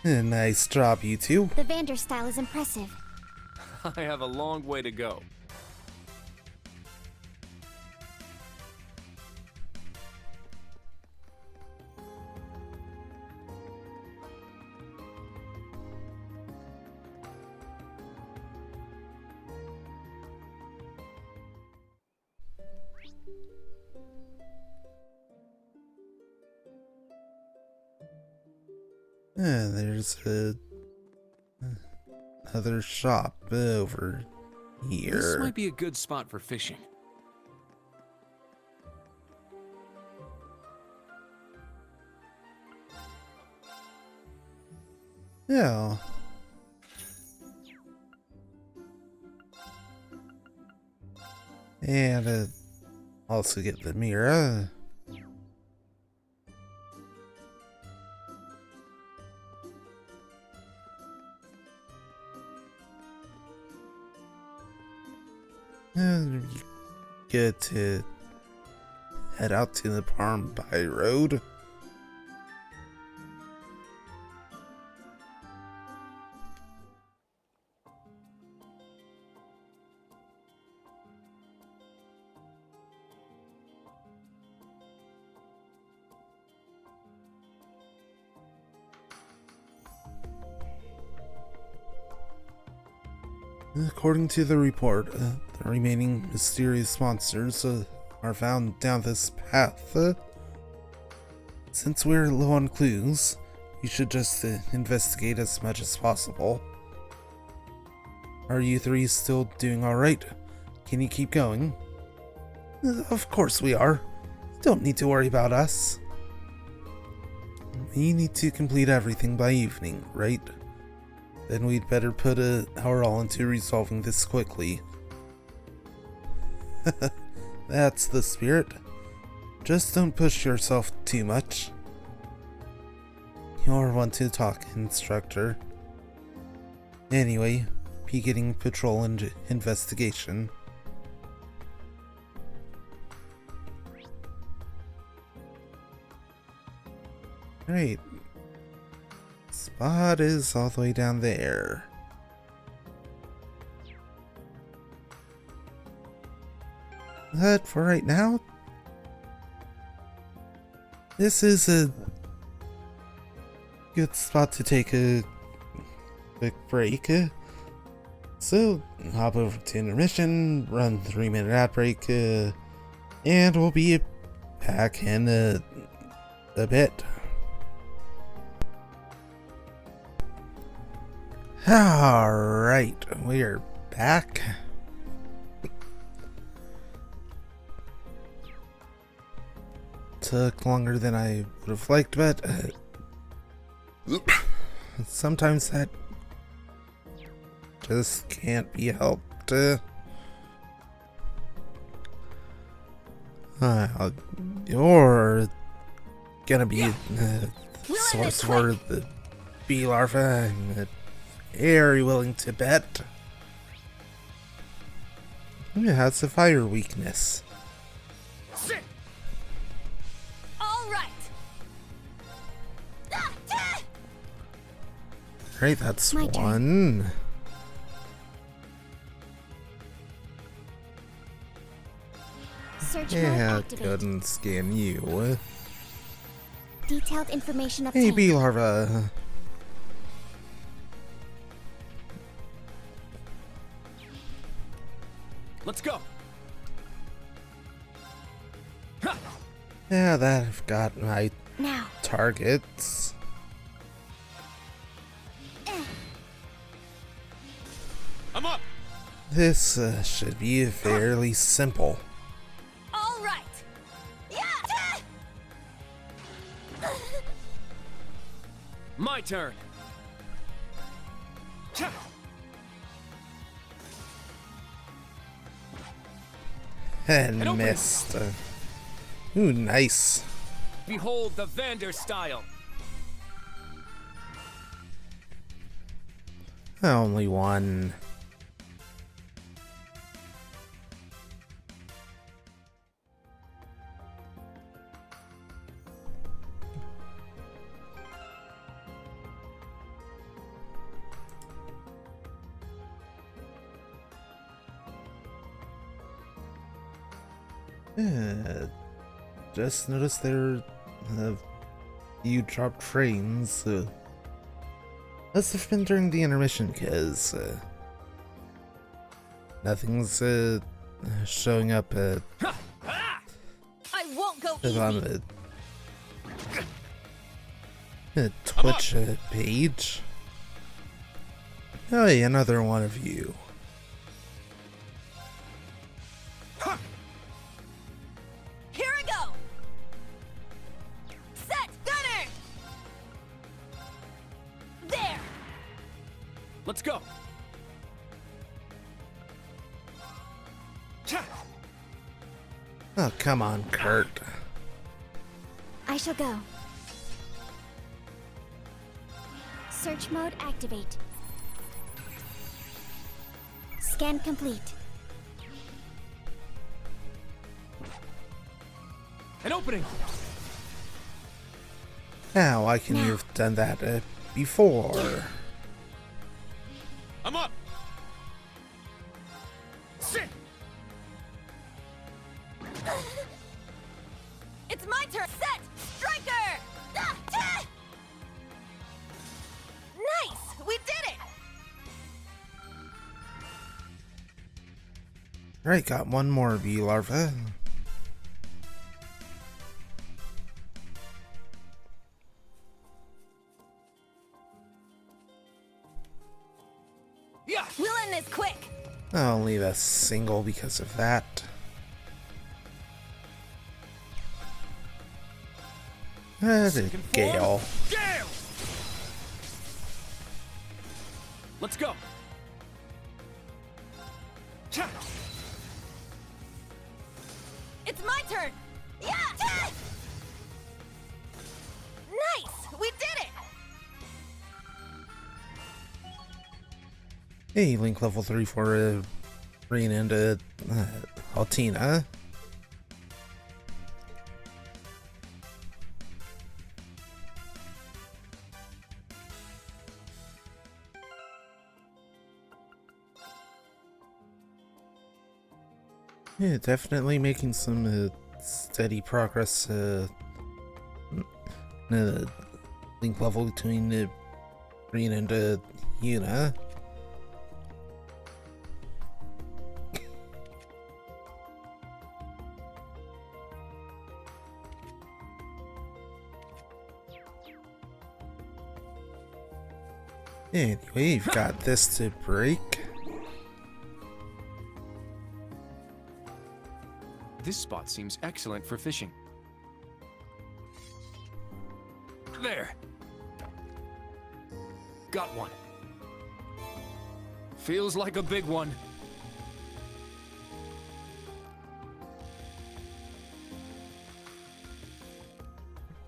A nice job, you two. The Vander style is impressive. I have a long way to go. There's another shop over here. This might be a good spot for fishing. Yeah. And also get the mirror. And get to head out to the Palm by Road. According to the report, the remaining mysterious monsters are found down this path. Since we're low on clues, we should just investigate as much as possible. Are you three still doing alright? Can you keep going? Of course we are. Don't need to worry about us. We need to complete everything by evening, right? Then we'd better put our all into resolving this quickly. That's the spirit. Just don't push yourself too much. You're one to talk, instructor. Anyway, beginning patrol and investigation. Great. Spot is all the way down there. But for right now, this is a good spot to take a quick break. So hop over to intermission, run 3-minute ad break, and we'll be back in a bit. Alright, we're back. Took longer than I would have liked, but sometimes that just can't be helped. You're gonna be the source for the bee larva. Very willing to bet. It has a fire weakness. All right. Right, that's My turn. one. Search mode Yeah, activate. go ahead and scan you. Detailed information Hey, obtained. bee larva. Let's go. Yeah, that I've got my Now. targets. I'm up. This should be fairly simple. All right. Yeah! My turn. And open. missed. Ooh, nice. Behold the Vander style. Only one. Just noticed there you dropped trains. Must have been during the intermission, because nothing's showing up I won't go easy. on the Twitch page. Oh, yeah, another one of you. Here I go. Set gunner. There. Let's go. Oh, come on, Kurt. I shall go. Search mode activate. Scan complete. An opening. Now, why can you have done that before? I'm up. Sit. It's my turn. Set striker. Nice. We did it. Alright, got one more bee larva. Yeah. We'll end this quick. I'll leave a single because of that. Gale. Gale. Let's go. It's my turn. Yeah. Nice. We did it. Hey, Link level 3 for bringing into Altina. Yeah, definitely making some steady progress. Link level between bringing into Yuna. Anyway, you've got this to break. This spot seems excellent for fishing. There. Got one. Feels like a big one.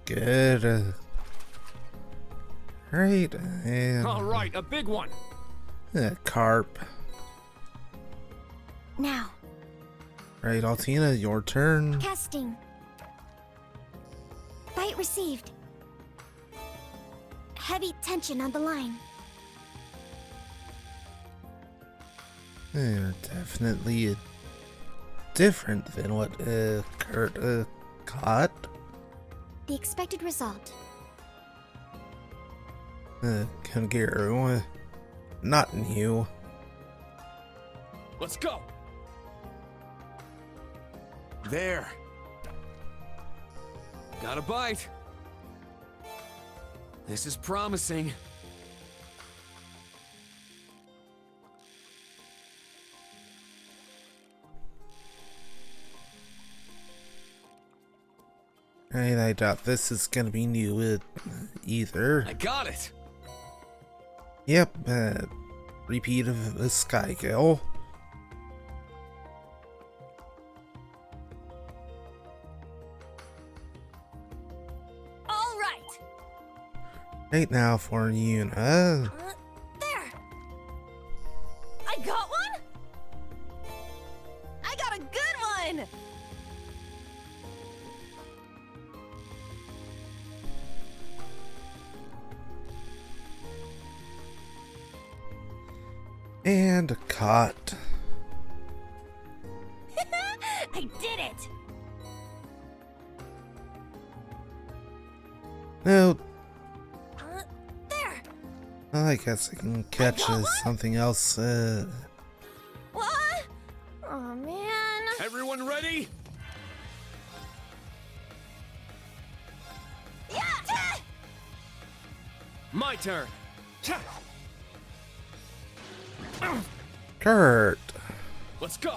Good. Right, and All right, a big one. carp. Now. Right, Altina, your turn. Casting. Bite received. Heavy tension on the line. Definitely different than what Kurt caught. The expected result. Kangaroo, not new. Let's go! There! Got a bite! This is promising. And I doubt this is gonna be new either. I got it! Yep, repeat of the Sky Girl. All right. Right now for Yuna. There. I got one. I got a good one. And caught. I did it. No, There. well, I guess I can catch got one. something else. What? Oh man. Everyone ready? Yeah. My turn. Kurt. Let's go!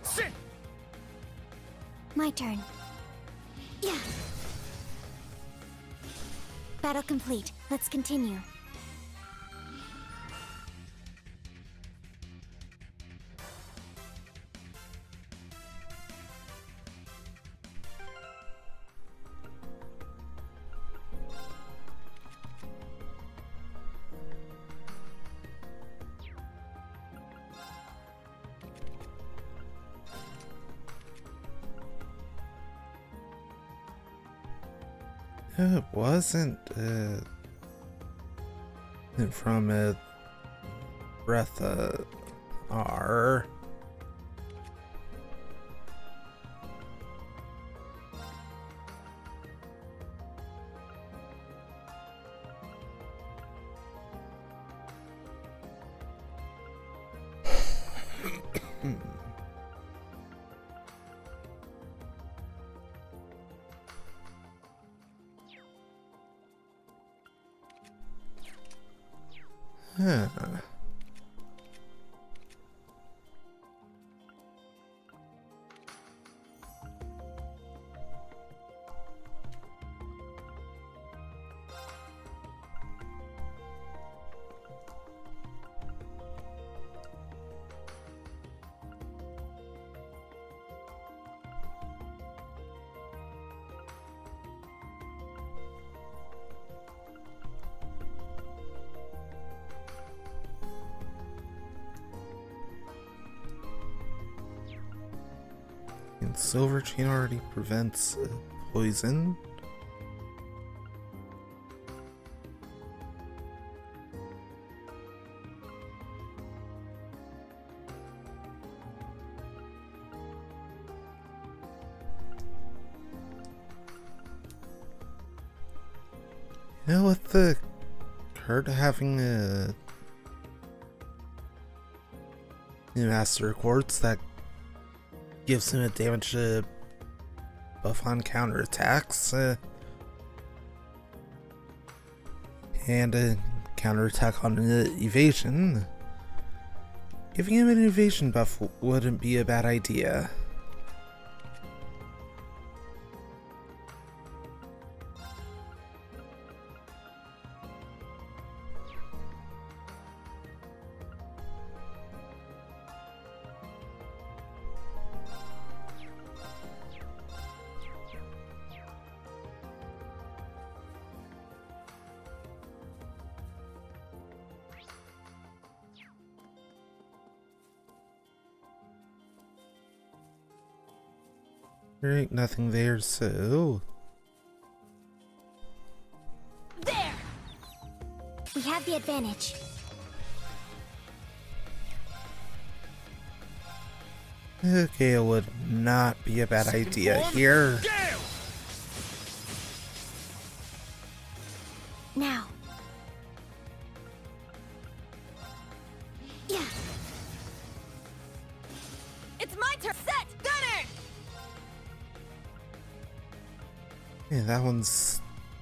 Sit! My turn. Yeah. Battle complete. Let's continue. It wasn't from Breath R. Huh. And Silver Chain already prevents poison. You know, with the Kurt having Master Quartz, that gives him a damage buff on counterattacks, and a counterattack on evasion. Giving him an evasion buff wouldn't be a bad idea. There ain't nothing there, so... There. We have the advantage. Okay, it would not be a bad idea here. Now. Yeah. It's my turn. Set, gunner. Yeah, that one's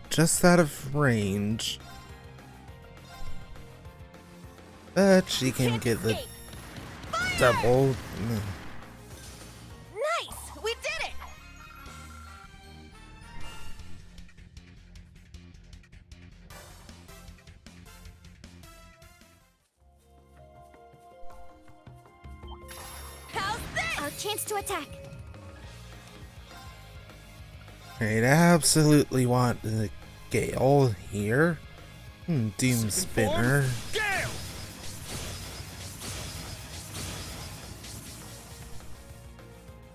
just out of range. But she can get the Escape. double. Nice, we did it. How's this? Our chance to attack. I'd absolutely want the Gale here. Doom Spinner.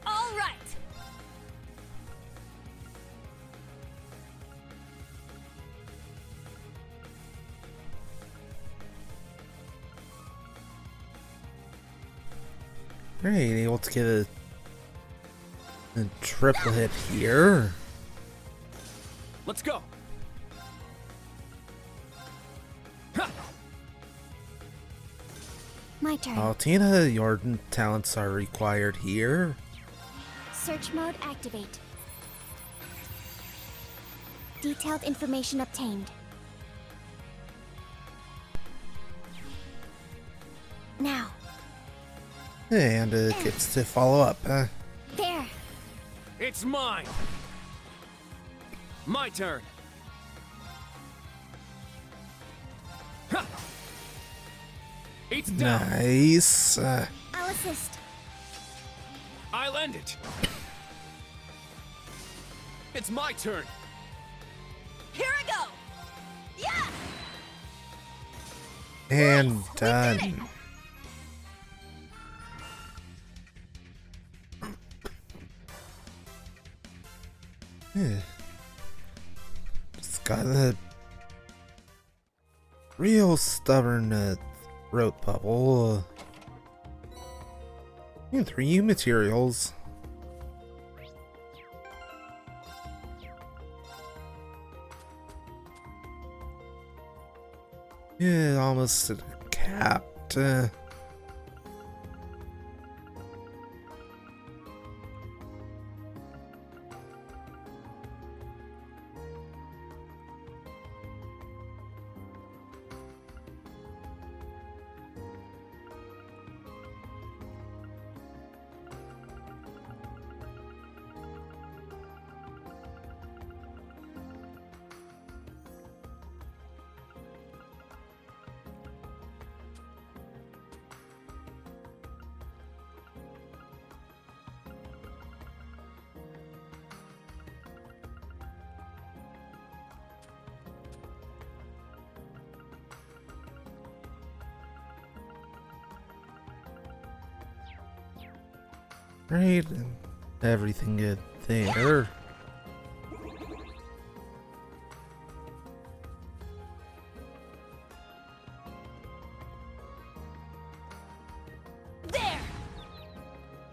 All right. Great, able to get a triple hit here. Let's go. My turn. Oh, Tina, your talents are required here. Search mode activate. Detailed information obtained. Now. And gets to follow up. There. It's mine. My turn. Ha! It's down. Nice. I'll assist. I'll end it. It's my turn. Here I go. Yeah. And Nice, we did done. it. Yeah. Just got a real stubborn throat bubble. 3 materials. Yeah, almost capped. Right, everything good there. There.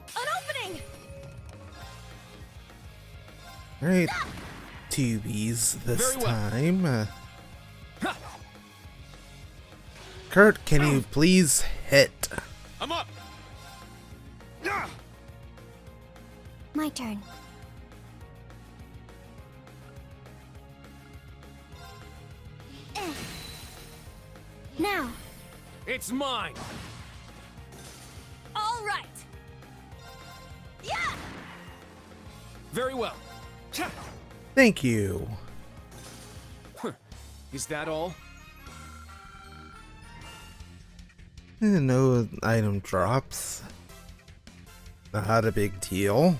An opening. Right, 2 Bs this Very well. time. Kurt, can you please hit? I'm up. My turn. Now. It's mine. All right. Yeah. Very well. Thank you. Is that all? No item drops. Not a big deal.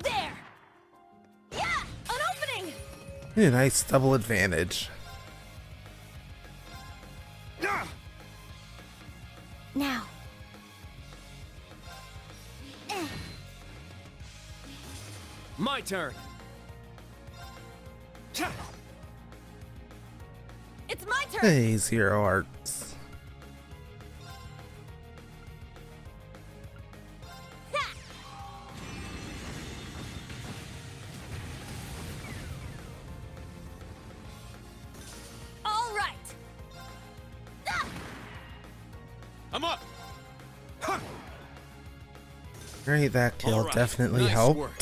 There. Yeah. An opening. A nice double advantage. Now. turn. It's my turn. Hey, Zero Arts. All right. I'm up. Great, that kill Alright, definitely nice helped. work.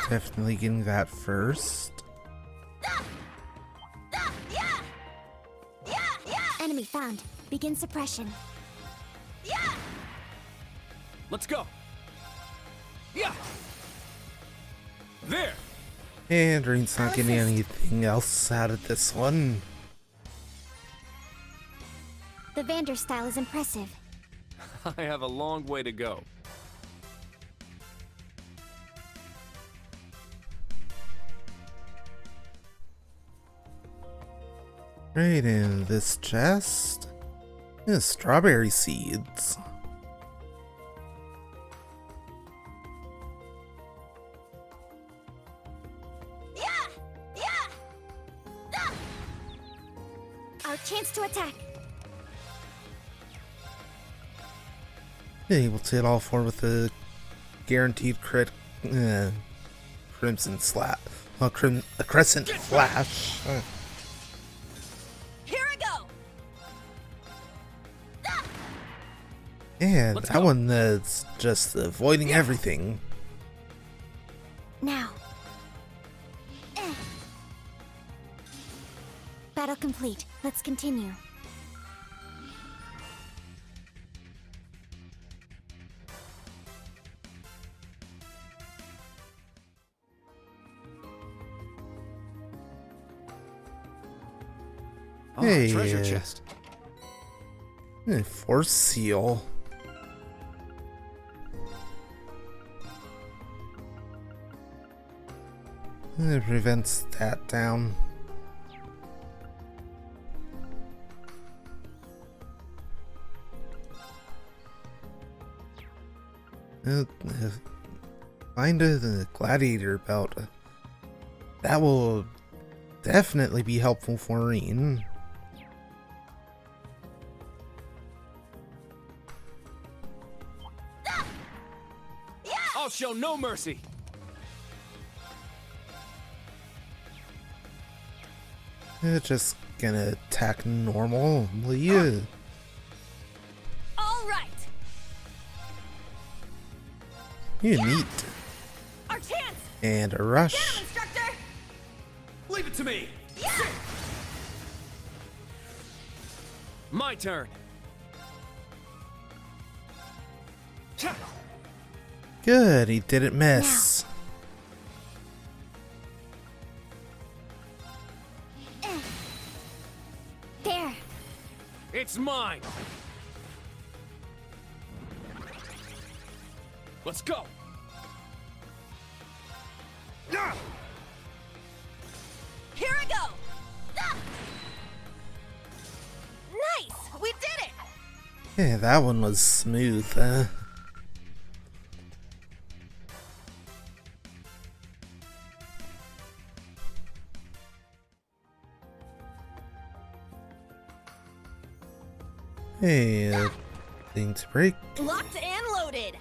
Definitely getting that first. Enemy found. Begin suppression. Let's go. Yeah. There. And Reen's not getting anything else out of this one. The Vander style is impressive. I have a long way to go. Right in this chest is strawberry seeds. Our chance to attack. Able to hit all four with a guaranteed crimson slap. Well, a crescent flash. Here I go. And Let's that go. one that's just avoiding everything. Now. Battle complete. Let's continue. Oh, Hey, treasure chest. Force seal. It prevents that down. Find the gladiator belt. That will definitely be helpful for Reen. I'll show no mercy. Just gonna attack normally. All right. Neat. Our chance. And a Get rush. him, instructor. Leave it to me. My turn. Good, he didn't miss. There. It's mine. Let's go. Here I go. Nice. We did it. Yeah, that one was smooth. Hey, thing to break. Locked and loaded.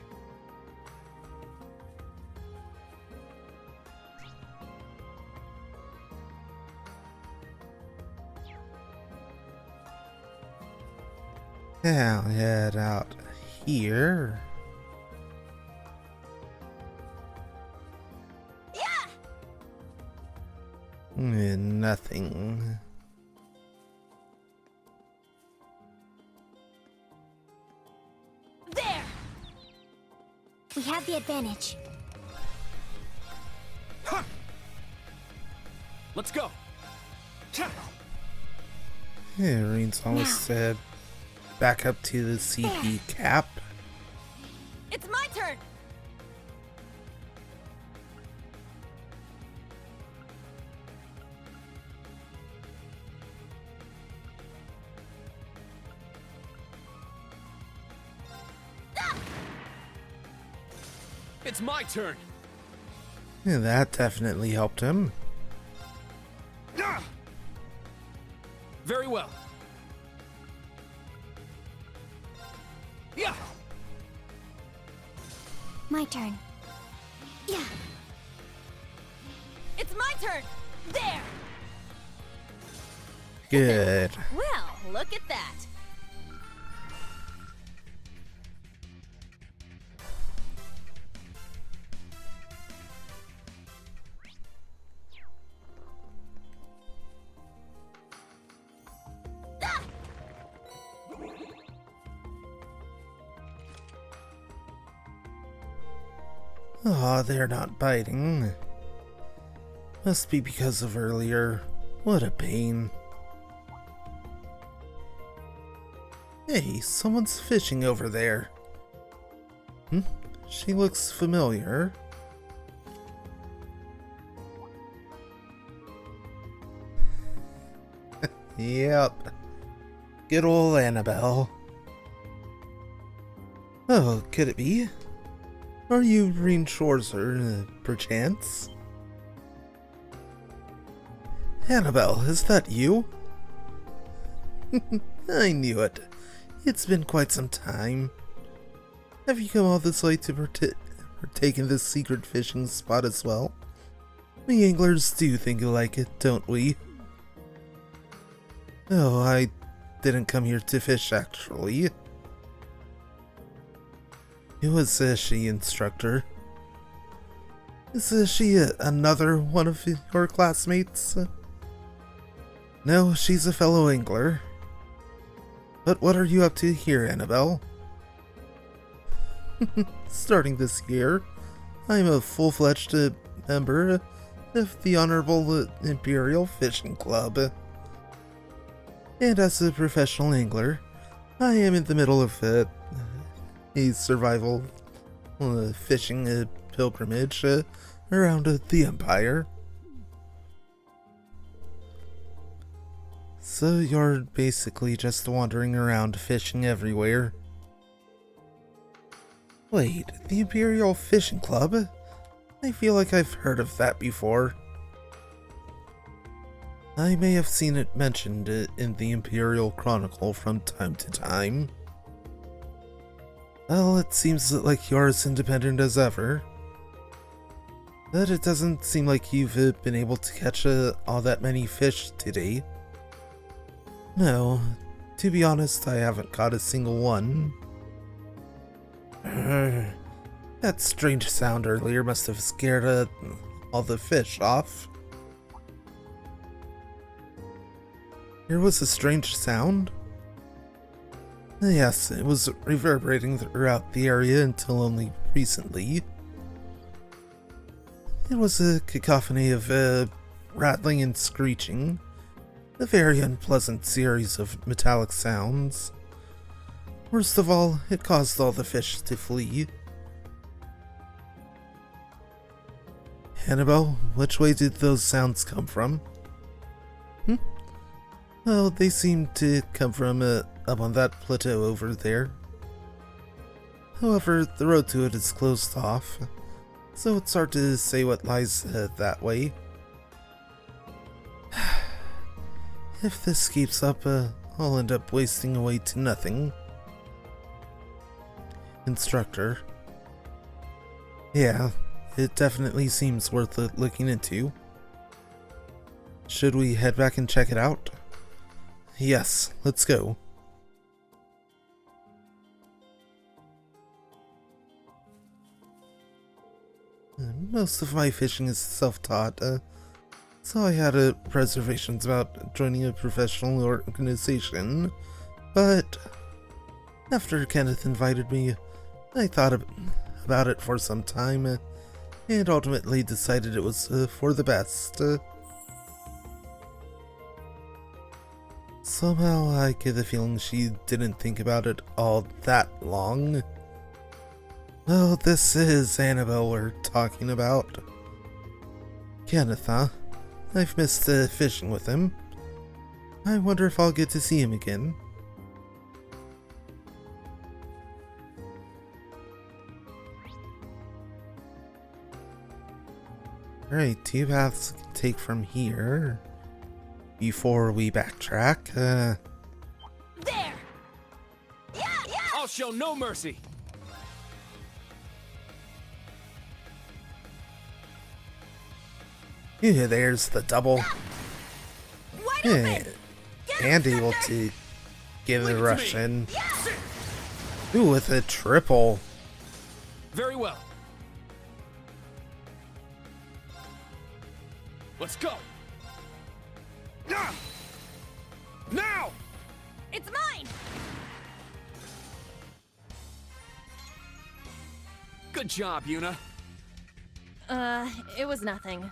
Now head out here. Nothing. There. We have the advantage. Let's go. Yeah, Reen's almost said back up to the CP cap. It's my turn. It's my turn! Yeah, that definitely helped him. Ah! Very well. Yeah! My turn. Yeah. It's my turn! There! Good. Well, look at that. Aw, they're not biting. Must be because of earlier. What a pain. Hey, someone's fishing over there. She looks familiar. Yep. Good old Annabelle. Oh, could it be? Are you Green Shorzer, perchance? Annabelle, is that you? I knew it. It's been quite some time. Have you come all this way to partake in this secret fishing spot as well? We anglers do think alike, don't we? Oh, I didn't come here to fish, actually. Who is she, instructor? Is she another one of your classmates? No, she's a fellow angler. But what are you up to here, Annabelle? Starting this year, I'm a full-fledged member of the Honorable Imperial Fishing Club. And as a professional angler, I am in the middle of a survival fishing pilgrimage around the Empire. So you're basically just wandering around fishing everywhere. Wait, the Imperial Fishing Club? I feel like I've heard of that before. I may have seen it mentioned in the Imperial Chronicle from time to time. Well, it seems like you're as independent as ever. But it doesn't seem like you've been able to catch all that many fish today. No, to be honest, I haven't caught a single one. That strange sound earlier must have scared all the fish off. There was a strange sound? Yes, it was reverberating throughout the area until only recently. It was a cacophony of rattling and screeching, a very unpleasant series of metallic sounds. Worst of all, it caused all the fish to flee. Annabelle, which way did those sounds come from? Well, they seem to come from up on that plateau over there. However, the road to it is closed off, so it's hard to say what lies that way. If this keeps up, I'll end up wasting away to nothing. Instructor. Yeah, it definitely seems worth looking into. Should we head back and check it out? Yes, let's go. Most of my fishing is self-taught, so I had reservations about joining a professional organization, but after Kenneth invited me, I thought about it for some time, and ultimately decided it was for the best. Somehow I get the feeling she didn't think about it all that long. Oh, this is Annabelle we're talking about. Kenneth, huh? I've missed fishing with him. I wonder if I'll get to see him again. Alright, two paths to take from here. Before we backtrack, There! I'll show no mercy. yeah, there's the double. Wide Yeah, open! Get him, and able Spectre! to give the Leave it to rush me. in. Ooh, with a triple. Very well. Let's go. Now! It's mine! Good job, Yuna. It was nothing.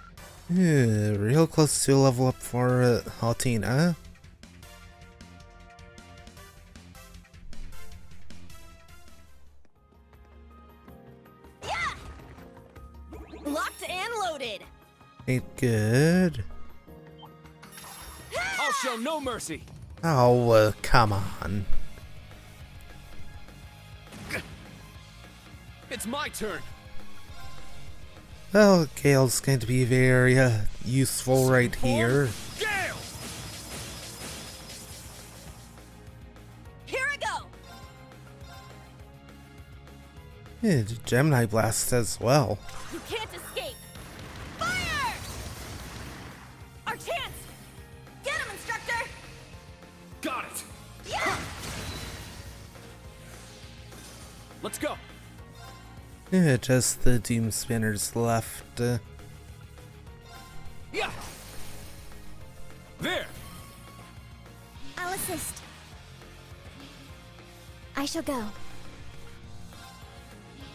Yeah, real close to a level up for Altina. Locked and loaded! Ain't good. I'll show no mercy. Oh, come on. It's my turn. Well, Gale's going to be very useful right here. Gale! Here I go! Yeah, Gemini Blast as well. You can't escape! Fire! Our chance! Get him, instructor! Got it. Yeah! Let's go. Yeah, just the Doom Spinners left. Yeah. There. I'll assist. I shall go.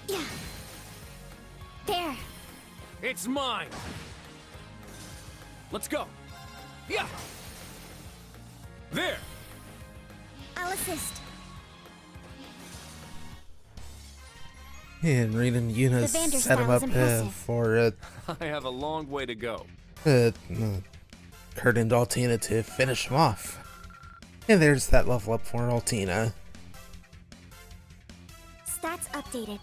Yeah. There. It's mine. Let's go. Yeah. There. I'll assist. And Reed and Yuna The Vander set him style is up impressive. for I have a long way to go. Kurt and Altina to finish him off. And there's that level up for Altina. Stats updated.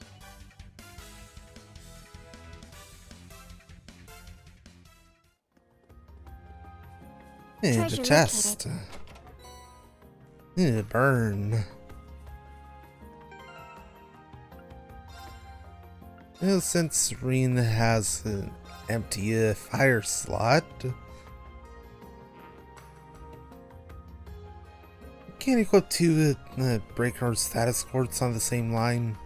And Treasure the chest. Burn. Well, since Reen has an empty fire slot, can't equip two breaker status quartz on the same line.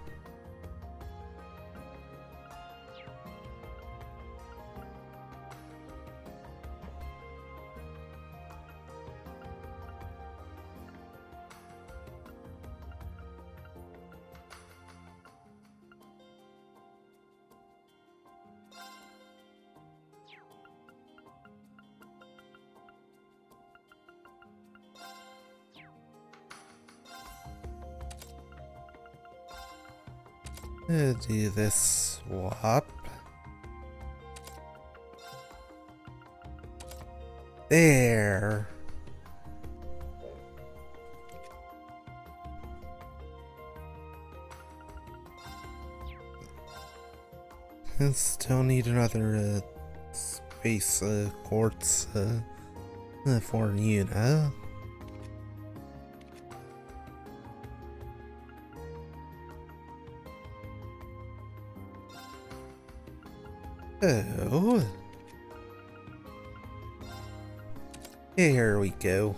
Do this swap. There. And still need another space quartz for Yuna. Oh. Here we go.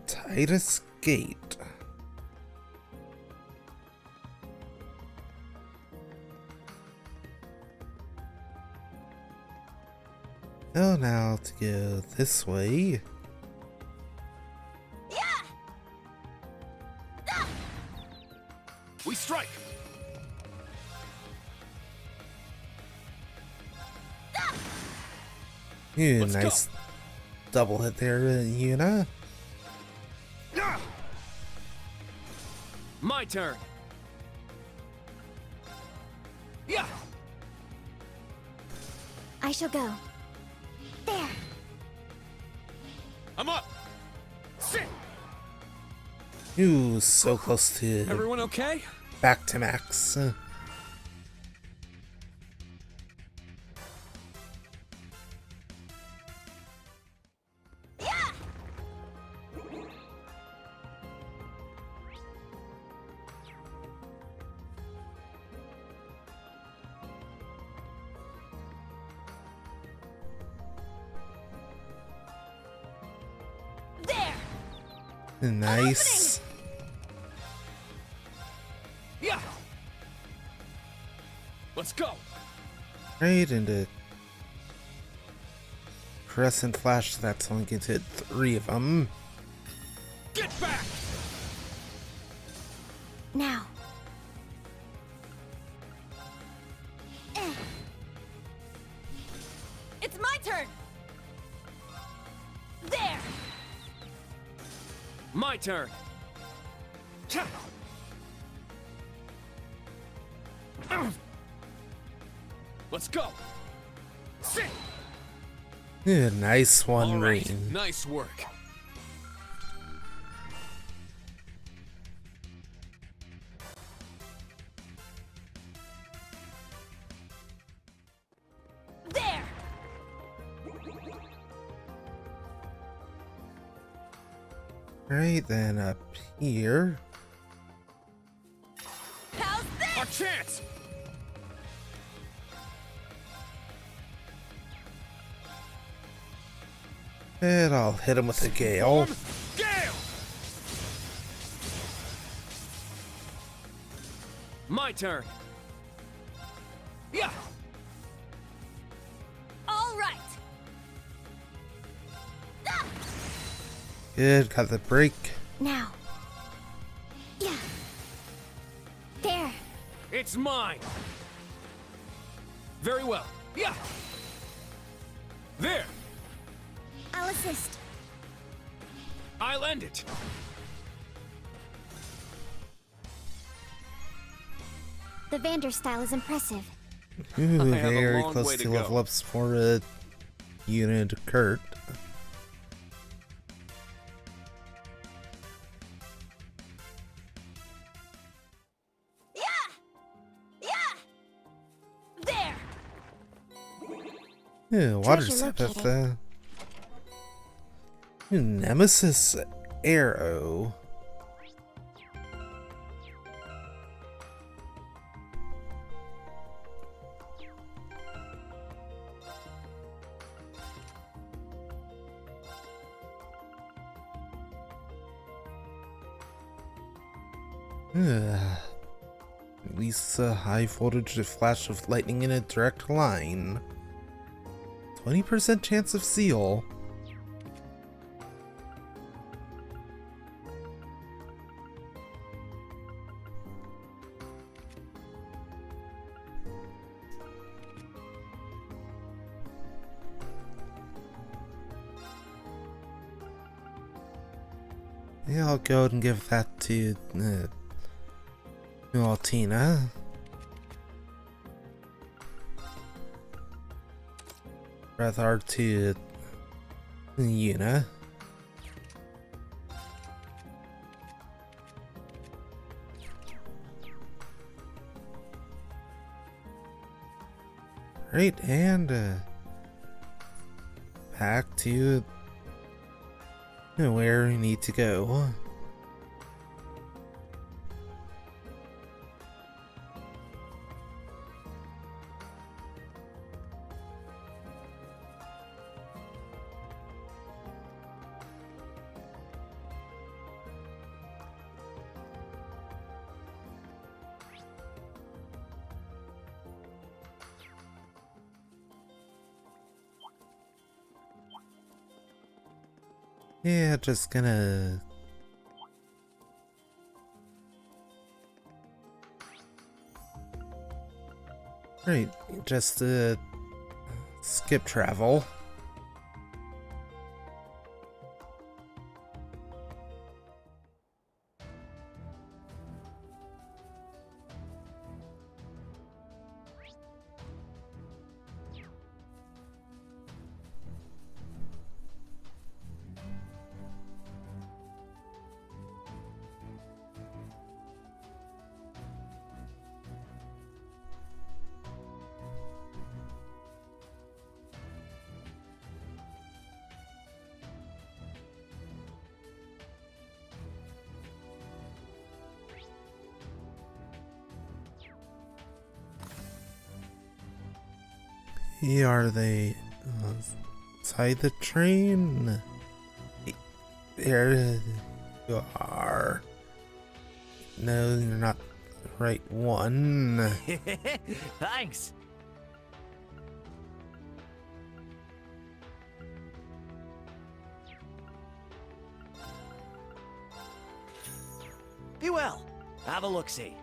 Titus Gate. Oh, now to go this way. We strike. Ooh, Let's nice double hit there, Yuna. My turn. Yeah. I shall go. There. I'm up. Sit. Ooh, so close to Everyone okay? back to max. There! Nice. Yeah. Let's go. Right into Crescent Flash. That's only going to hit 3 of them. Get back. Now. It's my turn! There! My turn. Cha. Let's go. Sit. Yeah, nice one, All right. Rain. Nice work. There! Right then, up here. How's this? Our chance. And I'll hit him with a gale. Gale. My turn. Yeah. All right! Good, got the break. Now. Yeah. There. It's mine. Very well. Yeah. There. I'll assist. I'll end it. The Vander style is impressive. Ooh, I have a very long close way to to level go. ups for a unit Kurt. Yeah! Yeah! There! Yeah, water Treasure sabbath. located. Nemesis arrow. At least a high voltage flash of lightning in a direct line. 20% chance of seal. Yeah, I'll go ahead and give that to Altina. Rather to Yuna. Right, and back to where we need to go. Yeah, just gonna right, just skip travel. Are they inside the train? There you are. No, you're not the right one. Thanks. Be well. Have a look-see.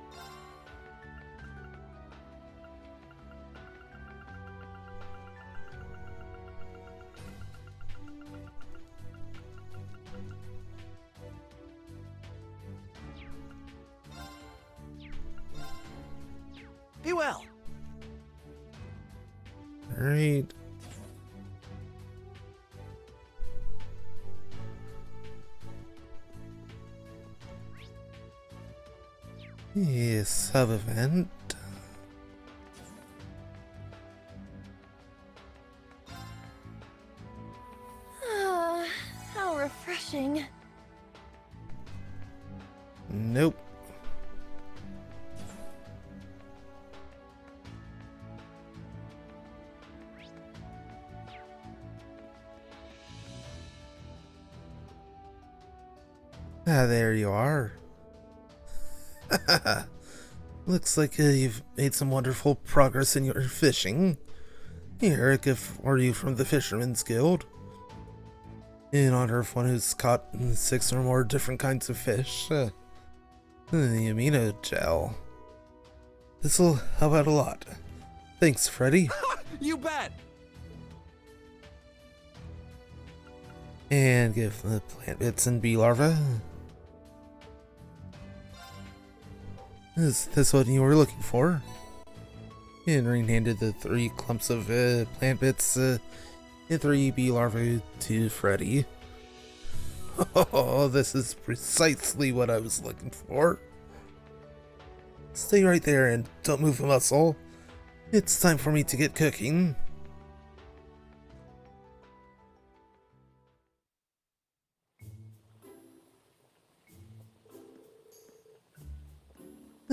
Be well. Alright. Yes, sub-event. How refreshing. Nope. Ah, there you are. Looks like you've made some wonderful progress in your fishing. Here, a gift for you from the Fisherman's Guild. In honor of one who's caught 6 or more different kinds of fish. The amino gel. This'll help out a lot. Thanks, Freddy. You bet! And give the plant bits and bee larvae. Is this what you were looking for? Henry handed the 3 clumps of plant bits and 3 bee larvae to Freddy. Oh, this is precisely what I was looking for. Stay right there and don't move a muscle. It's time for me to get cooking.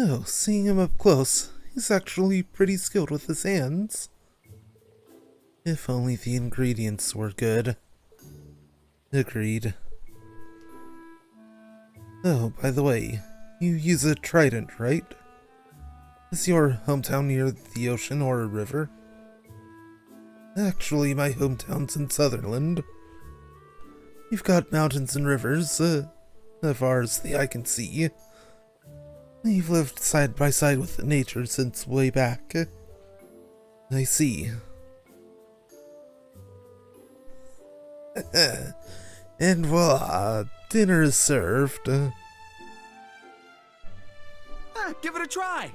Oh, seeing him up close, he's actually pretty skilled with his hands. If only the ingredients were good. Agreed. Oh, by the way, you use a trident, right? Is your hometown near the ocean or a river? Actually, my hometown's in Sutherland. You've got mountains and rivers, as far as the eye can see. You've lived side by side with nature since way back. I see. And voila, dinner is served. Give it a try!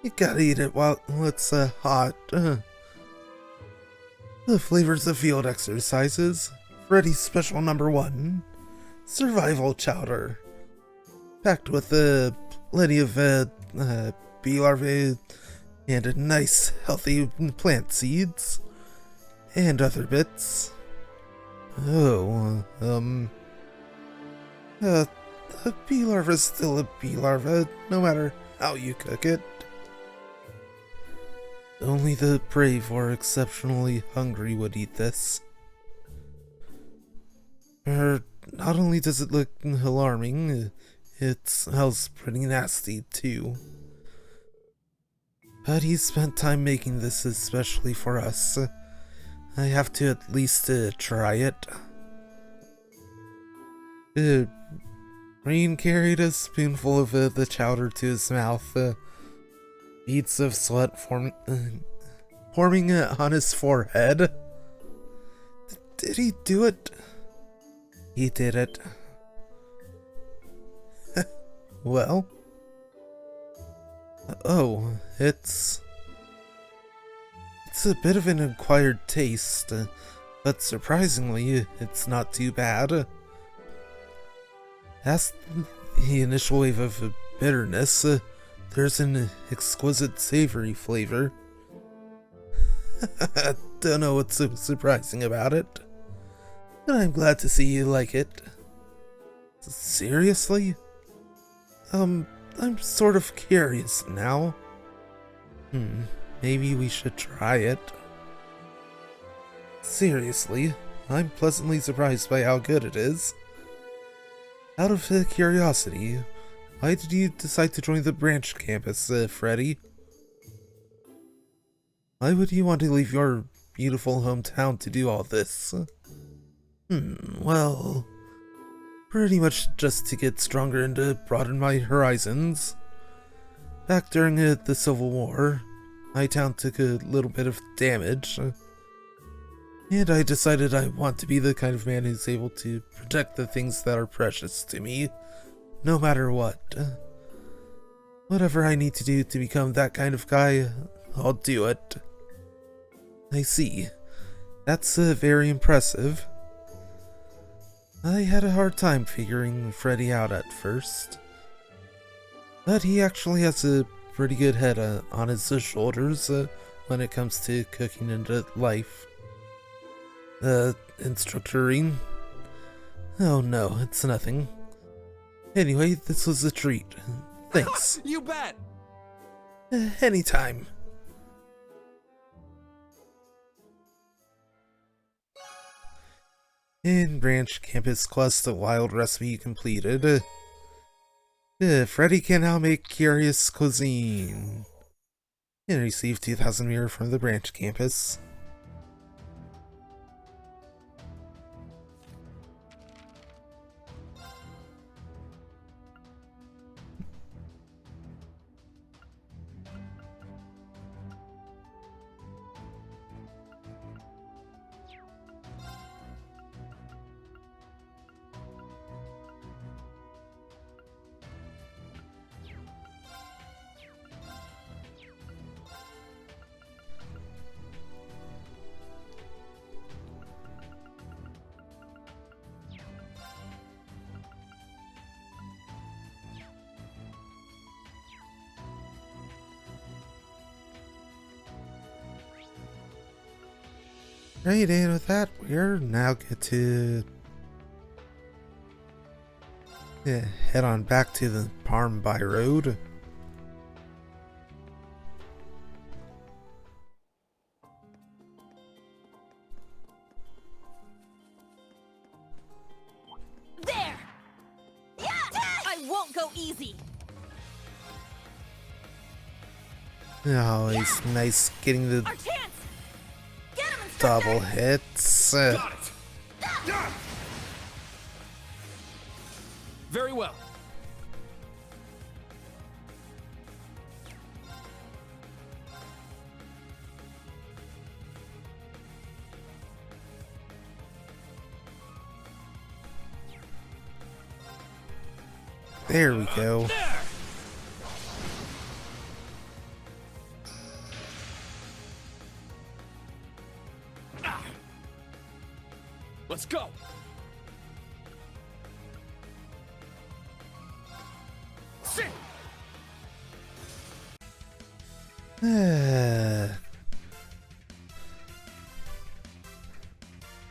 You gotta eat it while it's hot. The flavors of field exercises. Freddy's special #1. Survival chowder. Packed with plenty of bee larvae and nice healthy plant seeds and other bits. Oh, a bee larva's still a bee larva, no matter how you cook it. Only the brave or exceptionally hungry would eat this. Not only does it look alarming, it smells pretty nasty, too. But he spent time making this especially for us. I have to at least try it. Green carried a spoonful of the chowder to his mouth. Beads of sweat forming on his forehead. Did he do it? He did it. Well. Oh, it's a bit of an acquired taste, but surprisingly, it's not too bad. Past the initial wave of bitterness, there's an exquisite savory flavor. Don't know what's so surprising about it, but I'm glad to see you like it. Seriously? I'm sort of curious now. maybe we should try it. Seriously, I'm pleasantly surprised by how good it is. Out of curiosity, why did you decide to join the branch campus, Freddy? Why would you want to leave your beautiful hometown to do all this? Well, pretty much just to get stronger and to broaden my horizons. Back during the Civil War, my town took a little bit of damage, and I decided I want to be the kind of man who's able to protect the things that are precious to me, no matter what. Whatever I need to do to become that kind of guy, I'll do it. I see. That's very impressive. I had a hard time figuring Freddy out at first, but he actually has a pretty good head on his shoulders when it comes to cooking into life. Instructoring? Oh no, it's nothing. Anyway, this was a treat. Thanks. You bet! Anytime. In Branch Campus Quest, the wild recipe completed. Freddy can now make curious cuisine. And receive 2,000 mirror from the Branch Campus. Right, and with that, we're now get to head on back to the Parm by road. There! Yeah! I won't go easy! Always nice getting the Our chance! Get him, Instructor! double hits. Got it! Very well. There we go. There! Let's go! Sit!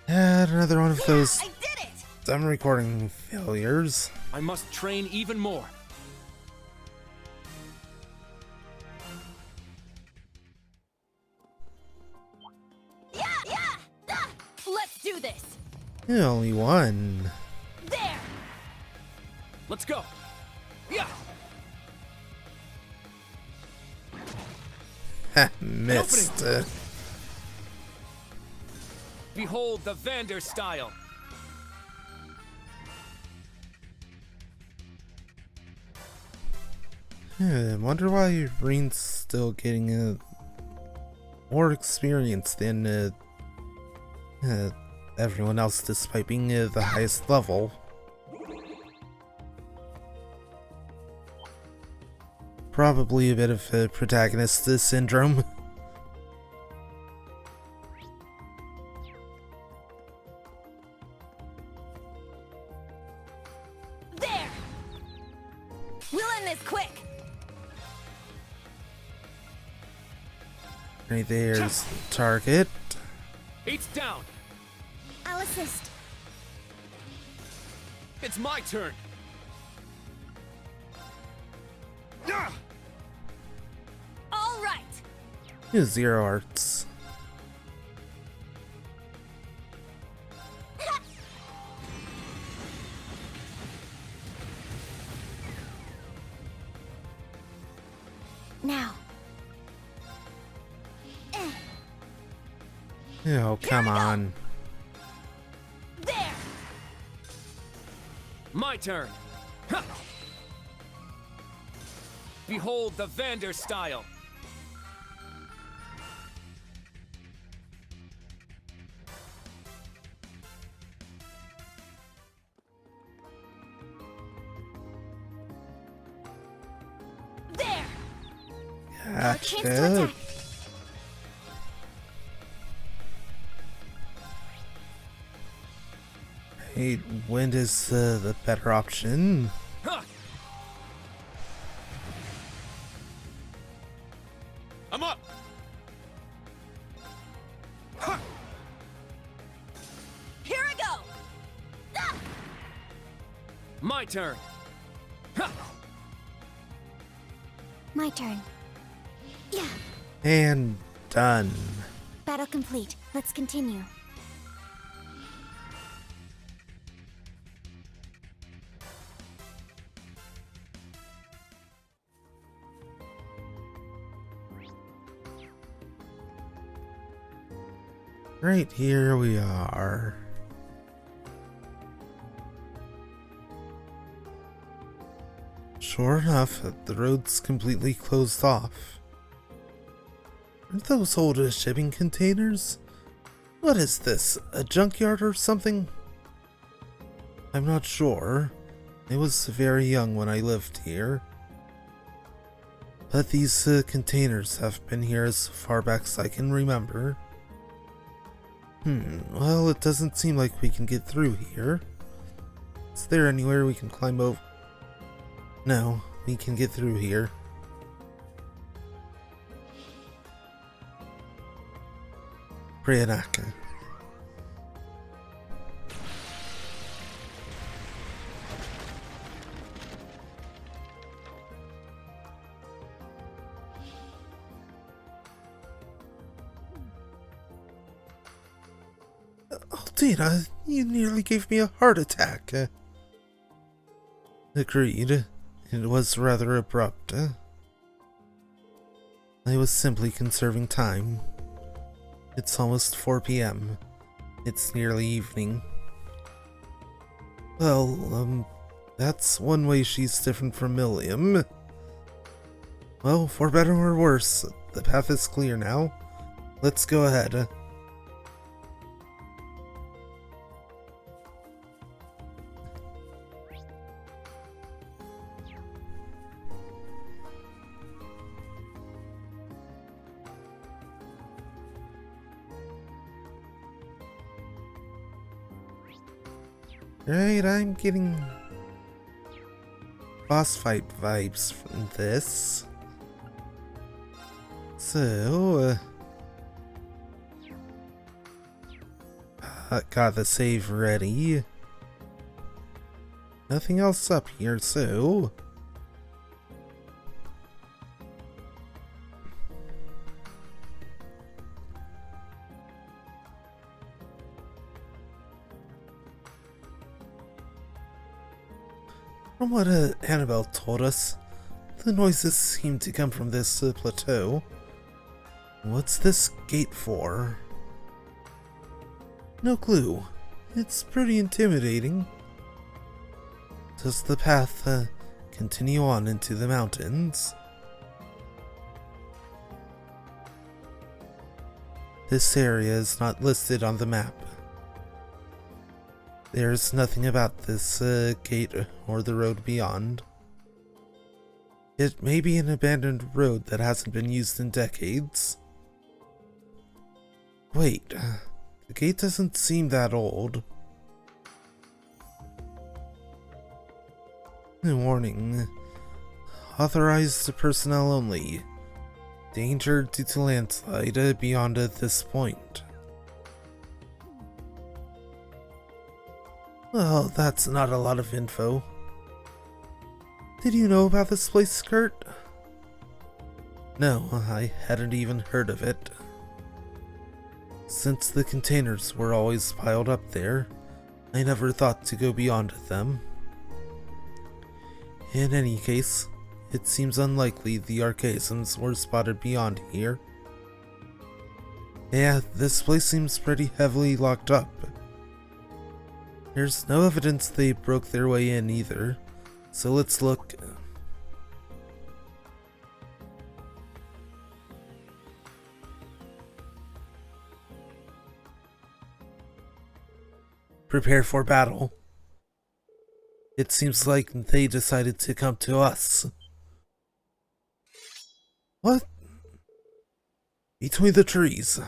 Had another one of those I did it! dumb recording failures. I must train even more. Let's do this! Only one. There! Let's go. Yeah. Ha, missed. Behold the Vander style. I wonder why Reen's still getting more experience than everyone else, despite being the highest level. Probably a bit of protagonist syndrome. There! We'll end this quick! Right there's the target. Eight's down. I'll assist. It's my turn. All right! Zero arts. Now. Oh, come on. There! My turn! Ha! Behold the Vander style! There! Ah, Chance to shit. attack. Hey, wind is the better option. Ha! I'm up! Ha! Here I go! Ah! My turn! Ha! My turn. Yeah. And done. Battle complete. Let's continue. Right here we are. Sure enough, the road's completely closed off. Aren't those old shipping containers? What is this, a junkyard or something? I'm not sure. I was very young when I lived here. But these containers have been here as far back as I can remember. Well, it doesn't seem like we can get through here. Is there anywhere we can climb over? No, we can get through here. Priyanaka. Aldina, you nearly gave me a heart attack. Agreed. It was rather abrupt. I was simply conserving time. It's almost 4 p.m. It's nearly evening. Well, that's one way she's different from Milliam. Well, for better or worse, the path is clear now. Let's go ahead. Right, I'm getting boss fight vibes from this. So, got the save ready. Nothing else up here, so... From what Annabelle told us, the noises seem to come from this plateau. What's this gate for? No clue. It's pretty intimidating. Does the path continue on into the mountains? This area is not listed on the map. There's nothing about this gate or the road beyond. It may be an abandoned road that hasn't been used in decades. Wait, the gate doesn't seem that old. Warning. Authorized personnel only. Danger due to landslide beyond this point. Well, that's not a lot of info. Did you know about this place, Kurt? No, I hadn't even heard of it. Since the containers were always piled up there, I never thought to go beyond them. In any case, it seems unlikely the archaisms were spotted beyond here. Yeah, this place seems pretty heavily locked up. There's no evidence they broke their way in either, so let's look. Prepare for battle. It seems like they decided to come to us. What? Between the trees.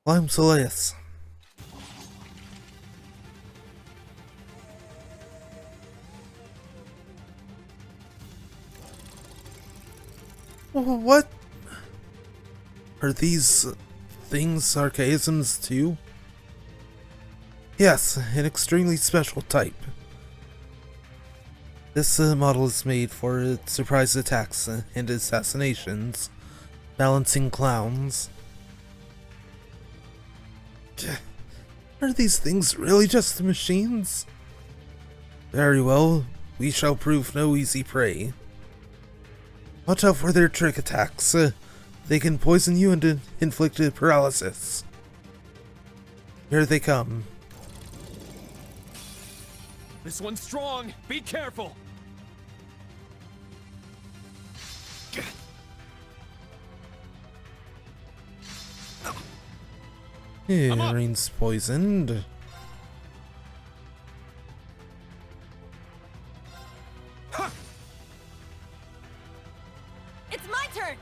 Climb Soleus. What? Are these things archaisms too? Yes, an extremely special type. This model is made for surprise attacks and assassinations, balancing clowns. Are these things really just machines? Very well, we shall prove no easy prey. Watch out for their trick attacks. They can poison you and inflict paralysis. Here they come. This one's strong! Be careful! Yeah, Rain's poisoned. It's my turn!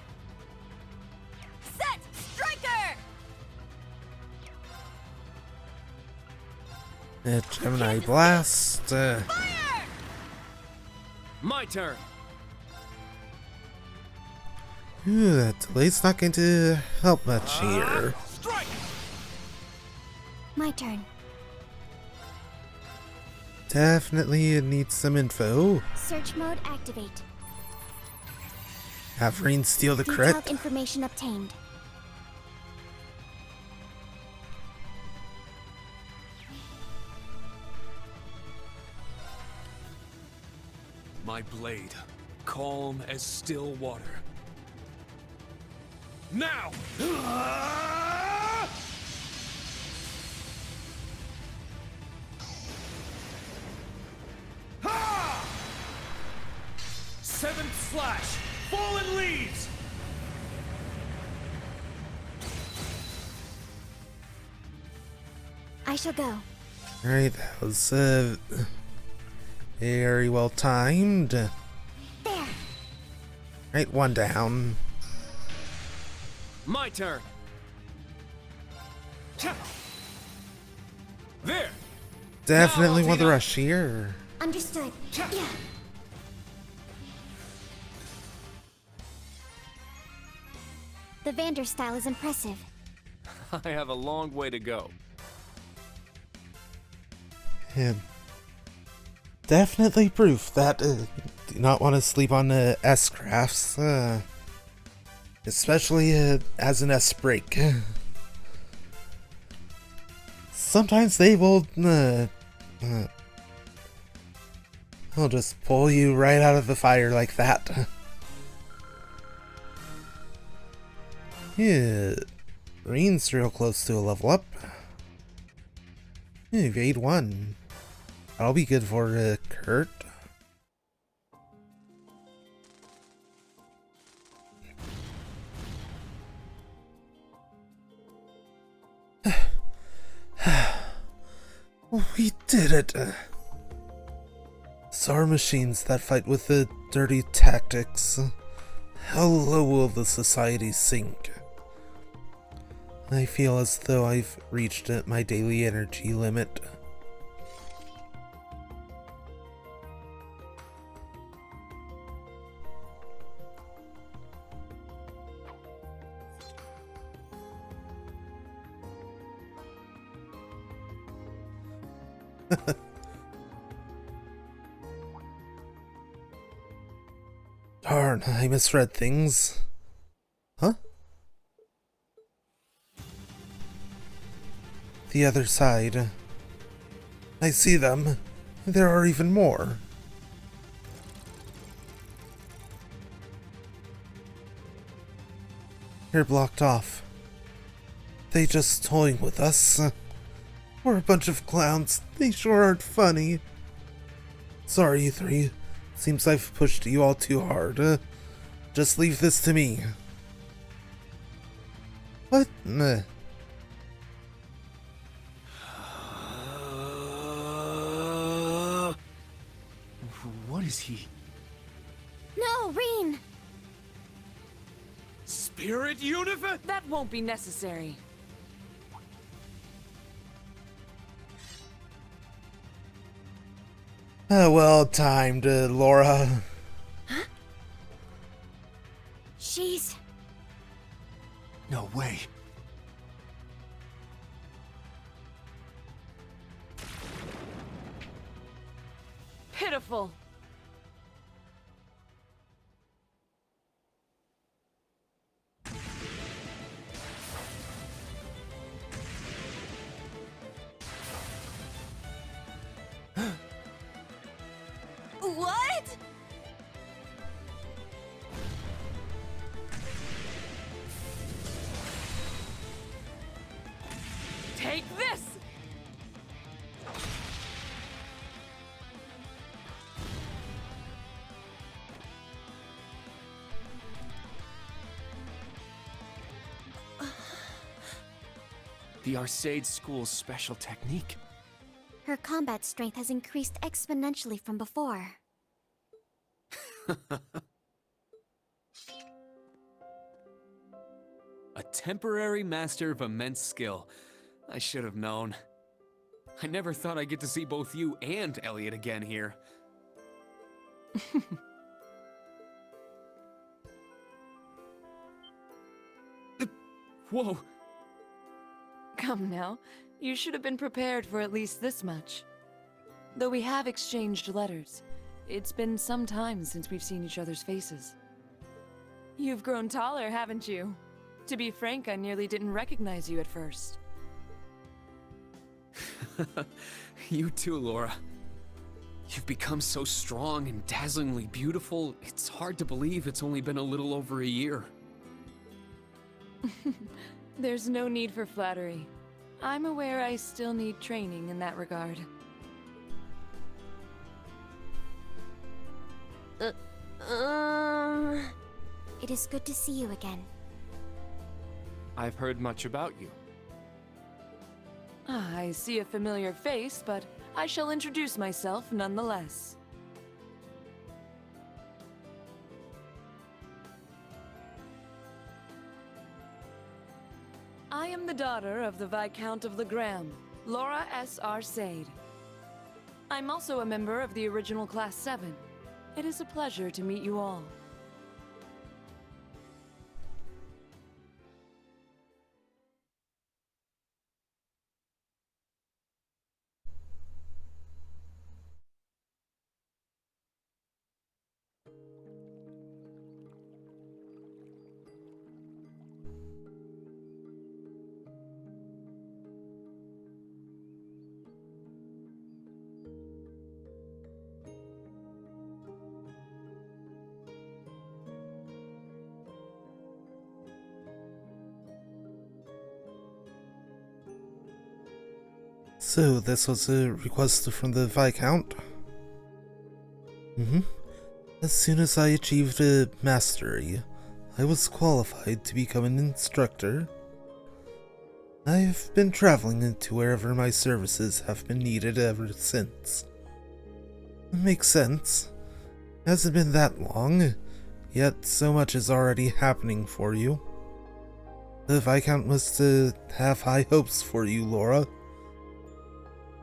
Set! Striker! Gemini Blast. Fire! My turn. That delay's not going to help much here. Strike. My turn. Definitely needs some info. Search mode activate. Have Rain steal the crit. Detailed information obtained. My blade, calm as still water. Now! 7th slash! Fallen leaves! I shall go. Alright, that was very well timed. There. Right, one down. My turn. There. Definitely Now, want the Altina. rush here. Understood. Yeah. The Vander style is impressive. I have a long way to go. And definitely proof that do not want to sleep on S-crafts, especially as an S-break. Sometimes they will they'll just pull you right out of the fire like that. Yeah, Rain's real close to a level up. Evade 1. That'll be good for Kurt. We did it! SAR machines that fight with the dirty tactics. How low will the society sink? I feel as though I've reached my daily energy limit. Darn, I misread things. Huh? The other side. I see them. There are even more. You're blocked off. They just toying with us. We're a bunch of clowns. They sure aren't funny. Sorry, you three. Seems I've pushed you all too hard. Just leave this to me. What? Nah. What is he? No, Reen! Spirit universe? That won't be necessary. Well timed, Laura. She's... No way. Pitiful. What? Take this! The Arcade School's special technique. Her combat strength has increased exponentially from before. A temporary master of immense skill. I should have known. I never thought I'd get to see both you and Elliot again here. Whoa! Come now, you should have been prepared for at least this much. Though we have exchanged letters, it's been some time since we've seen each other's faces. You've grown taller, haven't you? To be frank, I nearly didn't recognize you at first. You too, Laura. You've become so strong and dazzlingly beautiful, it's hard to believe it's only been a little over a year. There's no need for flattery. I'm aware I still need training in that regard. It is good to see you again. I've heard much about you. I see a familiar face, but I shall introduce myself nonetheless. I am the daughter of the Viscount of Legram, Laura S. Arcade. I'm also a member of the original Class 7. It is a pleasure to meet you all. So, this was a request from the Viscount? As soon as I achieved a mastery, I was qualified to become an instructor. I've been traveling to wherever my services have been needed ever since. It makes sense. Hasn't been that long, yet so much is already happening for you. The Viscount must have high hopes for you, Laura.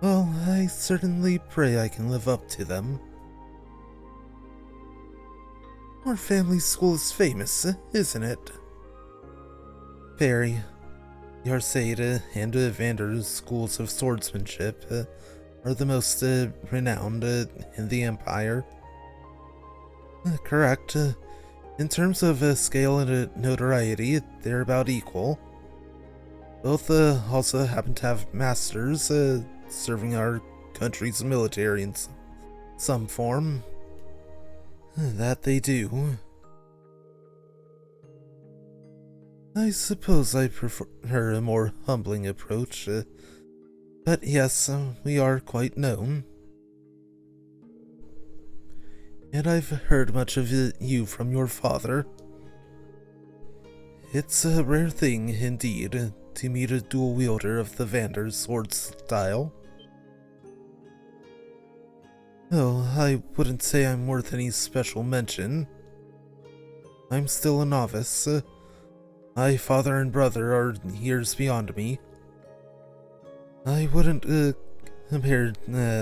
Well, I certainly pray I can live up to them. Our family school is famous, isn't it? Very. The Arcade and Vander's schools of swordsmanship are the most renowned in the Empire. Correct. In terms of scale and notoriety, they're about equal. Both also happen to have masters serving our country's military in some form. That they do. I suppose I prefer a more humbling approach, but yes, we are quite known. And I've heard much of you from your father. It's a rare thing, indeed, to meet a dual wielder of the Vander sword style. Oh, I wouldn't say I'm worth any special mention. I'm still a novice. My father and brother are years beyond me. I wouldn't compare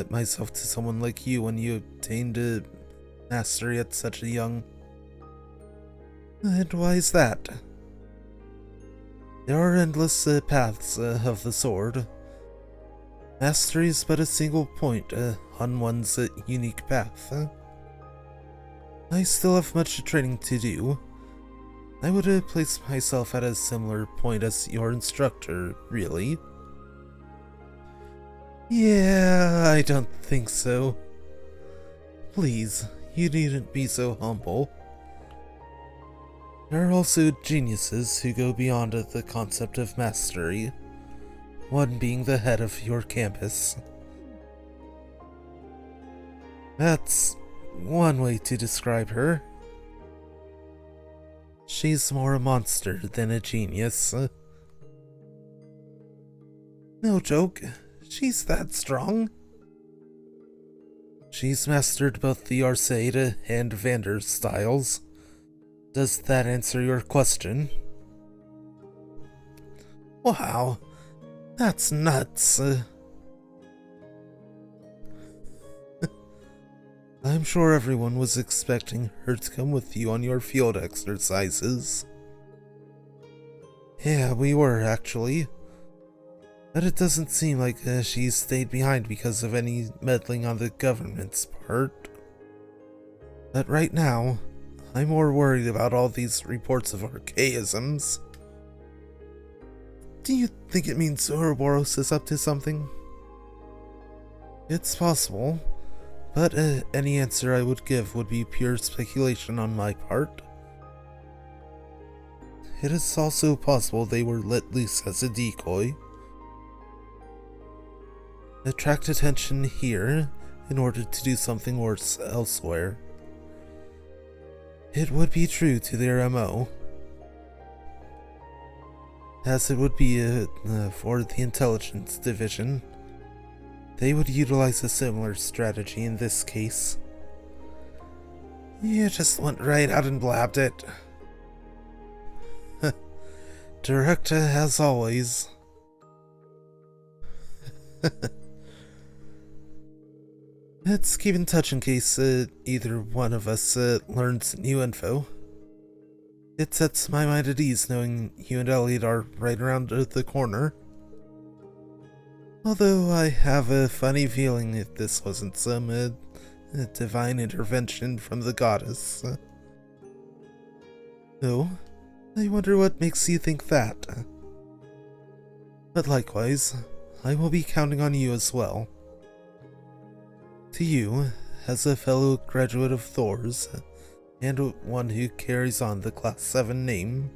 myself to someone like you when you obtained a mastery at such a young... And why is that? There are endless paths of the sword. Mastery is but a single point on one's unique path. I still have much training to do. I would place myself at a similar point as your instructor, really. Yeah, I don't think so. Please, you needn't be so humble. There are also geniuses who go beyond the concept of mastery, one being the head of your campus. That's one way to describe her. She's more a monster than a genius. No joke, she's that strong. She's mastered both the AIRDATE and Vander styles. Does that answer your question? Wow, that's nuts. I'm sure everyone was expecting her to come with you on your field exercises. Yeah, we were actually. But it doesn't seem like she stayed behind because of any meddling on the government's part. But right now, I'm more worried about all these reports of archaisms. Do you think it means Ouroboros is up to something? It's possible, but any answer I would give would be pure speculation on my part. It is also possible they were let loose as a decoy. Attract attention here in order to do something worse elsewhere. It would be true to their MO, as it would be for the intelligence division. They would utilize a similar strategy in this case. You just went right out and blabbed it. Direct as always. Let's keep in touch in case either one of us learns new info. It sets my mind at ease knowing you and Elliot are right around the corner. Although I have a funny feeling if this wasn't some divine intervention from the goddess. Oh, I wonder what makes you think that. But likewise, I will be counting on you as well. To you, as a fellow graduate of Thor's, and one who carries on the Class 7 name.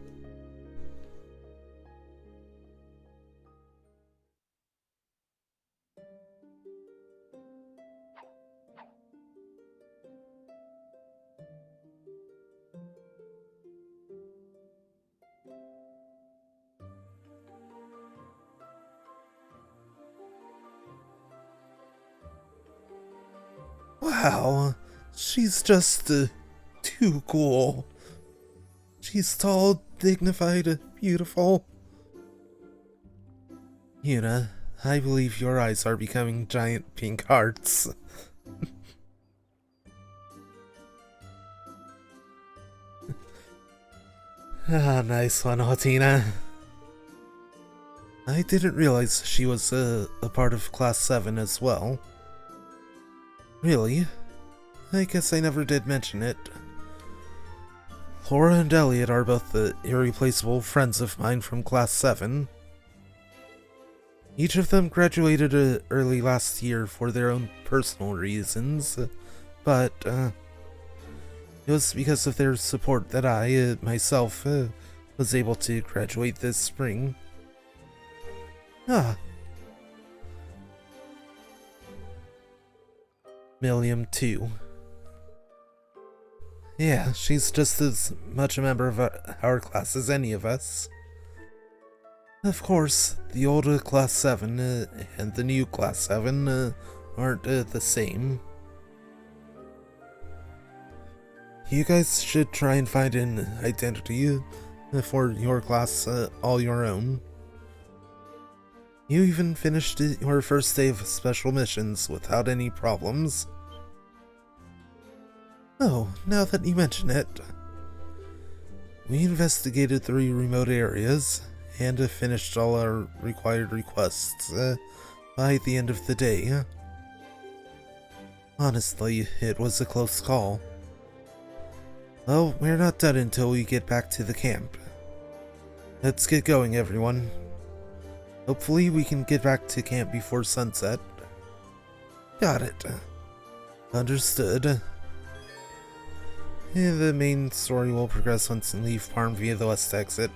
Wow, she's just too cool. She's tall, dignified, beautiful. Yuna, I believe your eyes are becoming giant pink hearts. Ah, nice one, Hotina. I didn't realize she was a part of Class 7 as well. Really? I guess I never did mention it. Laura and Elliot are both the irreplaceable friends of mine from Class 7. Each of them graduated early last year for their own personal reasons, but it was because of their support that I, myself, was able to graduate this spring. Milliam, too. Yeah, she's just as much a member of our class as any of us. Of course, the old Class 7 and the new Class 7 aren't the same. You guys should try and find an identity for your class all your own. You even finished your first day of special missions without any problems. Oh, now that you mention it, we investigated 3 remote areas and finished all our required requests by the end of the day. Honestly, it was a close call. Well, we're not done until we get back to the camp. Let's get going, everyone. Hopefully we can get back to camp before sunset. Got it. Understood. The main story will progress once we leave Parm via the west exit.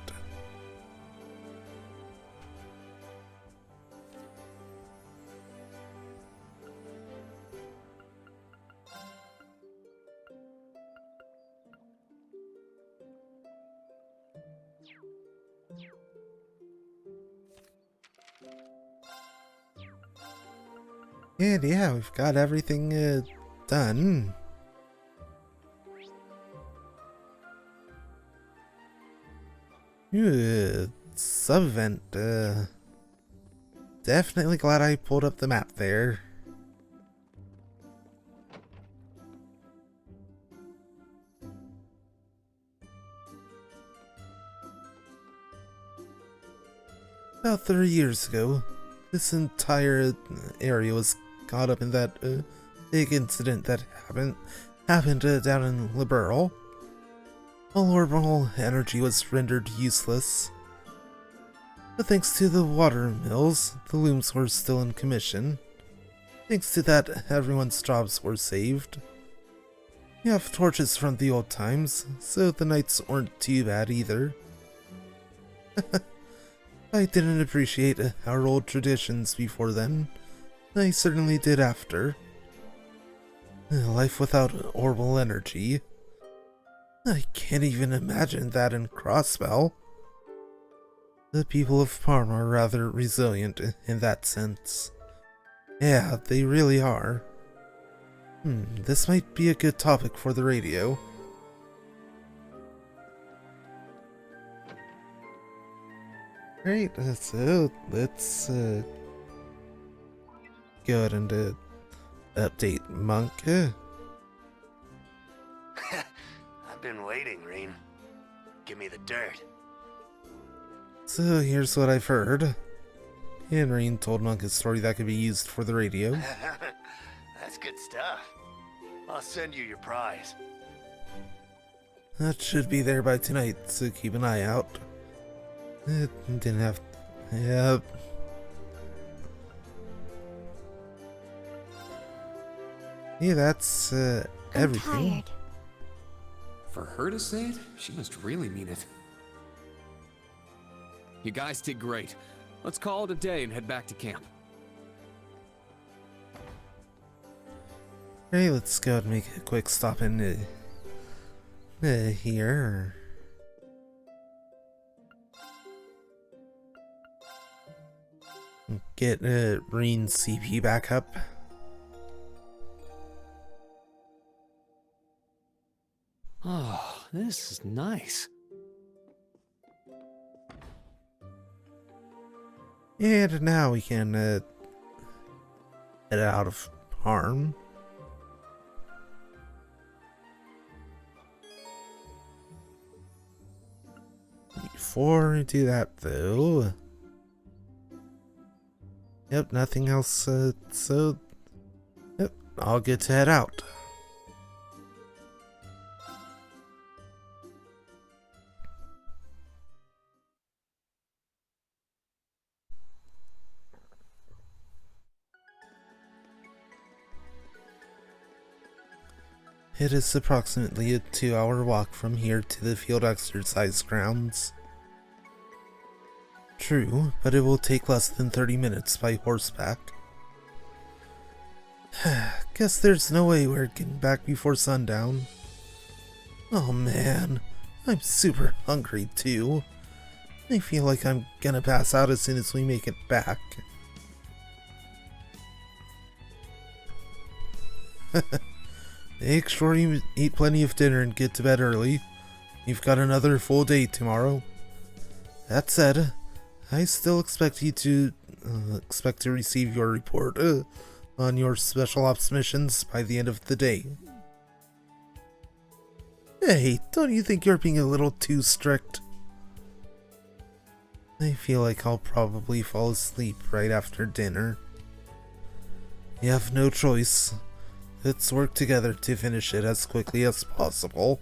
And yeah, we've got everything done. Sub-event, definitely glad I pulled up the map there. About 30 years ago, this entire area was caught up in that big incident that happened down in Liberal. All orbital energy was rendered useless. But thanks to the water mills, the looms were still in commission. Thanks to that, everyone's jobs were saved. We have torches from the old times, so the nights weren't too bad either. I didn't appreciate our old traditions before then. I certainly did after. Life without orbital energy. I can't even imagine that in Crossbell. The people of Parm are rather resilient in that sense. Yeah, they really are. This might be a good topic for the radio. Great, so let's go ahead and update Monk. I've been waiting, Reen. Give me the dirt. So here's what I've heard. Henry told Monk a story that could be used for the radio. That's good stuff. I'll send you your prize. That should be there by tonight, so keep an eye out. It didn't have... Yep. Yeah, that's everything. Tired. For her to say it, she must really mean it. You guys did great. Let's call it a day and head back to camp. Hey, let's go and make a quick stop in here. Get Reen's CP back up. Oh, this is nice. And now we can head out of harm. Before we do that, though, yep, nothing else. So, yep, all good to head out. It is approximately a 2-hour walk from here to the field exercise grounds. True, but it will take less than 30 minutes by horseback. Guess there's no way we're getting back before sundown. Oh man, I'm super hungry too. I feel like I'm gonna pass out as soon as we make it back. Make sure you eat plenty of dinner and get to bed early. You've got another full day tomorrow. That said, I still expect you to receive your report on your special ops missions by the end of the day. Hey, don't you think you're being a little too strict? I feel like I'll probably fall asleep right after dinner. You have no choice. Let's work together to finish it as quickly as possible.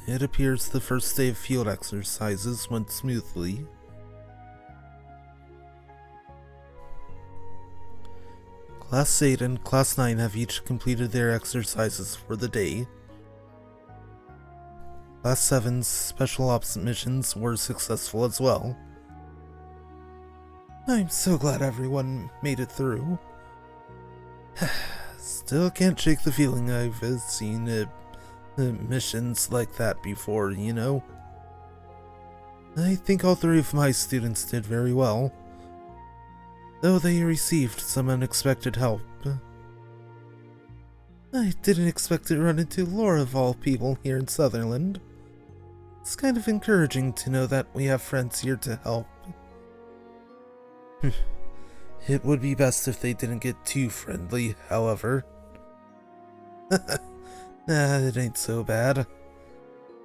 It appears the first day of field exercises went smoothly. Class 8 and Class 9 have each completed their exercises for the day. Class 7's special ops missions were successful as well. I'm so glad everyone made it through. Still can't shake the feeling I've seen missions like that before, you know? I think all 3 of my students did very well, though they received some unexpected help. I didn't expect to run into Laura of all people here in Sutherland. It's kind of encouraging to know that we have friends here to help. It would be best if they didn't get too friendly, however. It ain't so bad.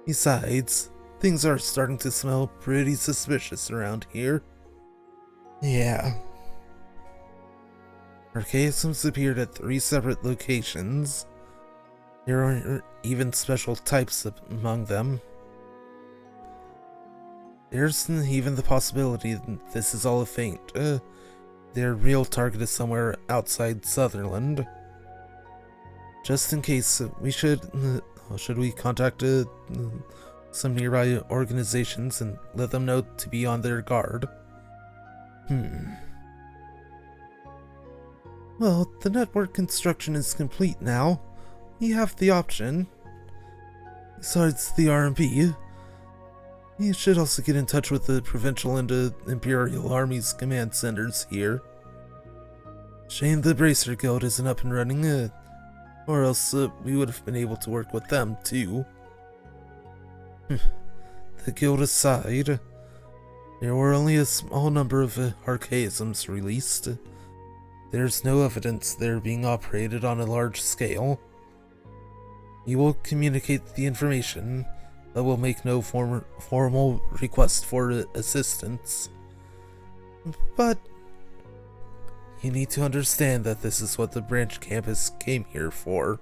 Besides, things are starting to smell pretty suspicious around here. Yeah. Archaisms appeared at 3 separate locations. There are even special types among them. There's even the possibility that this is all a feint. Their real target is somewhere outside Sutherland. Just in case, should we contact some nearby organizations and let them know to be on their guard? Well, the network construction is complete now. You have the option. Besides the RMP, you should also get in touch with the Provincial and Imperial Army's command centers here. Shame the Bracer Guild isn't up and running. Or else we would have been able to work with them too. The guild aside, there were only a small number of archaisms released. There's no evidence they're being operated on a large scale. We will communicate the information, but will make no formal request for assistance. But you need to understand that this is what the branch campus came here for.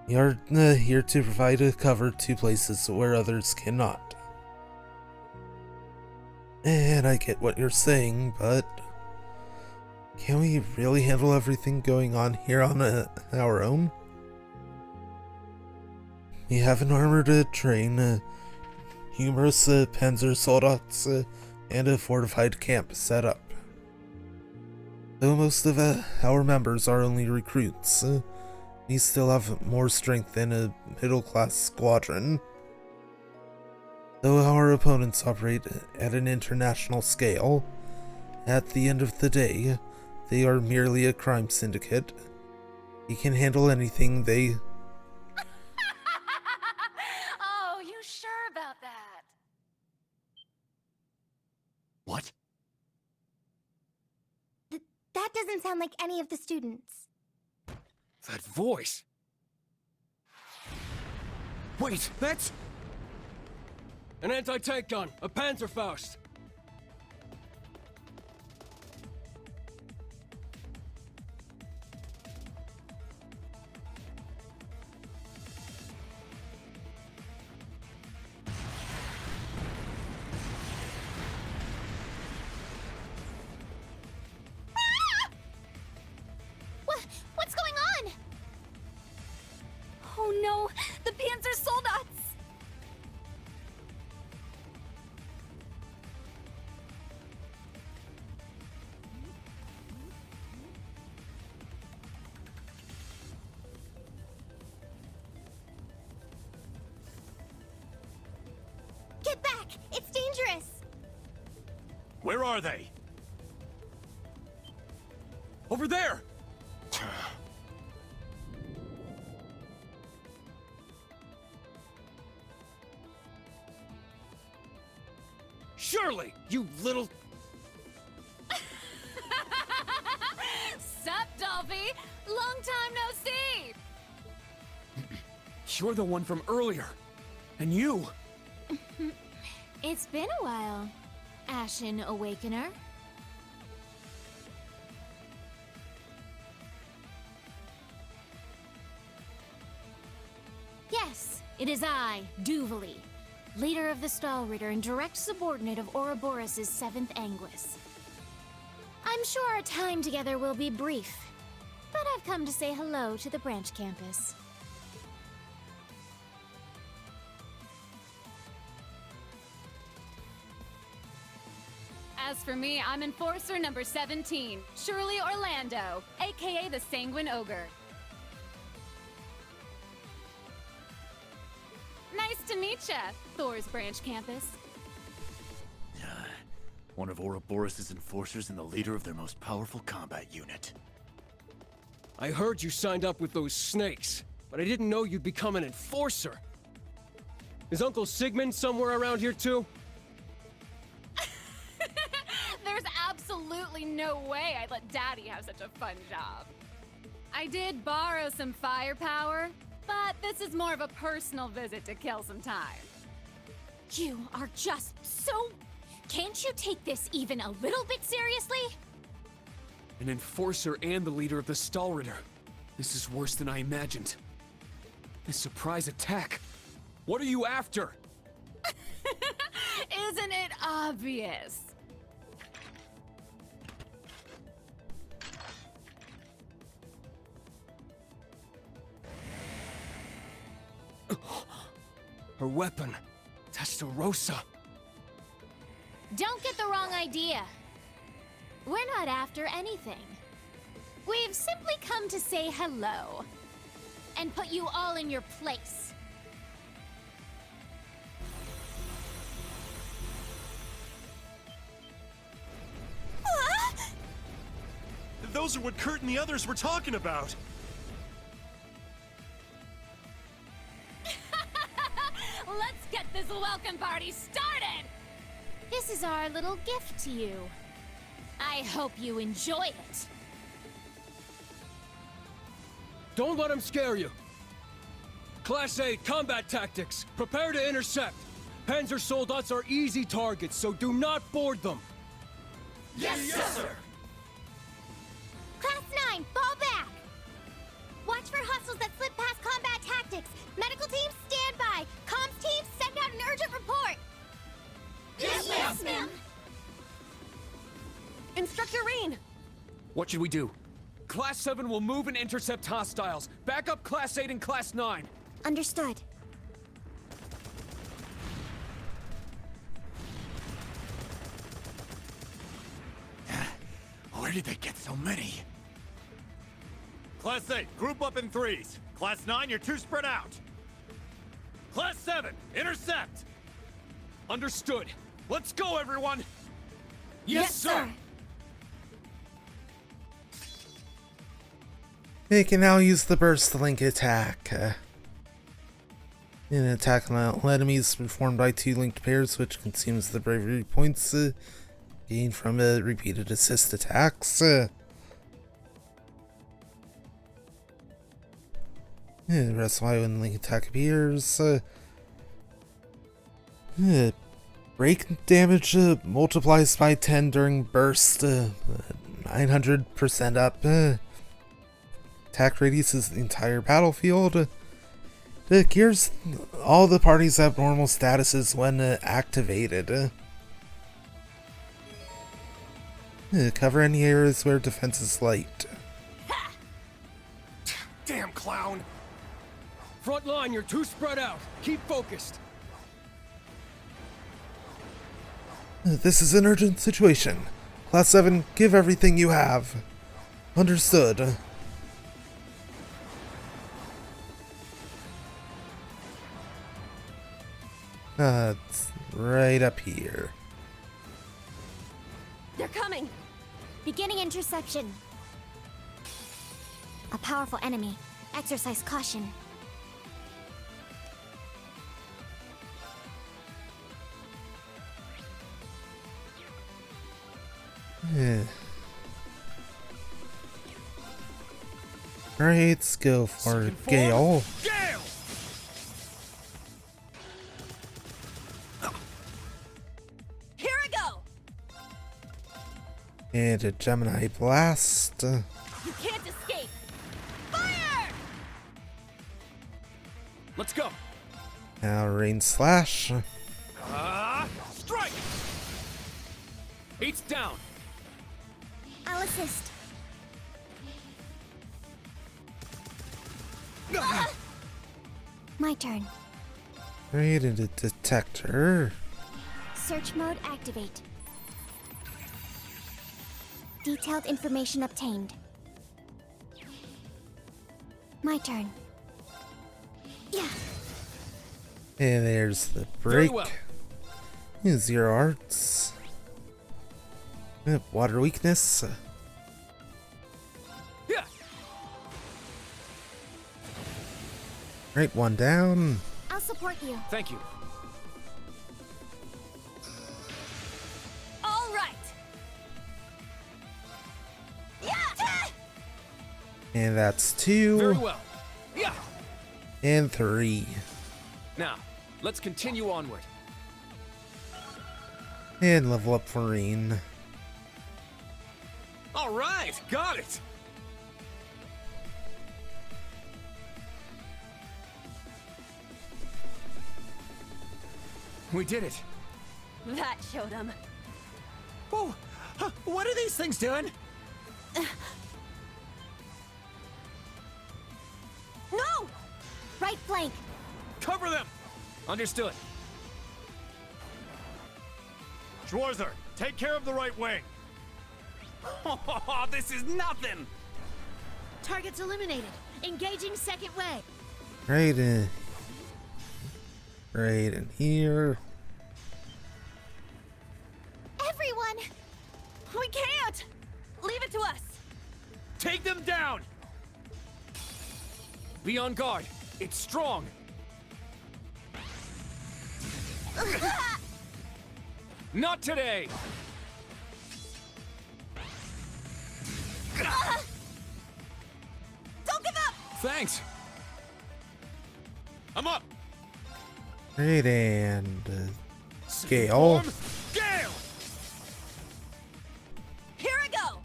We are here to provide a cover to places where others cannot. And I get what you're saying, but can we really handle everything going on here on our own? We have an armored train, numerous panzer soldats, and a fortified camp set up. Though most of our members are only recruits, we still have more strength than a middle-class squadron. Though our opponents operate at an international scale, at the end of the day, they are merely a crime syndicate. We can handle anything they... Oh, you sure about that? What? That doesn't sound like any of the students. That voice! Wait, that's... An anti-tank gun, a Panzerfaust. What's going on? Oh no, the Panzer Soldats! Get back! It's dangerous! Where are they? Over there! Surely, you little... Sup, Dolphy? Long time no see! You're the one from earlier. And you... It's been a while, Ashen Awakener. Yes, it is I, Duvalie, leader of the Stallritter and direct subordinate of Ouroboros' 7th Anguis. I'm sure our time together will be brief, but I've come to say hello to the branch campus. As for me, I'm Enforcer number 17, Shirley Orlando, aka the Sanguine Ogre. Nice to meet ya, Thor's branch campus. One of Ouroboros' enforcers and the leader of their most powerful combat unit. I heard you signed up with those snakes, but I didn't know you'd become an enforcer. Is Uncle Sigmund somewhere around here too? There's absolutely no way I'd let Daddy have such a fun job. I did borrow some firepower, but this is more of a personal visit to kill some time. You are just so... Can't you take this even a little bit seriously? An enforcer and the leader of the Stallritter. This is worse than I imagined. A surprise attack. What are you after? Isn't it obvious? Her weapon. Testarossa. Don't get the wrong idea. We're not after anything. We've simply come to say hello and put you all in your place. Those are what Kurt and the others were talking about. Let's get this welcome party started! This is our little gift to you. I hope you enjoy it. Don't let them scare you. Class 8 combat tactics. Prepare to intercept. Panzer Soldats are easy targets, so do not board them. Yes, sir! Class 9, fall back! Watch for hostiles that slip past combat tactics. Medical teams, stand by. Comms teams, send out an urgent report. Yes, ma'am! Instructor Reen! What should we do? Class 7 will move and intercept hostiles. Back up Class 8 and Class 9. Understood. Where did they get so many? Class 8, group up in threes. Class 9, you're too spread out. Class 7, intercept! Understood. Let's go, everyone! Yes, sir! They can now use the burst link attack. An attack on all enemies performed by 2 linked pairs, which consumes the bravery points gained from repeated assist attacks. The rest why when the link attack appears. Break damage multiplies by 10 during burst. 900% up. Attack radius is the entire battlefield. It cures all the party's abnormal statuses when activated. Cover any areas where defense is light. Damn clown! Front line, you're too spread out. Keep focused. This is an urgent situation. Class 7, give everything you have. Understood. It's right up here. They're coming! Beginning interception. A powerful enemy. Exercise caution. Alright, let's go for Gale. Gale! Here I go! And a Gemini Blast. You can't escape! Fire! Let's go! Now Rain Slash. Strike! 8's down. I'll assist. My turn. Right into Detector. Search mode activate. Detailed information obtained. My turn. Yeah. And there's the Very break. well. 0 arts. Water weakness. Yeah. Right, 1 down. I'll support you. Thank you. All right! Yeah! And that's 2. Very well. Yeah. And 3. Now, let's continue onward. And level up for Rain. All right, got it. We did it. That showed him. Oh, what are these things doing? No! Right flank. Cover them! Understood. Schwarzer, take care of the right wing. This is nothing! Targets eliminated. Engaging second wave. Right in. Right in here. Everyone! We can't! Leave it to us! Take them down! Be on guard. It's strong. Not today! Don't give up! Thanks! I'm up! Great, and Gale. Form, Gale! Here I go!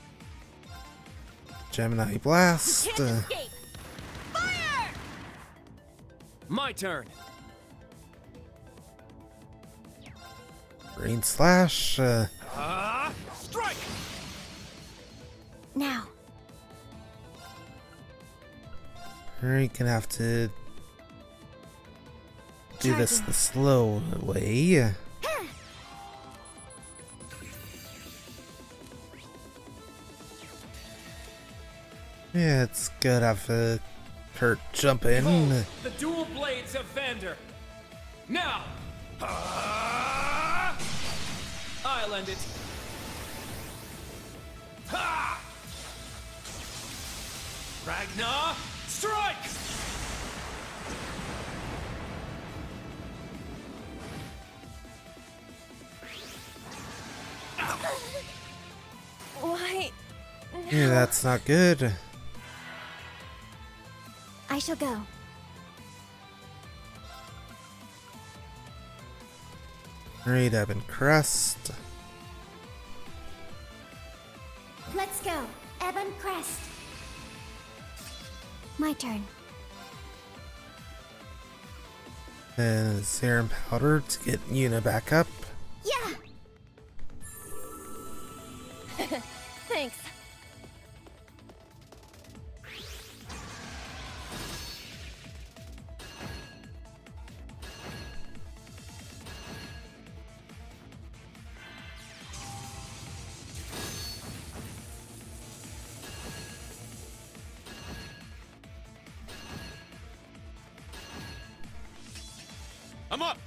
Gemini Blast. Can't escape! Fire! My turn! Rain Slash. Strike! Now. We're gonna have to do this the slow way. Yeah, it's good to have Kurt jump in. Behold, the dual blades of Vander! Now! I'll end it. Ha! Ragnar, strike! Why? Yeah, that's not good. I shall go. Great, Ebon Crest. Let's go. Ebon Crest. My turn. And Serum Powder to get Yuna back up. Yeah! Thanks. I'm up!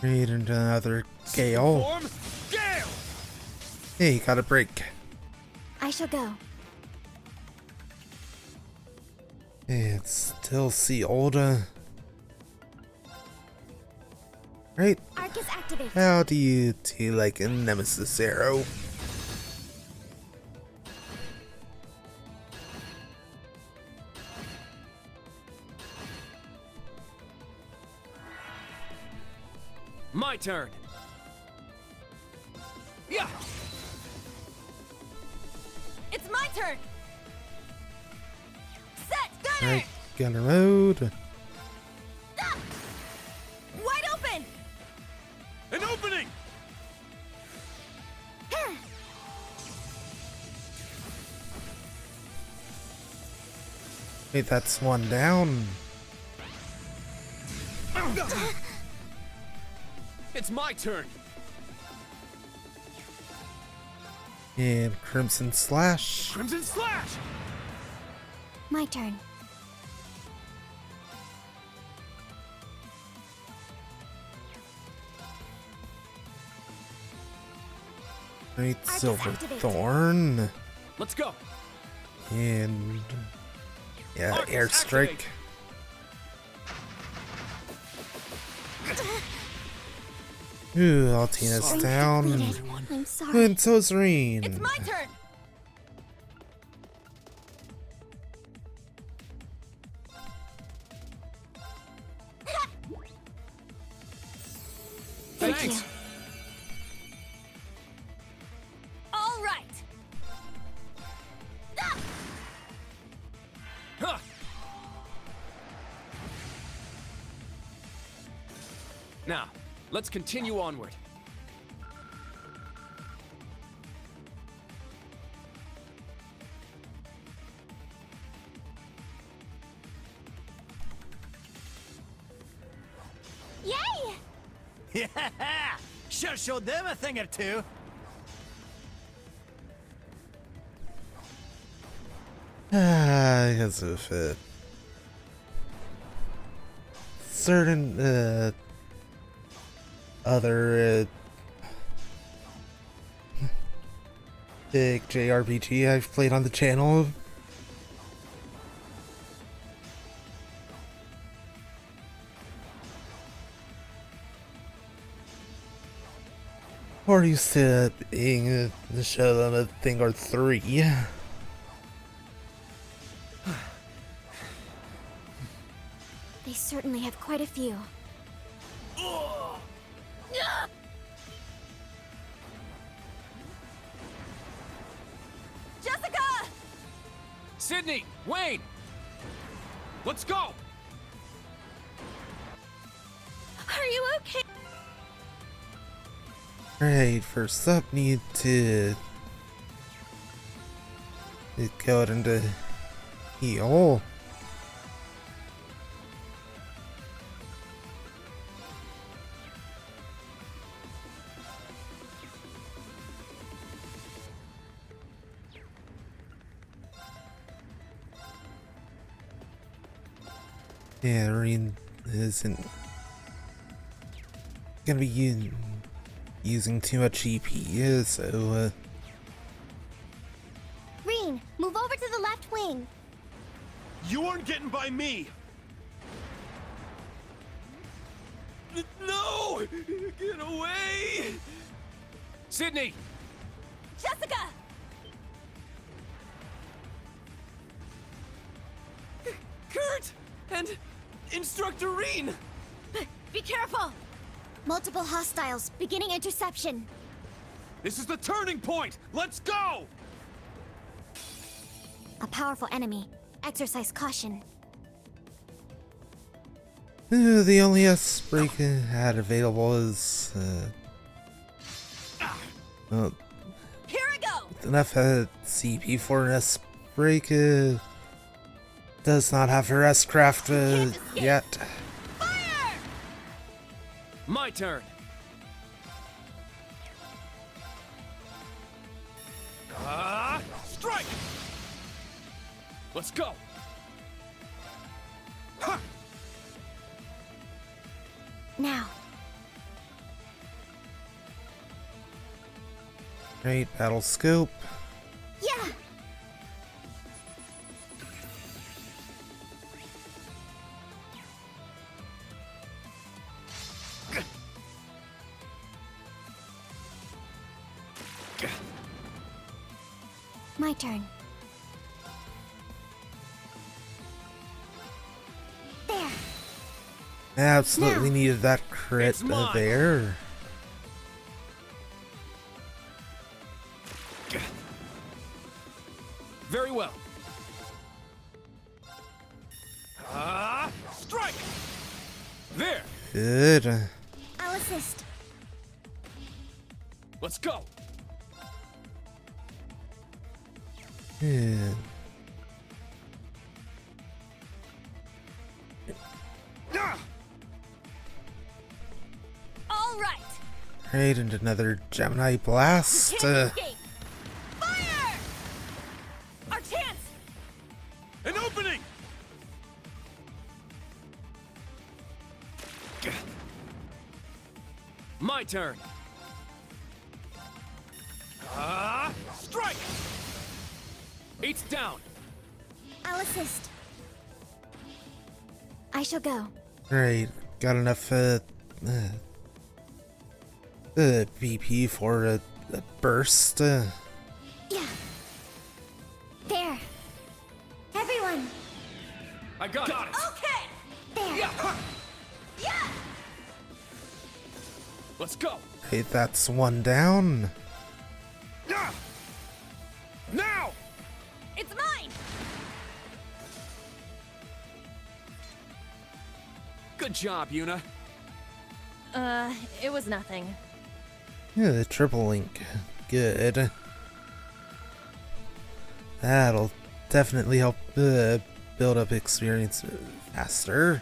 Great, and another Gale. Form, Gale! Hey, got a break. I shall go. It's still sealed. Right? Arcus activate. How do you do like a Nemesis arrow? My turn. Yeah. It's my turn! Set! Gunner! Right, gunner mode. Ah! Wide open! An opening! Wait, that's one down. It's my turn. And Crimson Slash. Crimson Slash! My turn. Great, Arcus Silver activate. Thorn. Let's go. And yeah, Arcus Airstrike. activate. Ooh, Altina's Sorry. down. I'm sorry. And so's Rain. It's my turn! Thank Thanks. you. All right! Ah! Huh. Now, let's continue onward. Yay! Yeah! Should've showed them a thing or two. Because of certain other big JRPG I've played on the channel. Or used to being the show them a thing or three. They certainly have quite a few. Jessica! Sydney! Wayne! Let's go! Are you okay? Alright, first up, need to go out into heal. Yeah, Reen isn't gonna be using too much EP, so Reen, move over to the left wing. You aren't getting by me! No! Get away! Sydney! Jessica! Kurt! And Instructor Reen! Be careful! Multiple hostiles, beginning interception. This is the turning point! Let's go! A powerful enemy. Exercise caution. the only S break I had available is well, Here I go! enough CP for an S break. Does not have her S craft yet. Fire! My turn. Strike! Let's go. Now. Right, battle scope. Yeah! My turn. There. Absolutely Now. needed that crit It's mine. there. Very well. Strike! There. Good. I'll assist. Let's go. Yeah. All right! Right, and another Gemini blast. Can't escape! Fire! Our chance! An opening! My turn. Strike! Eight's down. I'll assist. I shall go. Right, got enough BP for a burst. Yeah. There. Everyone. I got it. Okay! There. Yeah! Let's go. Right, that's one down. Now! It's mine! Good job, Yuna. It was nothing. Yeah, the triple link. Good. That'll definitely help build up experience faster.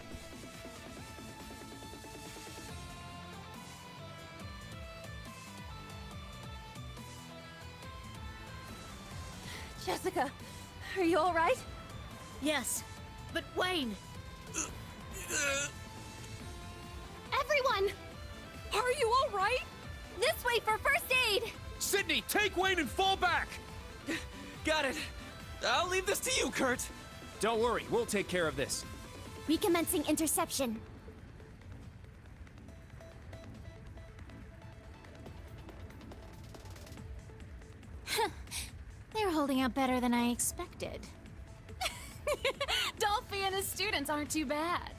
Jessica, are you alright? Yes, but Wayne! Everyone. Are you alright? This way for first aid! Sydney, take Wayne and fall back! Got it. I'll leave this to you, Kurt. Don't worry, we'll take care of this. Recommencing interception. holding up better than I expected. Dolphy and his students aren't too bad.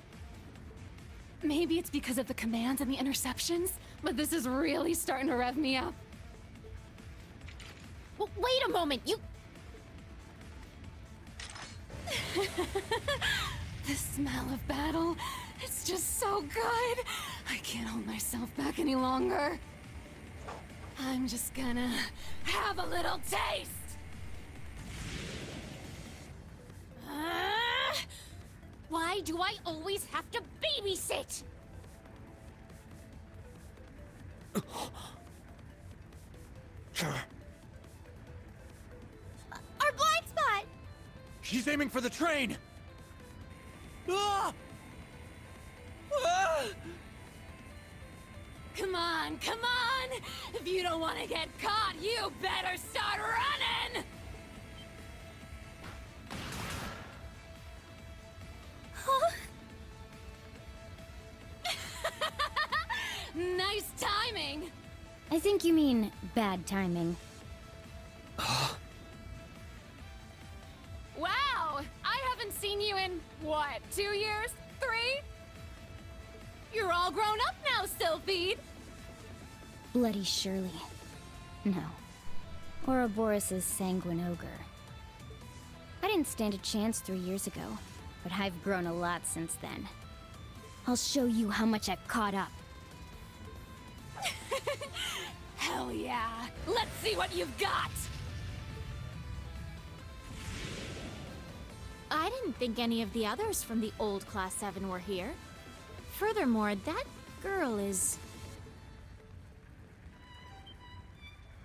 Maybe it's because of the commands and the interceptions, but this is really starting to rev me up. Wait a moment, you... The smell of battle, it's just so good. I can't hold myself back any longer. I'm just gonna have a little taste. Why do I always have to babysit? Our blind spot! She's aiming for the train! Ah! Ah! Come on, come on! If you don't want to get caught, you better start running! Nice timing! I think you mean bad timing. Wow! I haven't seen you in, what, 2 years? 3? You're all grown up now, Sylphide! Bloody Shirley. No. Ouroboros' sanguine ogre. I didn't stand a chance 3 years ago, but I've grown a lot since then. I'll show you how much I've caught up. Hell yeah! Let's see what you've got! I didn't think any of the others from the old Class 7 were here. Furthermore, that girl is...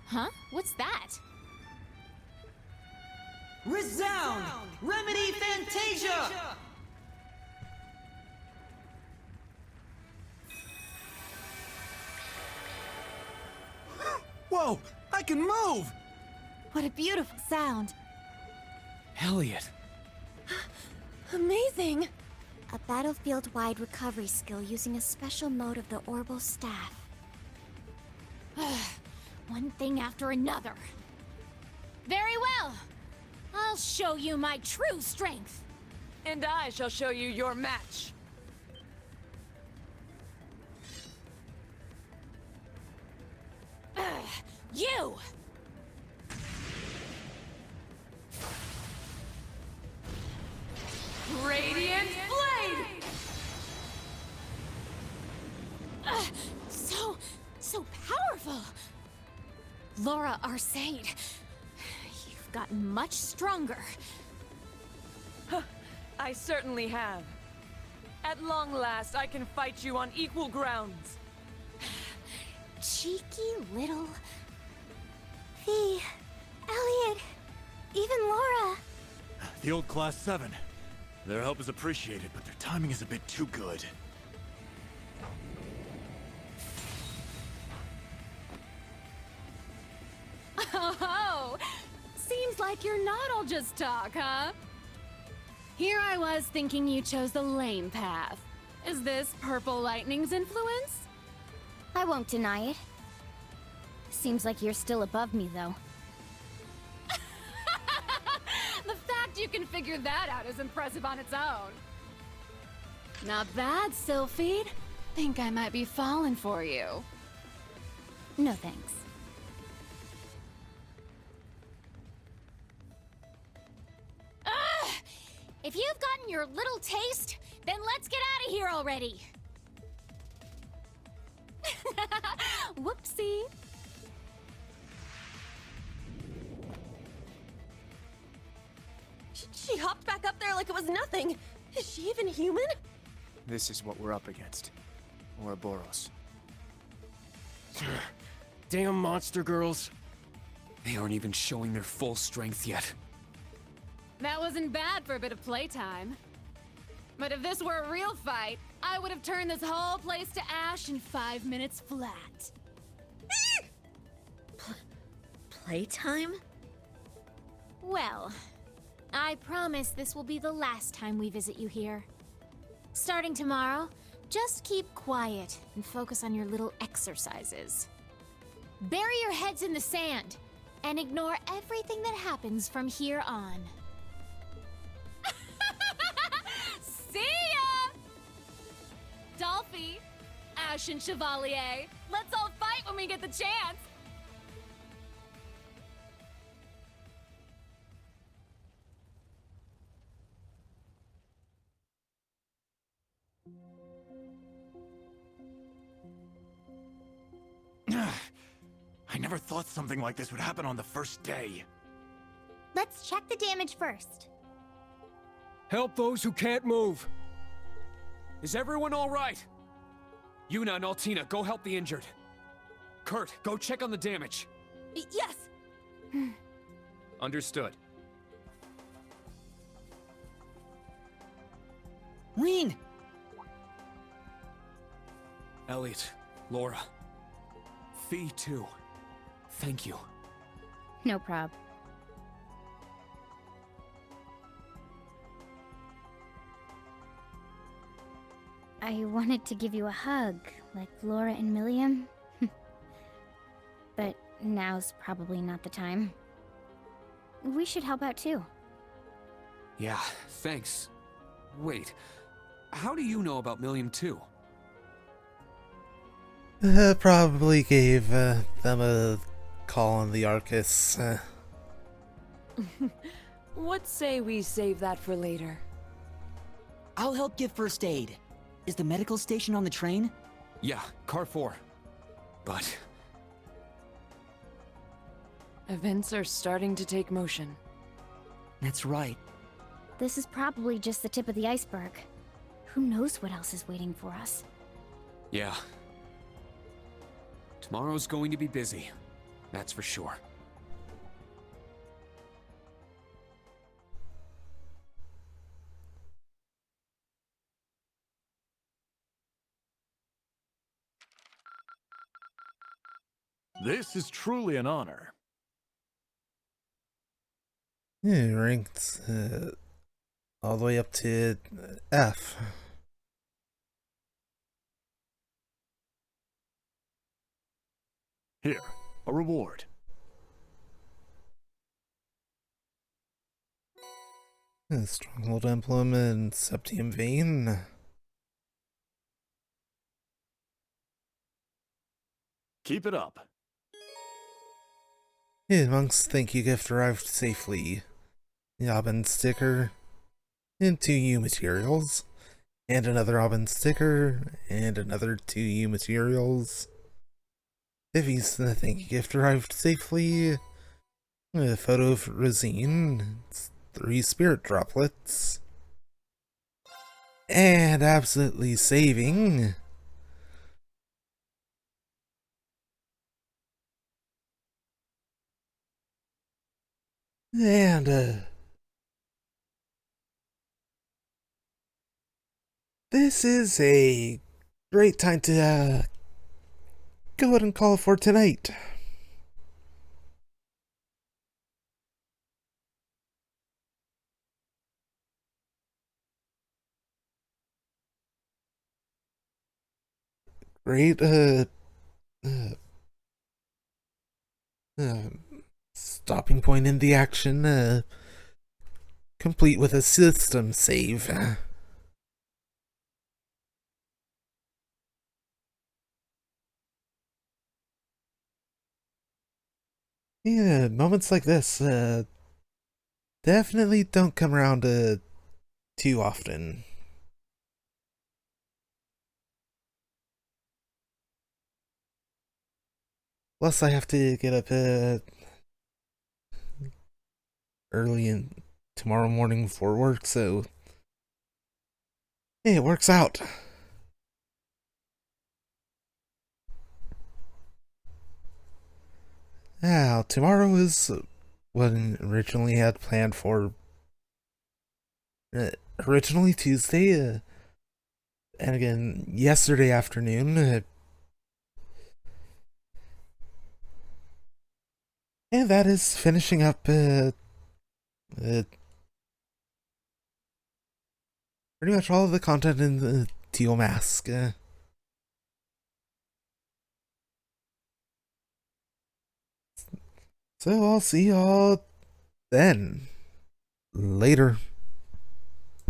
Huh? What's that? Resound! Remedy Fantasia! Whoa! I can move! What a beautiful sound. Elliot. Amazing! A battlefield-wide recovery skill using a special mode of the Orbital Staff. One thing after another. Very well. I'll show you my true strength. And I shall show you your match. You! Radiant Blade! So powerful! Laura Arcade, you've gotten much stronger. I certainly have. At long last, I can fight you on equal grounds. Cheeky little... Fee, Elliot, even Laura. The old Class 7. Their help is appreciated, but their timing is a bit too good. Oh, seems like you're not all just talk, huh? Here I was thinking you chose the lame path. Is this Purple Lightning's influence? I won't deny it. Seems like you're still above me, though. The fact you can figure that out is impressive on its own. Not bad, Sylphide. Think I might be falling for you. No thanks. If you've gotten your little taste, then let's get out of here already. Whoopsie. She hopped back up there like it was nothing. Is she even human? This is what we're up against. Ouroboros. Damn monster girls. They aren't even showing their full strength yet. That wasn't bad for a bit of playtime. But if this were a real fight, I would have turned this whole place to ash in 5 minutes flat. Playtime? Well, I promise this will be the last time we visit you here. Starting tomorrow, just keep quiet and focus on your little exercises. Bury your heads in the sand. and ignore everything that happens from here on. See ya! Dolphy, Ashen Chevalier, let's all fight when we get the chance! I never thought something like this would happen on the first day. Let's check the damage first. Help those who can't move. Is everyone all right? Yuna and Altina, go help the injured. Kurt, go check on the damage. Yes! Understood. Reen! Elliot, Laura. Fee, too. Thank you. No prob. I wanted to give you a hug, like Laura and Milliam. But now's probably not the time. We should help out too. Yeah, thanks. Wait, how do you know about Milliam too? Probably gave them a call on the Arcus. What say we save that for later? I'll help give first aid. Is the medical station on the train? Yeah, car 4. But Events are starting to take motion. That's right. This is probably just the tip of the iceberg. Who knows what else is waiting for us? yeah. Tomorrow's going to be busy. That's for sure. This is truly an honor. Yeah, ranked all the way up to F. Here, a reward. Stronghold Emblem and Septium Vein. Keep it up. Yeah, Monk's thank you gift arrived safely. Yabin sticker. And 2U materials. And another Robin sticker. And another 2U materials. Vivi's thank you gift arrived safely. A photo of Rosine. 3 spirit droplets. And absolutely saving. And this is a great time to go ahead and call it for tonight. Great stopping point in the action, complete with a system save. Yeah, moments like this definitely don't come around too often. Plus, I have to get up early in tomorrow morning for work, so hey, it works out. Now, tomorrow is what I originally had planned for. Originally Tuesday, and again yesterday afternoon. And that is finishing up pretty much all of the content in the Teal Mask. So I'll see y'all then. Later.